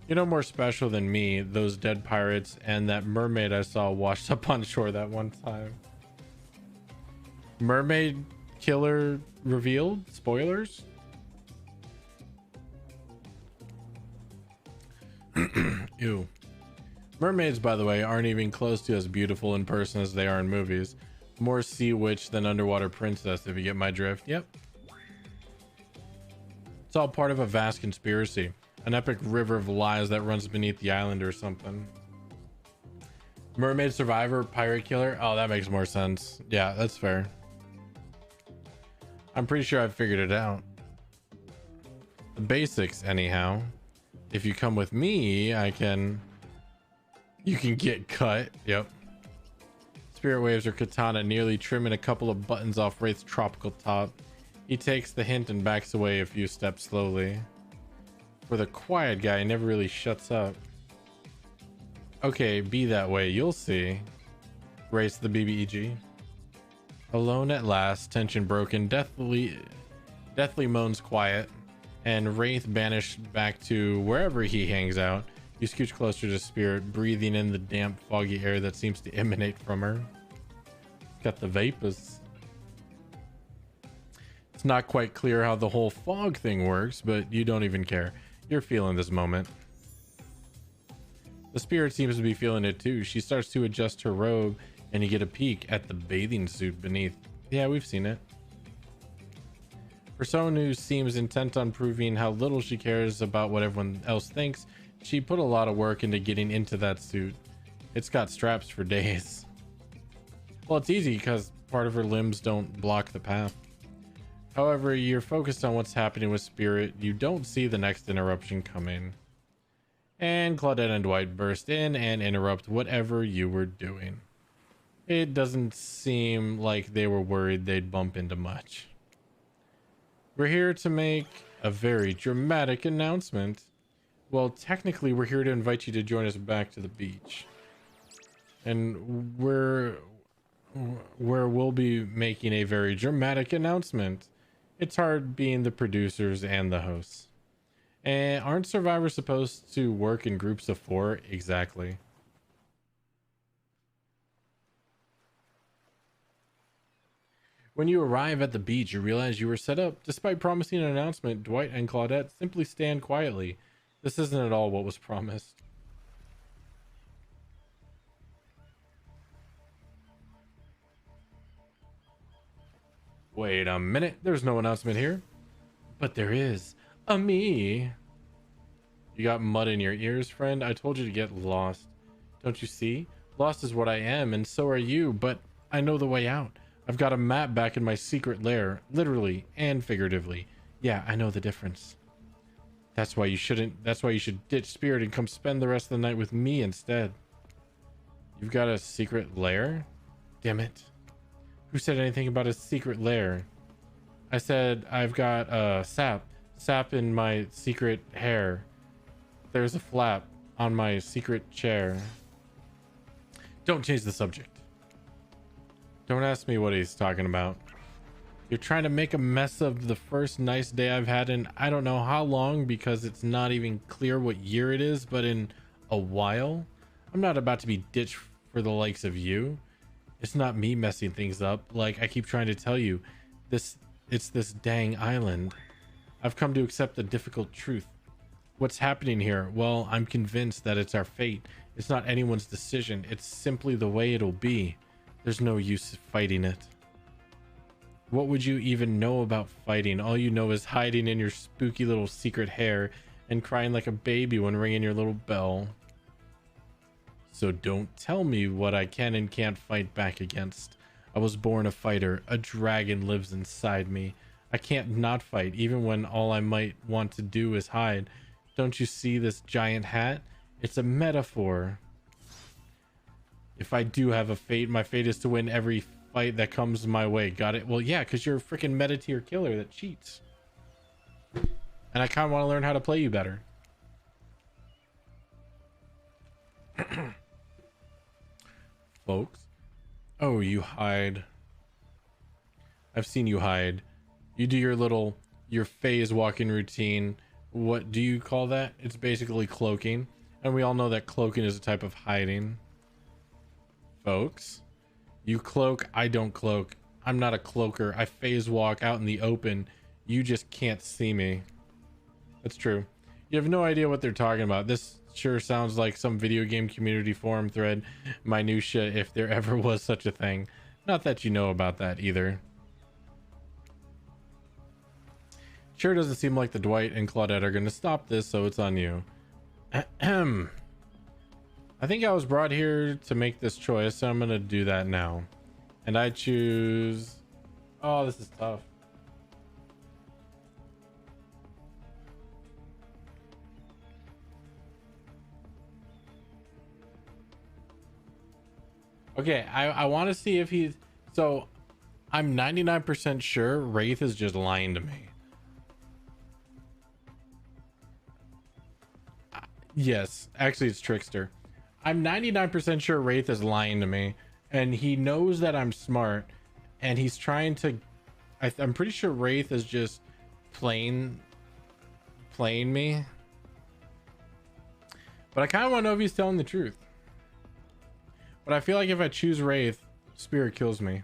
You know more special than me, those dead pirates and that mermaid I saw washed up on shore that one time. Mermaid killer revealed? Spoilers? Ew. Mermaids, by the way, aren't even close to as beautiful in person as they are in movies. More sea witch than underwater princess, if you get my drift. Yep. It's all part of a vast conspiracy. An epic river of lies that runs beneath the island or something. Mermaid survivor, pirate killer? Oh, that makes more sense. Yeah, that's fair. I'm pretty sure I've figured it out. The basics, anyhow. If you come with me, you can get cut. Yep. Spirit waves or katana, nearly trimming a couple of buttons off Wraith's tropical top. He takes the hint and backs away a few steps slowly. For the quiet guy, never really shuts up. Okay, be that way, you'll see. Race the BBEG. Alone at last, tension broken, deathly moans quiet, and Wraith banished back to wherever he hangs out. You scooch closer to Spirit, breathing in the damp, foggy air that seems to emanate from her. Got the vapors. It's not quite clear how the whole fog thing works, but you don't even care. You're feeling this moment. The Spirit seems to be feeling it too. She starts to adjust her robe, and you get a peek at the bathing suit beneath. Yeah, we've seen it. For someone who seems intent on proving how little she cares about what everyone else thinks, she put a lot of work into getting into that suit. It's got straps for days. Well, it's easy because part of her limbs don't block the path. However, you're focused on what's happening with Spirit. You don't see the next interruption coming. And Claudette and Dwight burst in and interrupt whatever you were doing. It doesn't seem like they were worried they'd bump into much. We're here to make a very dramatic announcement. Well, technically, we're here to invite you to join us back to the beach. And where we'll be making a very dramatic announcement. It's hard being the producers and the hosts. And aren't survivors supposed to work in groups of 4? Exactly. When you arrive at the beach, you realize you were set up. Despite promising an announcement, Dwight and Claudette simply stand quietly. This isn't at all what was promised. Wait a minute, there's no announcement here. But there is. A me. You got mud in your ears, friend? I told you to get lost. Don't you see? Lost is what I am, and so are you, but I know the way out. I've got a map back in my secret lair, literally and figuratively. Yeah, I know the difference. That's why you should ditch Spirit and come spend the rest of the night with me instead. You've got a secret lair? Damn it. Who said anything about a secret lair? I said I've got sap in my secret hair. There's a flap on my secret chair. Don't change the subject. Don't ask me what he's talking about. You're trying to make a mess of the first nice day I've had in I don't know how long, because it's not even clear what year it is, but in a while. I'm not about to be ditched for the likes of you. It's not me messing things up, like I keep trying to tell you. It's this dang island. I've come to accept the difficult truth. What's happening here? Well, I'm convinced that it's our fate. It's not anyone's decision. It's simply the way it'll be. There's no use fighting it. What would you even know about fighting? All you know is hiding in your spooky little secret hair and crying like a baby when ringing your little bell. So don't tell me what I can and can't fight back against. I was born a fighter. A dragon lives inside me. I can't not fight, even when all I might want to do is hide. Don't you see this giant hat? It's a metaphor. If I do have a fate, my fate is to win every fight that comes my way. Got it? Well, yeah, because you're a freaking meta tier killer that cheats. And I kind of want to learn how to play you better. Folks. Oh, you hide. I've seen you hide. You do your phase walking routine. What do you call that? It's basically cloaking. And we all know that cloaking is a type of hiding. Folks. You cloak, I don't cloak. I'm not a cloaker. I phase walk out in the open. You just can't see me. That's true. You have no idea what they're talking about. This sure sounds like some video game community forum thread minutia, if there ever was such a thing. Not that you know about that either. Sure doesn't seem like the Dwight and Claudette are going to stop this, so it's on you. Ahem. I think I was brought here to make this choice, so I'm going to do that now. And I choose... Oh, this is tough. Okay, I want to see if he's... So, I'm 99% sure Wraith is just lying to me. Yes, actually it's Trickster. I'm 99% sure Wraith is lying to me, and he knows that I'm smart, and he's trying to... I'm pretty sure Wraith is just playing me. But I kind of want to know if he's telling the truth. But I feel like if I choose Wraith, Spirit kills me.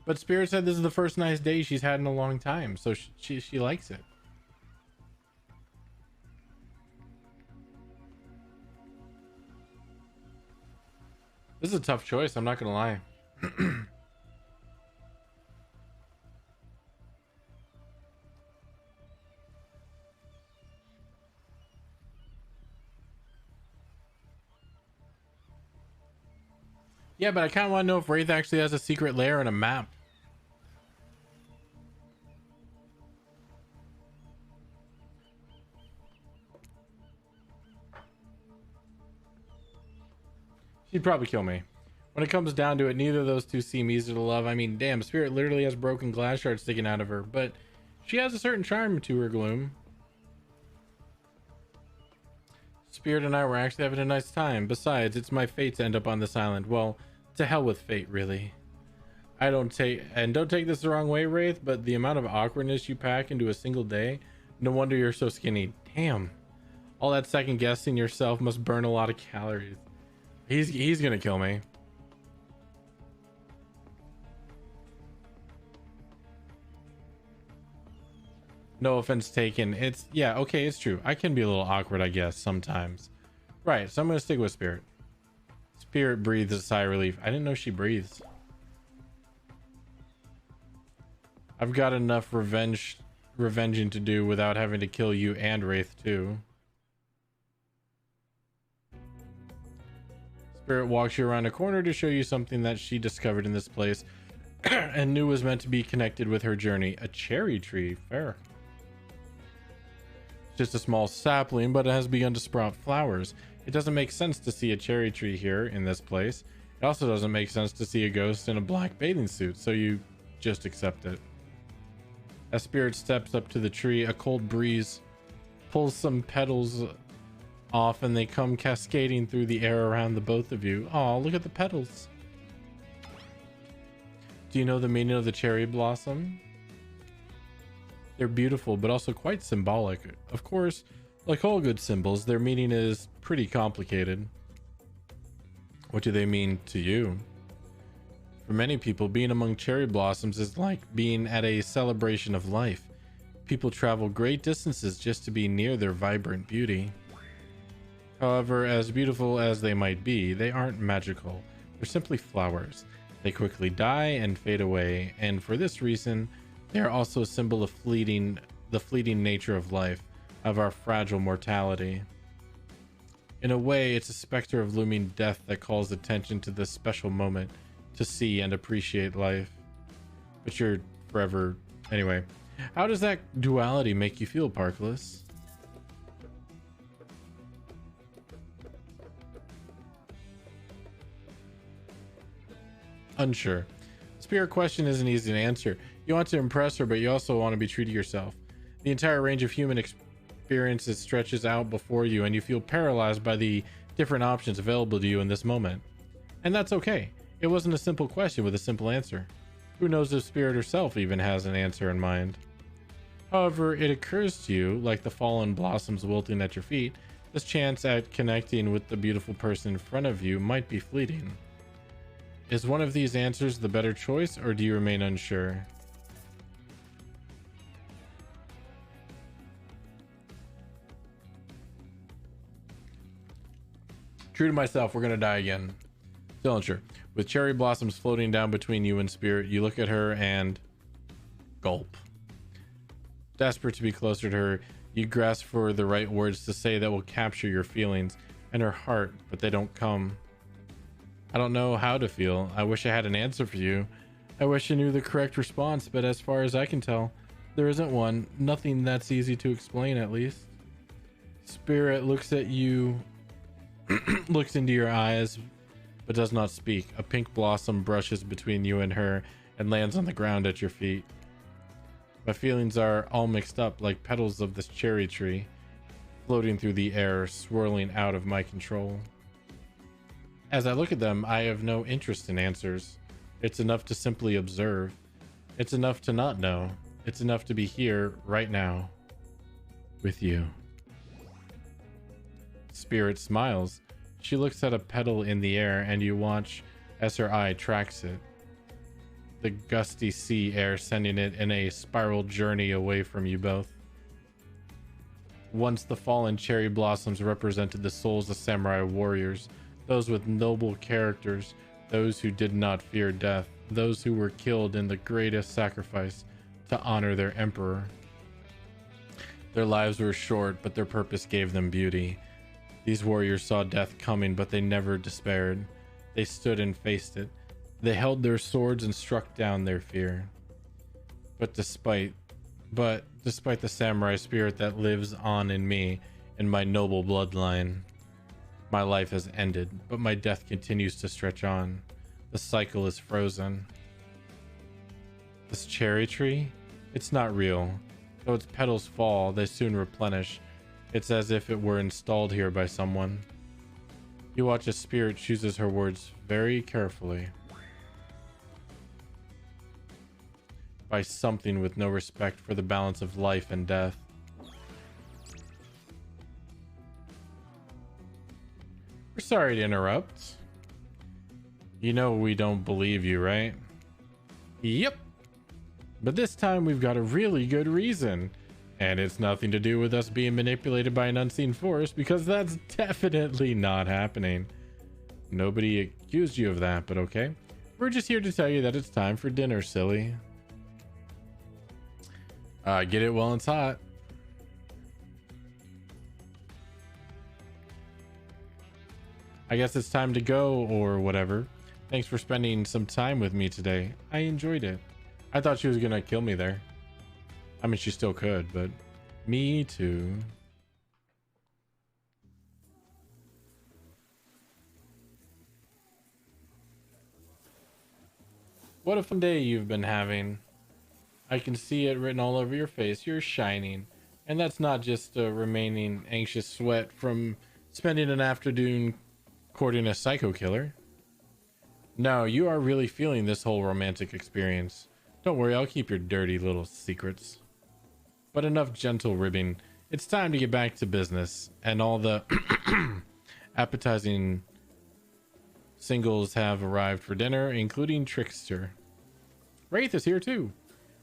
But Spirit said this is the first nice day she's had in a long time, so she likes it. This is a tough choice, I'm not gonna lie. Yeah, but I kind of want to know if Wraith actually has a secret lair and a map. She'd probably kill me. When it comes down to it, neither of those two seem easy to love. I mean, damn, Spirit literally has broken glass shards sticking out of her, but she has a certain charm to her gloom. Spirit and I were actually having a nice time. Besides, it's my fate to end up on this island. Well, to hell with fate, really. Don't take this the wrong way, Wraith, but the amount of awkwardness you pack into a single day, no wonder you're so skinny. Damn. All that second guessing yourself must burn a lot of calories. He's gonna kill me. No offense taken. It's, yeah, okay, it's true. I can be a little awkward, I guess, sometimes. Right, so I'm gonna stick with Spirit. Spirit breathes a sigh of relief. I didn't know she breathes. I've got enough revenging to do without having to kill you and Wraith too. Spirit walks you around a corner to show you something that she discovered in this place and knew was meant to be connected with her journey. A cherry tree. Fair. It's just a small sapling, but it has begun to sprout flowers. It doesn't make sense to see a cherry tree here in this place. It also doesn't make sense to see a ghost in a black bathing suit, so you just accept it. As Spirit steps up to the tree, a cold breeze pulls some petals off and they come cascading through the air around the both of you. Oh, look at the petals. Do you know the meaning of the cherry blossom? They're beautiful, but also quite symbolic. Of course, like all good symbols, their meaning is pretty complicated. What do they mean to you? For many people, being among cherry blossoms is like being at a celebration of life. People travel great distances just to be near their vibrant beauty. However, as beautiful as they might be, they aren't magical. They're simply flowers. They quickly die and fade away, and for this reason, they are also a symbol of the fleeting nature of life, of our fragile mortality. In a way, it's a specter of looming death that calls attention to this special moment to see and appreciate life. But you're forever... Anyway, how does that duality make you feel, Parkless? Unsure. Spirit question isn't easy to answer. You want to impress her, but you also want to be true to yourself. The entire range of human experiences stretches out before you, and you feel paralyzed by the different options available to you in this moment. And that's okay. It wasn't a simple question with a simple answer. Who knows if Spirit herself even has an answer in mind? However, it occurs to you, like the fallen blossoms wilting at your feet, this chance at connecting with the beautiful person in front of you might be fleeting. Is one of these answers the better choice, or do you remain unsure? True to myself, we're gonna die again. Still unsure. With cherry blossoms floating down between you and Spirit, you look at her and gulp. Desperate to be closer to her, you grasp for the right words to say that will capture your feelings and her heart, but they don't come. I don't know how to feel. I wish I had an answer for you. I wish I knew the correct response, but as far as I can tell, there isn't one. Nothing that's easy to explain, at least. Spirit looks at you, looks into your eyes, but does not speak. A pink blossom brushes between you and her and lands on the ground at your feet. My feelings are all mixed up like petals of this cherry tree, floating through the air, swirling out of my control. As I look at them, I have no interest in answers. It's enough to simply observe. It's enough to not know. It's enough to be here right now with you. Spirit smiles. She looks at a petal in the air and you watch as her eye tracks it. The gusty sea air sending it in a spiral journey away from you both. Once the fallen cherry blossoms represented the souls of samurai warriors, those with noble characters, those who did not fear death, those who were killed in the greatest sacrifice to honor their emperor. Their lives were short, but their purpose gave them beauty. These warriors saw death coming, but they never despaired. They stood and faced it. They held their swords and struck down their fear. But despite the samurai spirit that lives on in me and my noble bloodline, my life has ended, but my death continues to stretch on. The cycle is frozen. This cherry tree, it's not real. Though its petals fall, they soon replenish. It's as if it were installed here by someone. You watch as spirit chooses her words very carefully. By something with no respect for the balance of life and death. We're sorry to interrupt. You know we don't believe you, right? Yep. But this time we've got a really good reason. And it's nothing to do with us being manipulated by an unseen force, because that's definitely not happening. Nobody accused you of that, but okay. We're just here to tell you that it's time for dinner, silly. Get it while it's hot. I guess it's time to go or whatever. Thanks for spending some time with me today. I enjoyed it. I thought she was gonna kill me there. I mean, she still could, but me too. What a fun day you've been having. I can see it written all over your face. You're shining. And that's not just a remaining anxious sweat from spending an afternoon courting a psycho killer. No, you are really feeling this whole romantic experience. Don't worry, I'll keep your dirty little secrets. But enough gentle ribbing. It's time to get back to business. And all the appetizing singles have arrived for dinner, including Trickster. Wraith is here too.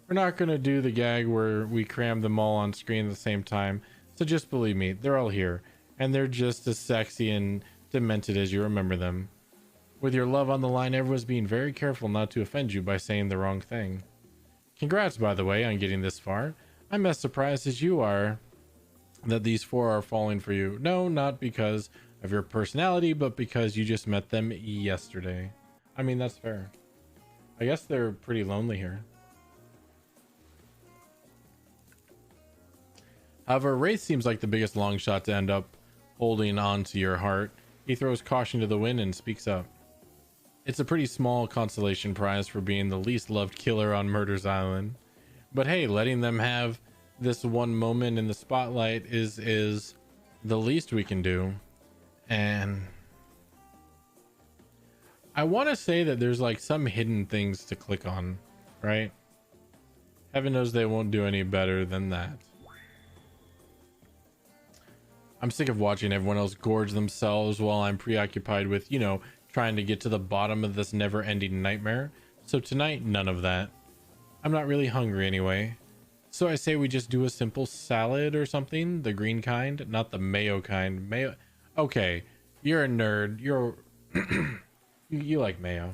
We're not going to do the gag where we cram them all on screen at the same time, so just believe me, they're all here, and they're just as sexy and demented as you remember them. With your love on the line, everyone's being very careful not to offend you by saying the wrong thing. Congrats, by the way, on getting this far. I'm as surprised as you are that these four are falling for you. No, not because of your personality, but because you just met them yesterday. I mean, that's fair. I guess they're pretty lonely here. However, Wraith seems like the biggest long shot to end up holding on to your heart. He throws caution to the wind and speaks up. It's a pretty small consolation prize for being the least loved killer on Murder's Island. But hey, letting them have this one moment in the spotlight is the least we can do. And I want to say that there's like some hidden things to click on, right? Heaven knows they won't do any better than that. I'm sick of watching everyone else gorge themselves while I'm preoccupied with, you know, trying to get to the bottom of this never-ending nightmare. So tonight, none of that. I'm not really hungry anyway. So I say we just do a simple salad or something, the green kind, not the mayo kind. Mayo. Okay, you're a nerd. You're you like mayo.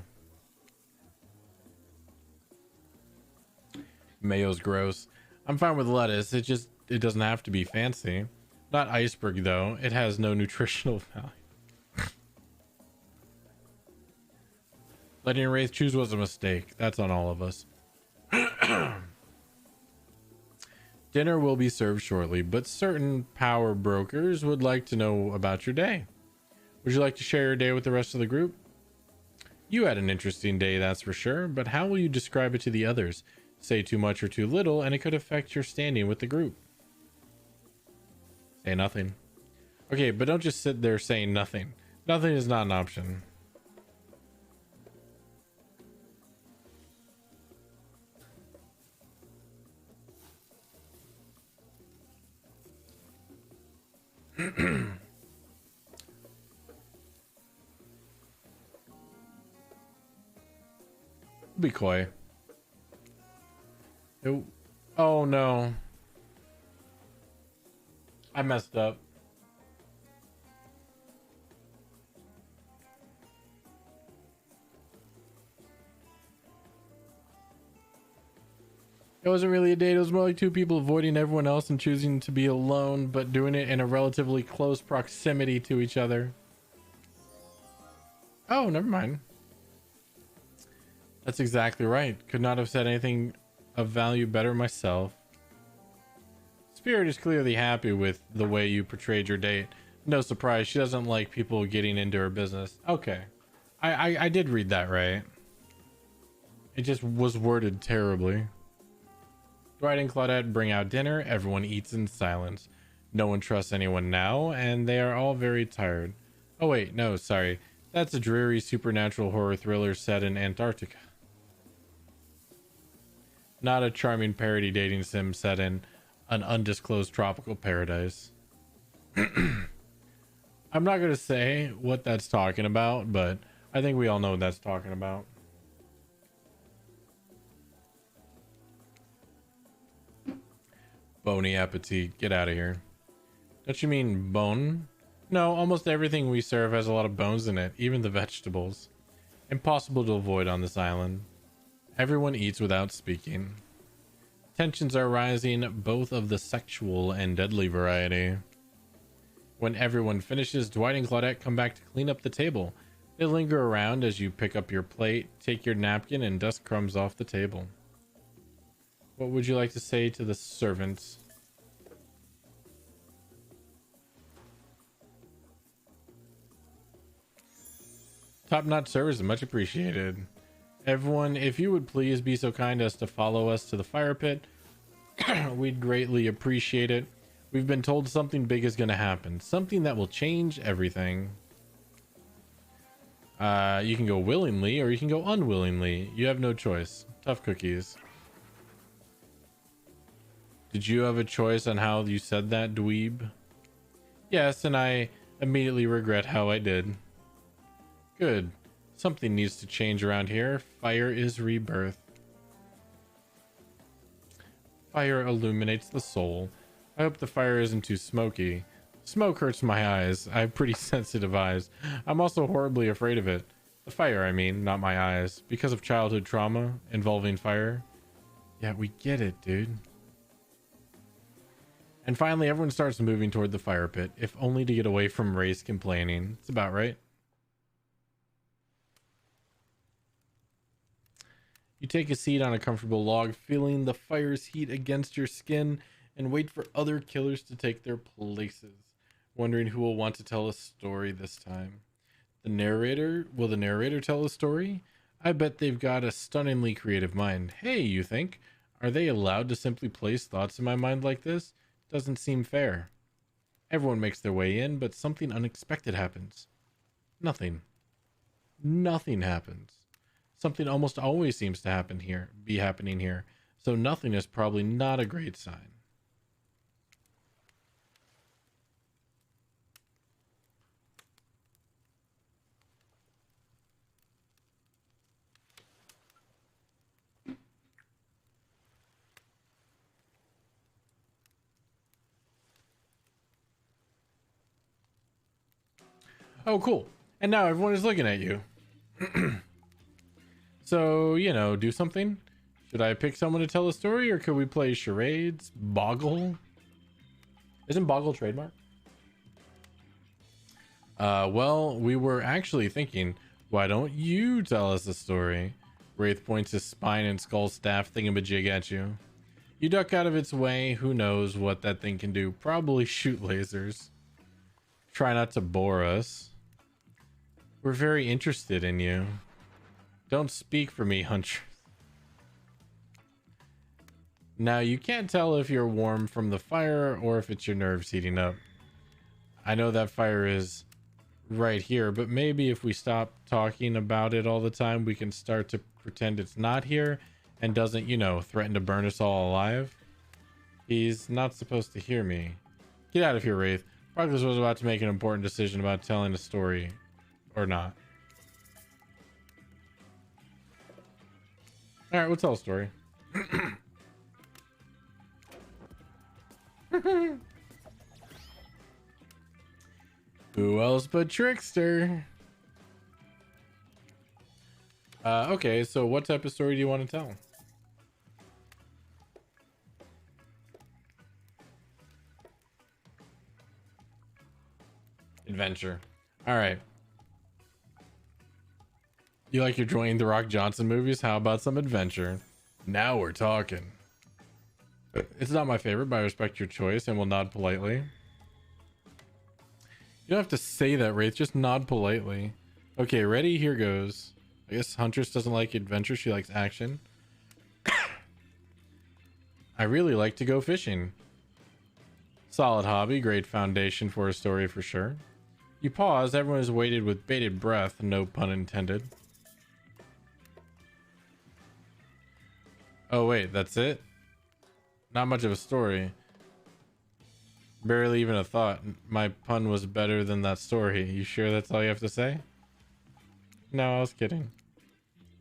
Mayo's gross. I'm fine with lettuce. It doesn't have to be fancy. Not iceberg though. It has no nutritional value. Letting Wraith choose was a mistake. That's on all of us. Dinner will be served shortly, but certain power brokers would like to know about your day. Would you like to share your day with the rest of the group? You had an interesting day, that's for sure, but how will you describe it to the others? Say too much or too little, and it could affect your standing with the group. Say nothing. Okay, but don't just sit there saying nothing. Nothing is not an option. Be coy. Oh no. I messed up. It wasn't really a date. It was more like two people avoiding everyone else and choosing to be alone, but doing it in a relatively close proximity to each other. Oh, never mind. That's exactly right. Could not have said anything of value better myself. Spirit is clearly happy with the way you portrayed your date. No surprise, she doesn't like people getting into her business. Okay. I did read that right. It just was worded terribly. Dwight and Claudette bring out dinner. Everyone eats in silence. No one trusts anyone now, and they are all very tired. Oh wait, no, sorry. That's a dreary supernatural horror thriller set in Antarctica. Not a charming parody dating sim set in an undisclosed tropical paradise. I'm not going to say what that's talking about, but I think we all know what that's talking about. Bony appetit. Get out of here. Don't you mean bone? No, almost everything we serve has a lot of bones in it, even the vegetables. Impossible to avoid on this island. Everyone eats without speaking. Tensions are rising, both of the sexual and deadly variety. When everyone finishes, Dwight and Claudette come back to clean up the table. They linger around as you pick up your plate, take your napkin, and dust crumbs off the table. What would you like to say to the servants? Top-notch service is much appreciated. Everyone, if you would please be so kind as to follow us to the fire pit, we'd greatly appreciate it. We've been told something big is going to happen. Something that will change everything. You can go willingly or you can go unwillingly. You have no choice. Tough cookies. Did you have a choice on how you said that, dweeb? Yes, and I immediately regret how I did. Good. Something needs to change around here. Fire is rebirth. Fire illuminates the soul. I hope the fire isn't too smoky. Smoke hurts my eyes. I have pretty sensitive eyes. I'm also horribly afraid of it. The fire, I mean, not my eyes. Because of childhood trauma involving fire. Yeah, we get it, dude. And finally, everyone starts moving toward the fire pit, if only to get away from Ray's complaining. It's about right. You take a seat on a comfortable log, feeling the fire's heat against your skin, and wait for other killers to take their places, wondering who will want to tell a story this time. The narrator? Will the narrator tell a story? I bet they've got a stunningly creative mind. Hey, you think? Are they allowed to simply place thoughts in my mind like this? Doesn't seem fair. Everyone makes their way in, but something unexpected happens. Nothing. Nothing happens. Something almost always seems to be happening here, so nothing is probably not a great sign. Oh, cool. And now everyone is looking at you. So, you know, do something. Should I pick someone to tell a story, or could we play charades? Boggle? Isn't Boggle trademark? Well, we were actually thinking, why don't you tell us a story? Wraith points his spine and skull staff thingamajig at you. You duck out of its way. Who knows what that thing can do? Probably shoot lasers. Try not to bore us. We're very interested in you. Don't speak for me, Hunter. Now, you can't tell if you're warm from the fire or if it's your nerves heating up. I know that fire is right here, but maybe if we stop talking about it all the time, we can start to pretend it's not here and doesn't, you know, threaten to burn us all alive. He's not supposed to hear me. Get out of here, Wraith. Progress was about to make an important decision about telling a story or not. All right, we'll tell a story. Who else but Trickster? Okay, so what type of story do you want to tell? Adventure. All right. You like your Dwayne The Rock Johnson movies? How about some adventure? Now we're talking. It's not my favorite, but I respect your choice and will nod politely. You don't have to say that, Wraith. Just nod politely. Okay, ready? Here goes. I guess Huntress doesn't like adventure. She likes action. I really like to go fishing. Solid hobby. Great foundation for a story for sure. You pause. Everyone is waited with bated breath. No pun intended. Oh, wait. That's it? Not much of a story. Barely even a thought. My pun was better than that story. You sure that's all you have to say? No, I was kidding.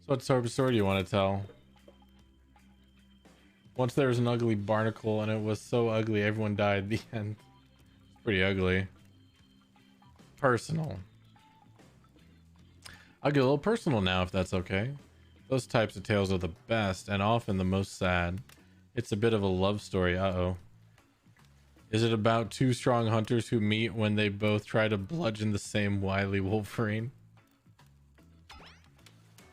So what sort of story do you want to tell? Once there was an ugly barnacle and it was so ugly everyone died at the end. It's pretty ugly. Personal. I'll get a little personal now if that's okay. Those types of tales are the best and often the most sad. It's a bit of a love story. Uh-oh. Is it about two strong hunters who meet when they both try to bludgeon the same wily Wolverine?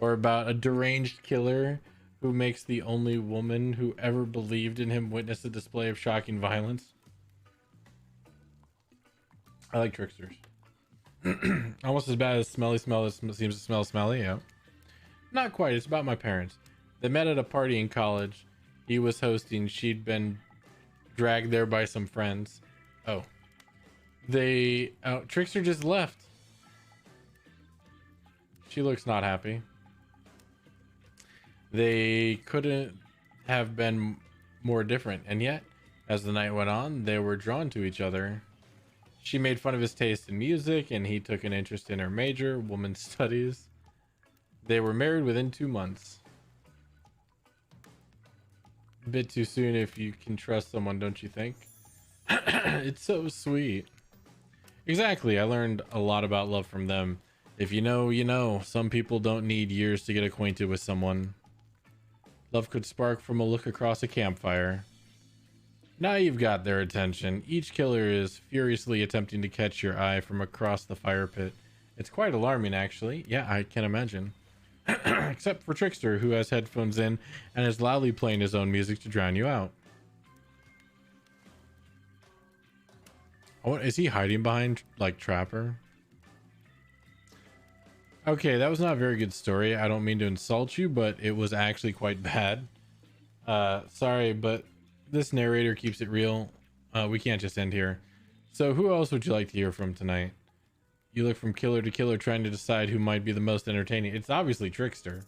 Or about a deranged killer who makes the only woman who ever believed in him witness a display of shocking violence? I like tricksters. Almost as bad as Smelly Smell as seems to smell smelly, yeah. Not quite, it's about my parents. They met at a party in college. He was hosting, she'd been dragged there by some friends. Oh. Trickster just left. She looks not happy. They couldn't have been more different, and yet, as the night went on, they were drawn to each other. She made fun of his taste in music, and he took an interest in her major, women's studies. They were married within 2 months. A bit too soon if you can trust someone, don't you think? It's so sweet. Exactly, I learned a lot about love from them. If you know, you know. Some people don't need years to get acquainted with someone. Love could spark from a look across a campfire. Now you've got their attention. Each killer is furiously attempting to catch your eye from across the fire pit. It's quite alarming, actually. Yeah, I can imagine. Except for Trickster, who has headphones in and is loudly playing his own music to drown you out. Oh, is he hiding behind, like, Trapper? Okay, that was not a very good story. I don't mean to insult you, but it was actually quite bad. Sorry, but this narrator keeps it real. We can't just end here. So who else would you like to hear from tonight? You look from killer to killer trying to decide who might be the most entertaining. It's obviously Trickster.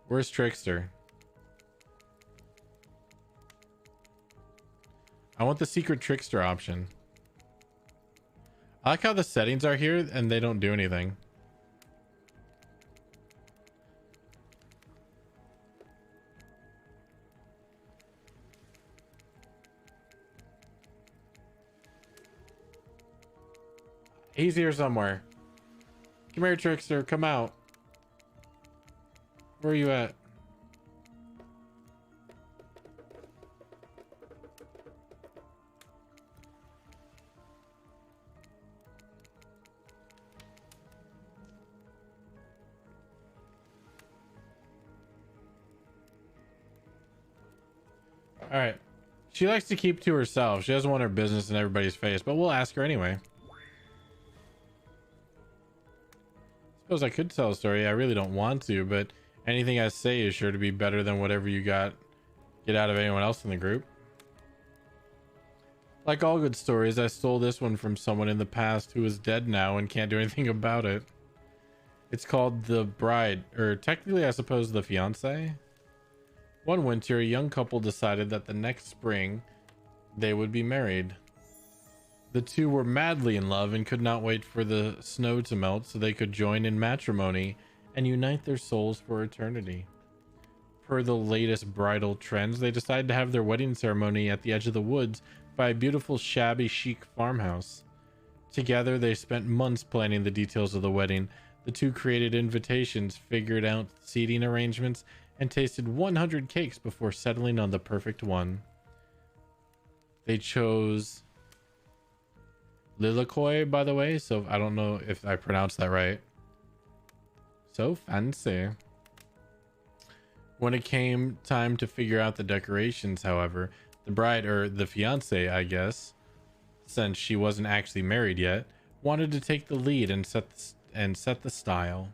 Where's Trickster? I want the secret Trickster option. I like how the settings are here and they don't do anything. He's here somewhere. Come here, Trickster. Come out. Where are you at? All right. She likes to keep to herself. She doesn't want her business in everybody's face, but we'll ask her anyway. Suppose I could tell a story. I really don't want to, but anything I say is sure to be better than whatever you get out of anyone else in the group. Like all good stories, I stole this one from someone in the past who is dead now and can't do anything about it. It's called The Bride, or technically I suppose The Fiancé. One winter, a young couple decided that the next spring they would be married. The two were madly in love and could not wait for the snow to melt so they could join in matrimony and unite their souls for eternity. Per the latest bridal trends, they decided to have their wedding ceremony at the edge of the woods by a beautiful shabby chic farmhouse. Together, they spent months planning the details of the wedding. The two created invitations, figured out seating arrangements, and tasted 100 cakes before settling on the perfect one. They chose Lilikoi, by the way, so I don't know if I pronounced that right. So fancy. When it came time to figure out the decorations, however, the bride, or the fiance, I guess, since she wasn't actually married yet, wanted to take the lead and set the style.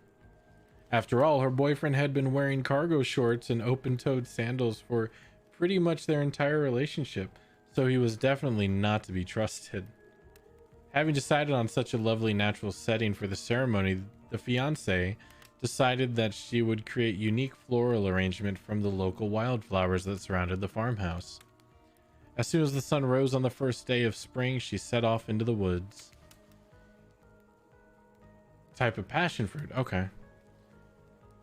After all, her boyfriend had been wearing cargo shorts and open-toed sandals for pretty much their entire relationship, so he was definitely not to be trusted. Having decided on such a lovely natural setting for the ceremony, the fiancé decided that she would create unique floral arrangement from the local wildflowers that surrounded the farmhouse. As soon as the sun rose on the first day of spring, she set off into the woods. Type of passion fruit, okay.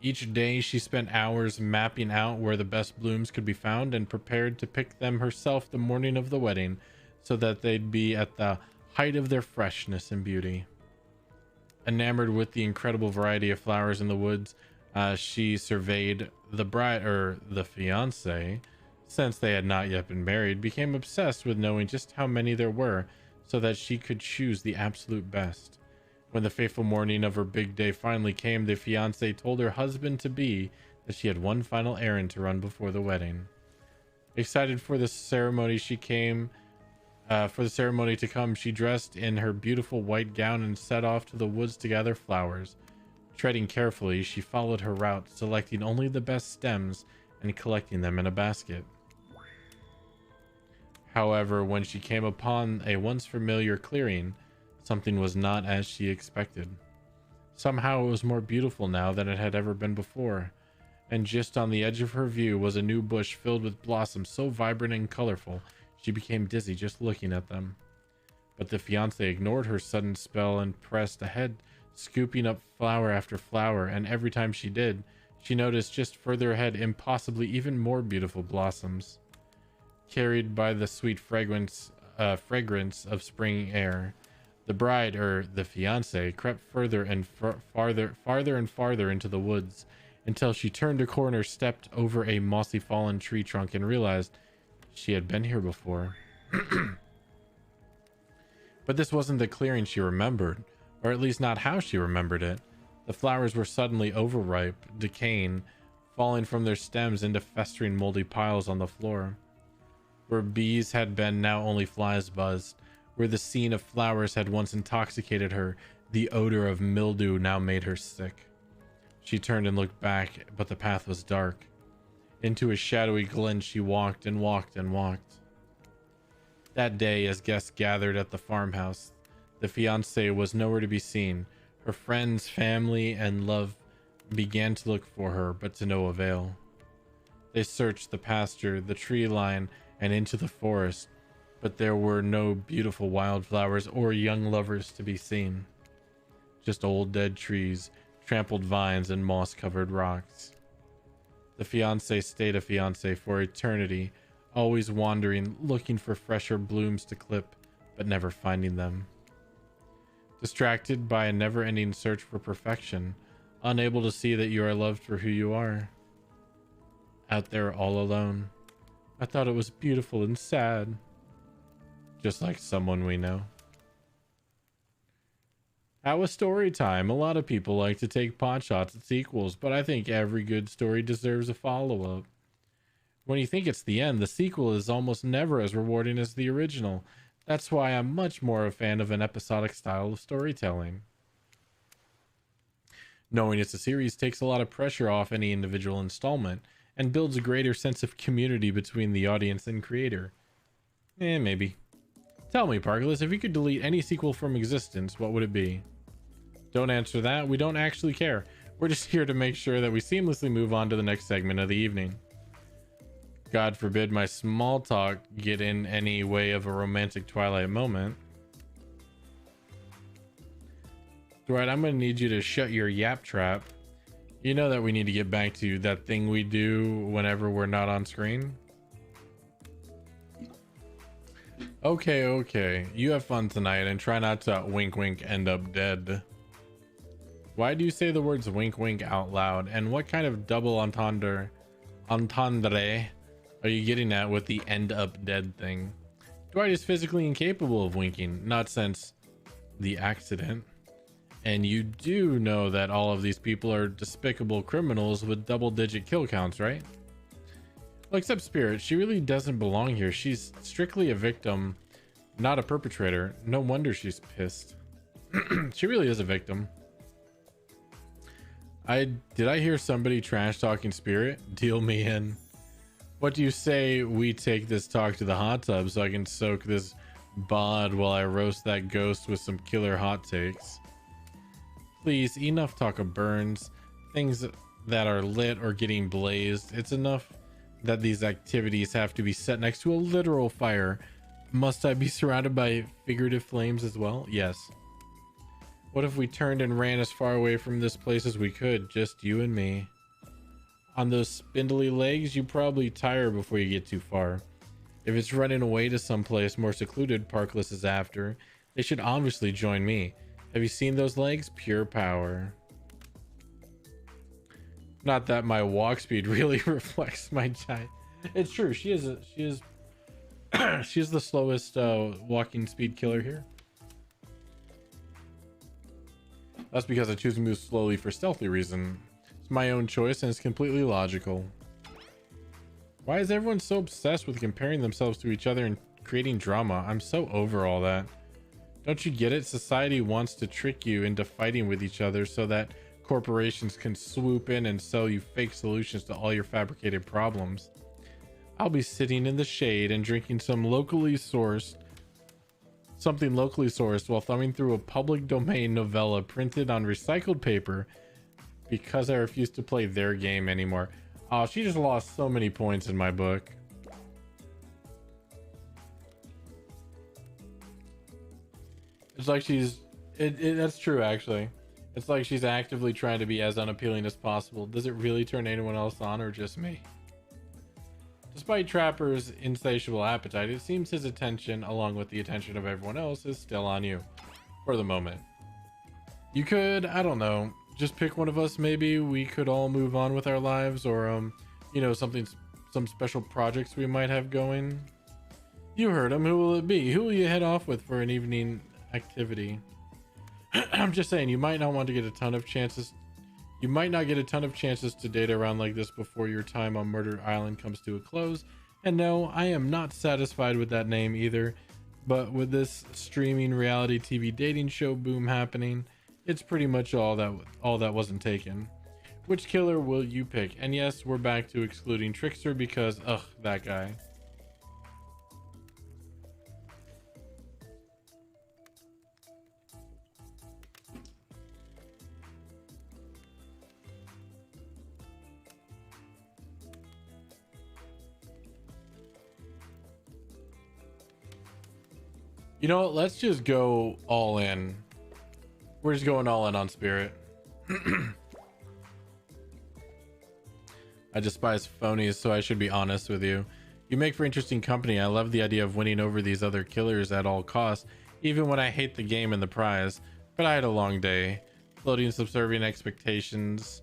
Each day she spent hours mapping out where the best blooms could be found and prepared to pick them herself the morning of the wedding so that they'd be at the height of their freshness and beauty. Enamored with the incredible variety of flowers in the woods, she surveyed the bride, or the fiance, since they had not yet been married, became obsessed with knowing just how many there were so that she could choose the absolute best. When the fateful morning of her big day finally came, the fiancée told her husband-to-be that she had one final errand to run before the wedding. Excited for the ceremony to come, she dressed in her beautiful white gown and set off to the woods to gather flowers. Treading carefully, she followed her route, selecting only the best stems and collecting them in a basket. However, when she came upon a once familiar clearing, something was not as she expected. Somehow it was more beautiful now than it had ever been before, and just on the edge of her view was a new bush filled with blossoms so vibrant and colorful she became dizzy just looking at them. But the fiancé ignored her sudden spell and pressed ahead, scooping up flower after flower, and every time she did, she noticed just further ahead impossibly even more beautiful blossoms. Carried by the sweet fragrance of spring air, the bride, or the fiancé, crept further and farther into the woods until she turned a corner, stepped over a mossy fallen tree trunk, and realized she had been here before. But this wasn't the clearing she remembered, or at least not how she remembered it. The flowers were suddenly overripe, decaying, falling from their stems into festering moldy piles on the floor. Where bees had been, now only flies buzzed. Where the scene of flowers had once intoxicated her, the odor of mildew now made her sick. She turned and looked back, but the path was dark. Into a shadowy glen she walked and walked and walked. That day, as guests gathered at the farmhouse, the fiancée was nowhere to be seen. Her friends, family, and love began to look for her, but to no avail. They searched the pasture, the tree line, and into the forest, but there were no beautiful wildflowers or young lovers to be seen. Just old dead trees, trampled vines, and moss-covered rocks. The fiancé stayed a fiancé for eternity, always wandering, looking for fresher blooms to clip, but never finding them. Distracted by a never-ending search for perfection, unable to see that you are loved for who you are. Out there all alone. I thought it was beautiful and sad. Just like someone we know. That was story time. A lot of people like to take pot shots at sequels, but I think every good story deserves a follow-up. When you think it's the end, the sequel is almost never as rewarding as the original. That's why I'm much more a fan of an episodic style of storytelling. Knowing it's a series takes a lot of pressure off any individual installment and builds a greater sense of community between the audience and creator. Maybe. Tell me, Parkless, if you could delete any sequel from existence, what would it be? Don't answer that. We don't actually care. We're just here to make sure that we seamlessly move on to the next segment of the evening. God forbid my small talk get in any way of a romantic Twilight moment. Dwight, I'm going to need you to shut your yap trap. You know that we need to get back to that thing we do whenever we're not on screen. Okay. You have fun tonight and try not to wink wink end up dead. Why do you say the words wink wink out loud? And what kind of double entendre are you getting at with the end up dead thing? Dwight is physically incapable of winking, not since the accident. And you do know that all of these people are despicable criminals with double-digit kill counts, right? Well, except Spirit, she really doesn't belong here. She's strictly a victim, not a perpetrator. No wonder she's pissed. She really is a victim. Did I hear somebody trash talking Spirit? Deal me in. What do you say we take this talk to the hot tub so I can soak this bod while I roast that ghost with some killer hot takes? Please, enough talk of burns, things that are lit or getting blazed. It's enough that these activities have to be set next to a literal fire. Must I be surrounded by figurative flames as well? Yes. What if we turned and ran as far away from this place as we could, just you and me? On those spindly legs, you probably tire before you get too far. If it's running away to someplace more secluded Parkless is after, they should obviously join me. Have you seen those legs? Pure power. Not that my walk speed really reflects my giant. It's true. She is she's the slowest walking speed killer here. That's because I choose to move slowly for stealthy reason. It's my own choice and it's completely logical. Why is everyone so obsessed with comparing themselves to each other and creating drama? I'm so over all that. Don't you get it? Society wants to trick you into fighting with each other so that corporations can swoop in and sell you fake solutions to all your fabricated problems. I'll be sitting in the shade and drinking something locally sourced while thumbing through a public domain novella printed on recycled paper because I refuse to play their game anymore. Oh, she just lost so many points in my book. It's like that's true actually. It's like she's actively trying to be as unappealing as possible. Does it really turn anyone else on or just me? Despite Trapper's insatiable appetite, it seems his attention, along with the attention of everyone else, is still on you. For the moment. You could, I don't know, just pick one of us maybe. We could all move on with our lives or, you know, some special projects we might have going. You heard him. Who will it be? Who will you head off with for an evening activity? I'm just saying, you might not want to get a ton of chances. You might not get a ton of chances to date around like this before your time on Murder Island comes to a close. And no, I am not satisfied with that name either. But with this streaming reality TV dating show boom happening, it's pretty much all that wasn't taken. Which killer will you pick? And yes, we're back to excluding Trickster because, ugh, that guy. You know what? Let's just go all in. We're just going all in on Spirit. I despise phonies, so I should be honest with you. You make for interesting company. I love the idea of winning over these other killers at all costs, even when I hate the game and the prize. But I had a long day. Floating, subverting expectations,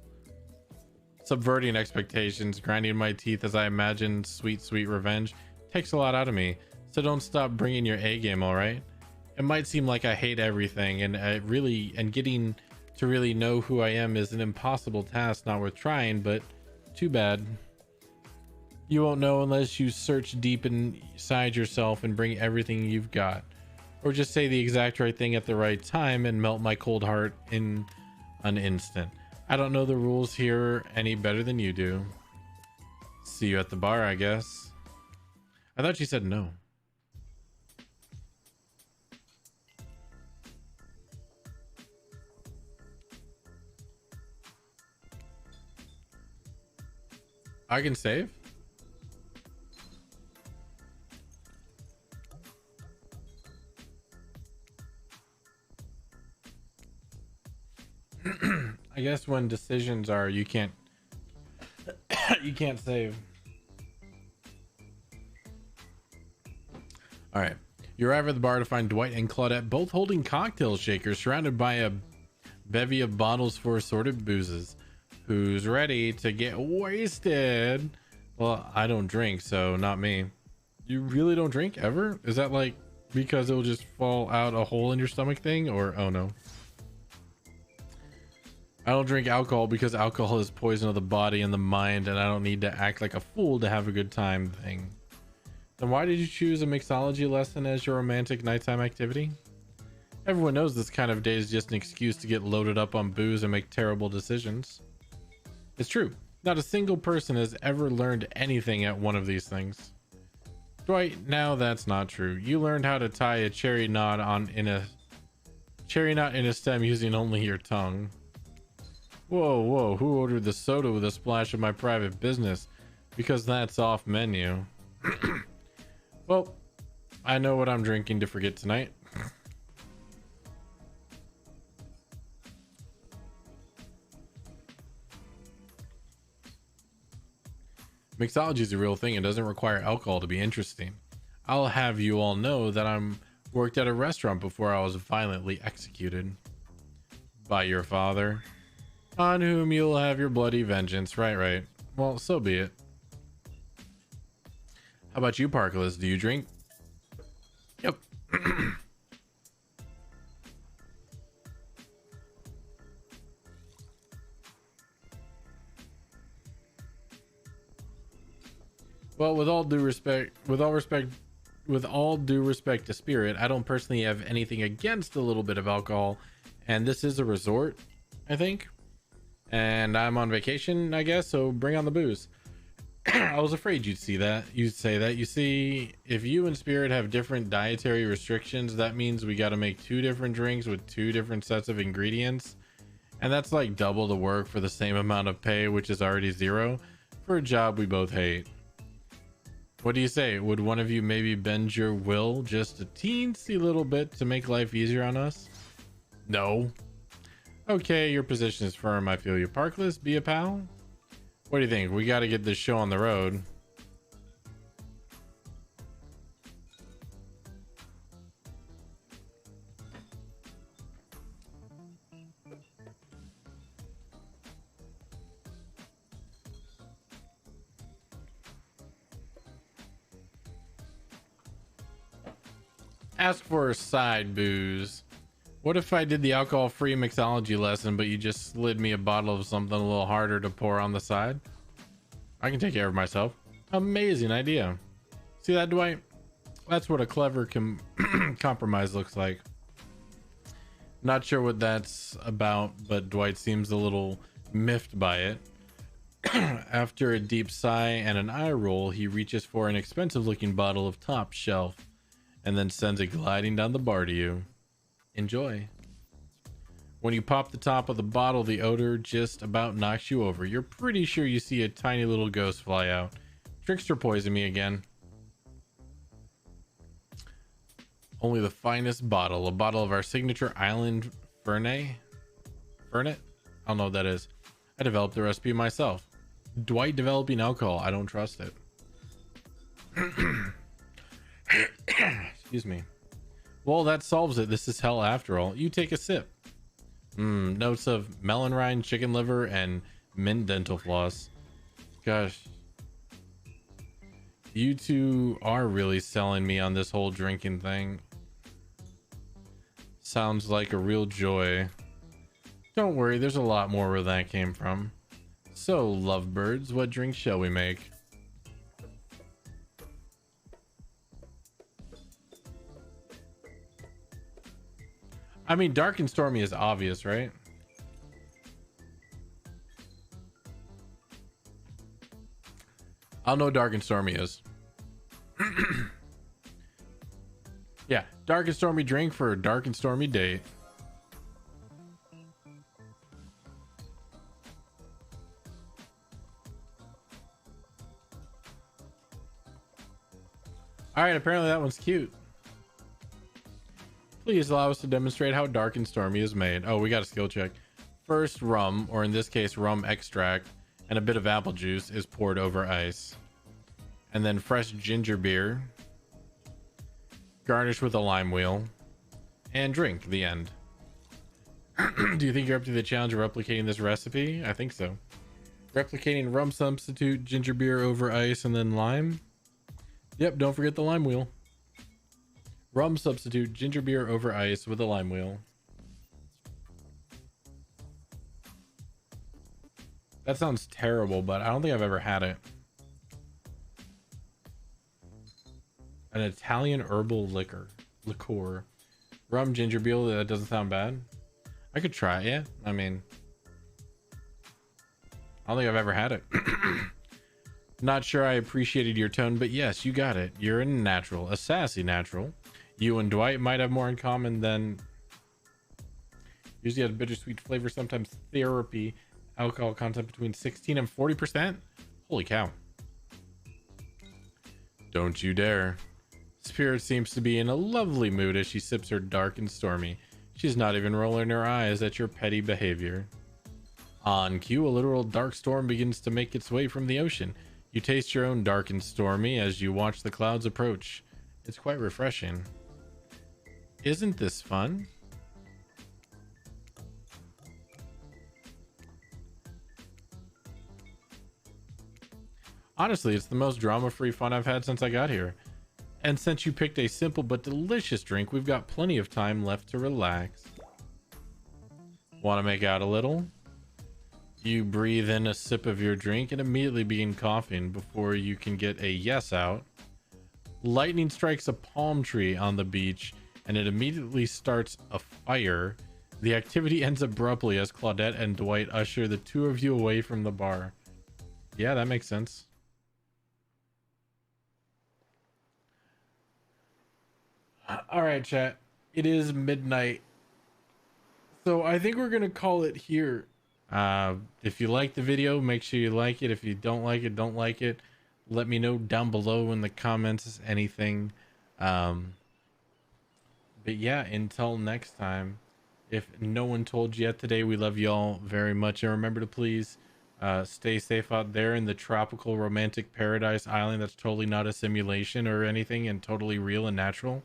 grinding my teeth as I imagine sweet, sweet revenge. Takes a lot out of me. So don't stop bringing your A game, all right? It might seem like I hate everything, and getting to really know who I am is an impossible task, not worth trying, but too bad. You won't know unless you search deep inside yourself and bring everything you've got. Or just say the exact right thing at the right time and melt my cold heart in an instant. I don't know the rules here any better than you do. See you at the bar, I guess. I thought she said no. I can save. I guess when decisions are you can't you can't save. All right. You arrive at the bar to find Dwight and Claudette both holding cocktail shakers surrounded by a bevy of bottles for assorted boozes. Who's ready to get wasted? Well, I don't drink, so not me. You really don't drink ever? Is that like because it'll just fall out a hole in your stomach thing, or oh no? I don't drink alcohol because alcohol is poison of the body and the mind, and I don't need to act like a fool to have a good time thing. Then why did you choose a mixology lesson as your romantic nighttime activity? Everyone knows this kind of day is just an excuse to get loaded up on booze and make terrible decisions. It's true. Not a single person has ever learned anything at one of these things. Dwight, now that's not true. You learned how to tie a cherry knot in a stem using only your tongue. Whoa, who ordered the soda with a splash of my private business? Because that's off menu. Well, I know what I'm drinking to forget tonight. Mixology is a real thing and doesn't require alcohol to be interesting. I'll have you all know that I'm worked at a restaurant before I was violently executed. By your father. On whom you'll have your bloody vengeance. Right. Well, so be it. How about you, Parkless? Do you drink? Yep. Well, with all due respect to Spirit, I don't personally have anything against a little bit of alcohol, and this is a resort, I think, and I'm on vacation, I guess, so bring on the booze. I was afraid you'd say that. You see, if you and Spirit have different dietary restrictions, that means we got to make 2 different drinks with 2 different sets of ingredients, and that's like double the work for the same amount of pay, which is already 0, for a job we both hate. What do you say? Would one of you maybe bend your will just a teensy little bit to make life easier on us? No. Okay, your position is firm. I feel you. Parkless, be a pal? What do you think? We got to get this show on the road. Ask for a side booze. What if I did the alcohol-free mixology lesson, but you just slid me a bottle of something a little harder to pour on the side? I can take care of myself. Amazing idea. See that, Dwight? That's what a clever compromise looks like. Not sure what that's about, but Dwight seems a little miffed by it. After a deep sigh and an eye roll, he reaches for an expensive-looking bottle of top shelf and then sends it gliding down the bar to you. Enjoy. When you pop the top of the bottle, the odor just about knocks you over. You're pretty sure you see a tiny little ghost fly out. Trickster poisoned me again. Only the finest bottle. A bottle of our signature island Fernet? Fernet? I don't know what that is. I developed the recipe myself. Dwight developing alcohol. I don't trust it. Excuse me. Well, that solves it. This is hell after all. You take a sip. Notes of melon rind, chicken liver, and mint dental floss. Gosh. You two are really selling me on this whole drinking thing. Sounds like a real joy. Don't worry, there's a lot more where that came from. So, lovebirds, what drink shall we make? I mean, dark and stormy is obvious, right? I'll know dark and stormy is. Yeah, dark and stormy drink for a dark and stormy date. All right, apparently that one's cute. Please allow us to demonstrate how dark and stormy is made. Oh, we got a skill check. First, rum, or in this case, rum extract, and a bit of apple juice is poured over ice. And then fresh ginger beer, garnish with a lime wheel, and drink. The end. Do you think you're up to the challenge of replicating this recipe? I think so. Replicating rum substitute, ginger beer over ice, and then lime? Yep, don't forget the lime wheel. Rum substitute ginger beer over ice with a lime wheel. That sounds terrible, but I don't think I've ever had it. An Italian herbal liqueur. Rum ginger beer, that doesn't sound bad. I could try it, yeah. I mean, I don't think I've ever had it. Not sure I appreciated your tone, but yes, you got it. You're a natural, a sassy natural. You and Dwight might have more in common than usually had a bittersweet flavor, sometimes therapy. Alcohol content between 16 and 40%. Holy cow. Don't you dare. Spirit seems to be in a lovely mood as she sips her dark and stormy. She's not even rolling her eyes at your petty behavior. On cue, a literal dark storm begins to make its way from the ocean. You taste your own dark and stormy as you watch the clouds approach. It's quite refreshing. Isn't this fun? Honestly, it's the most drama-free fun I've had since I got here. And since you picked a simple but delicious drink, we've got plenty of time left to relax. Want to make out a little? You breathe in a sip of your drink and immediately begin coughing before you can get a yes out. Lightning strikes a palm tree on the beach and it immediately starts a fire. The activity ends abruptly as Claudette and Dwight usher the two of you away from the bar. Yeah, that makes sense. All right, chat. It is midnight. So I think we're going to call it here. If you like the video, make sure you like it. If you don't like it, don't like it. Let me know down below in the comments anything. But yeah, until next time, if no one told you yet today, we love y'all very much. And remember to please stay safe out there in the tropical romantic paradise island that's totally not a simulation or anything and totally real and natural.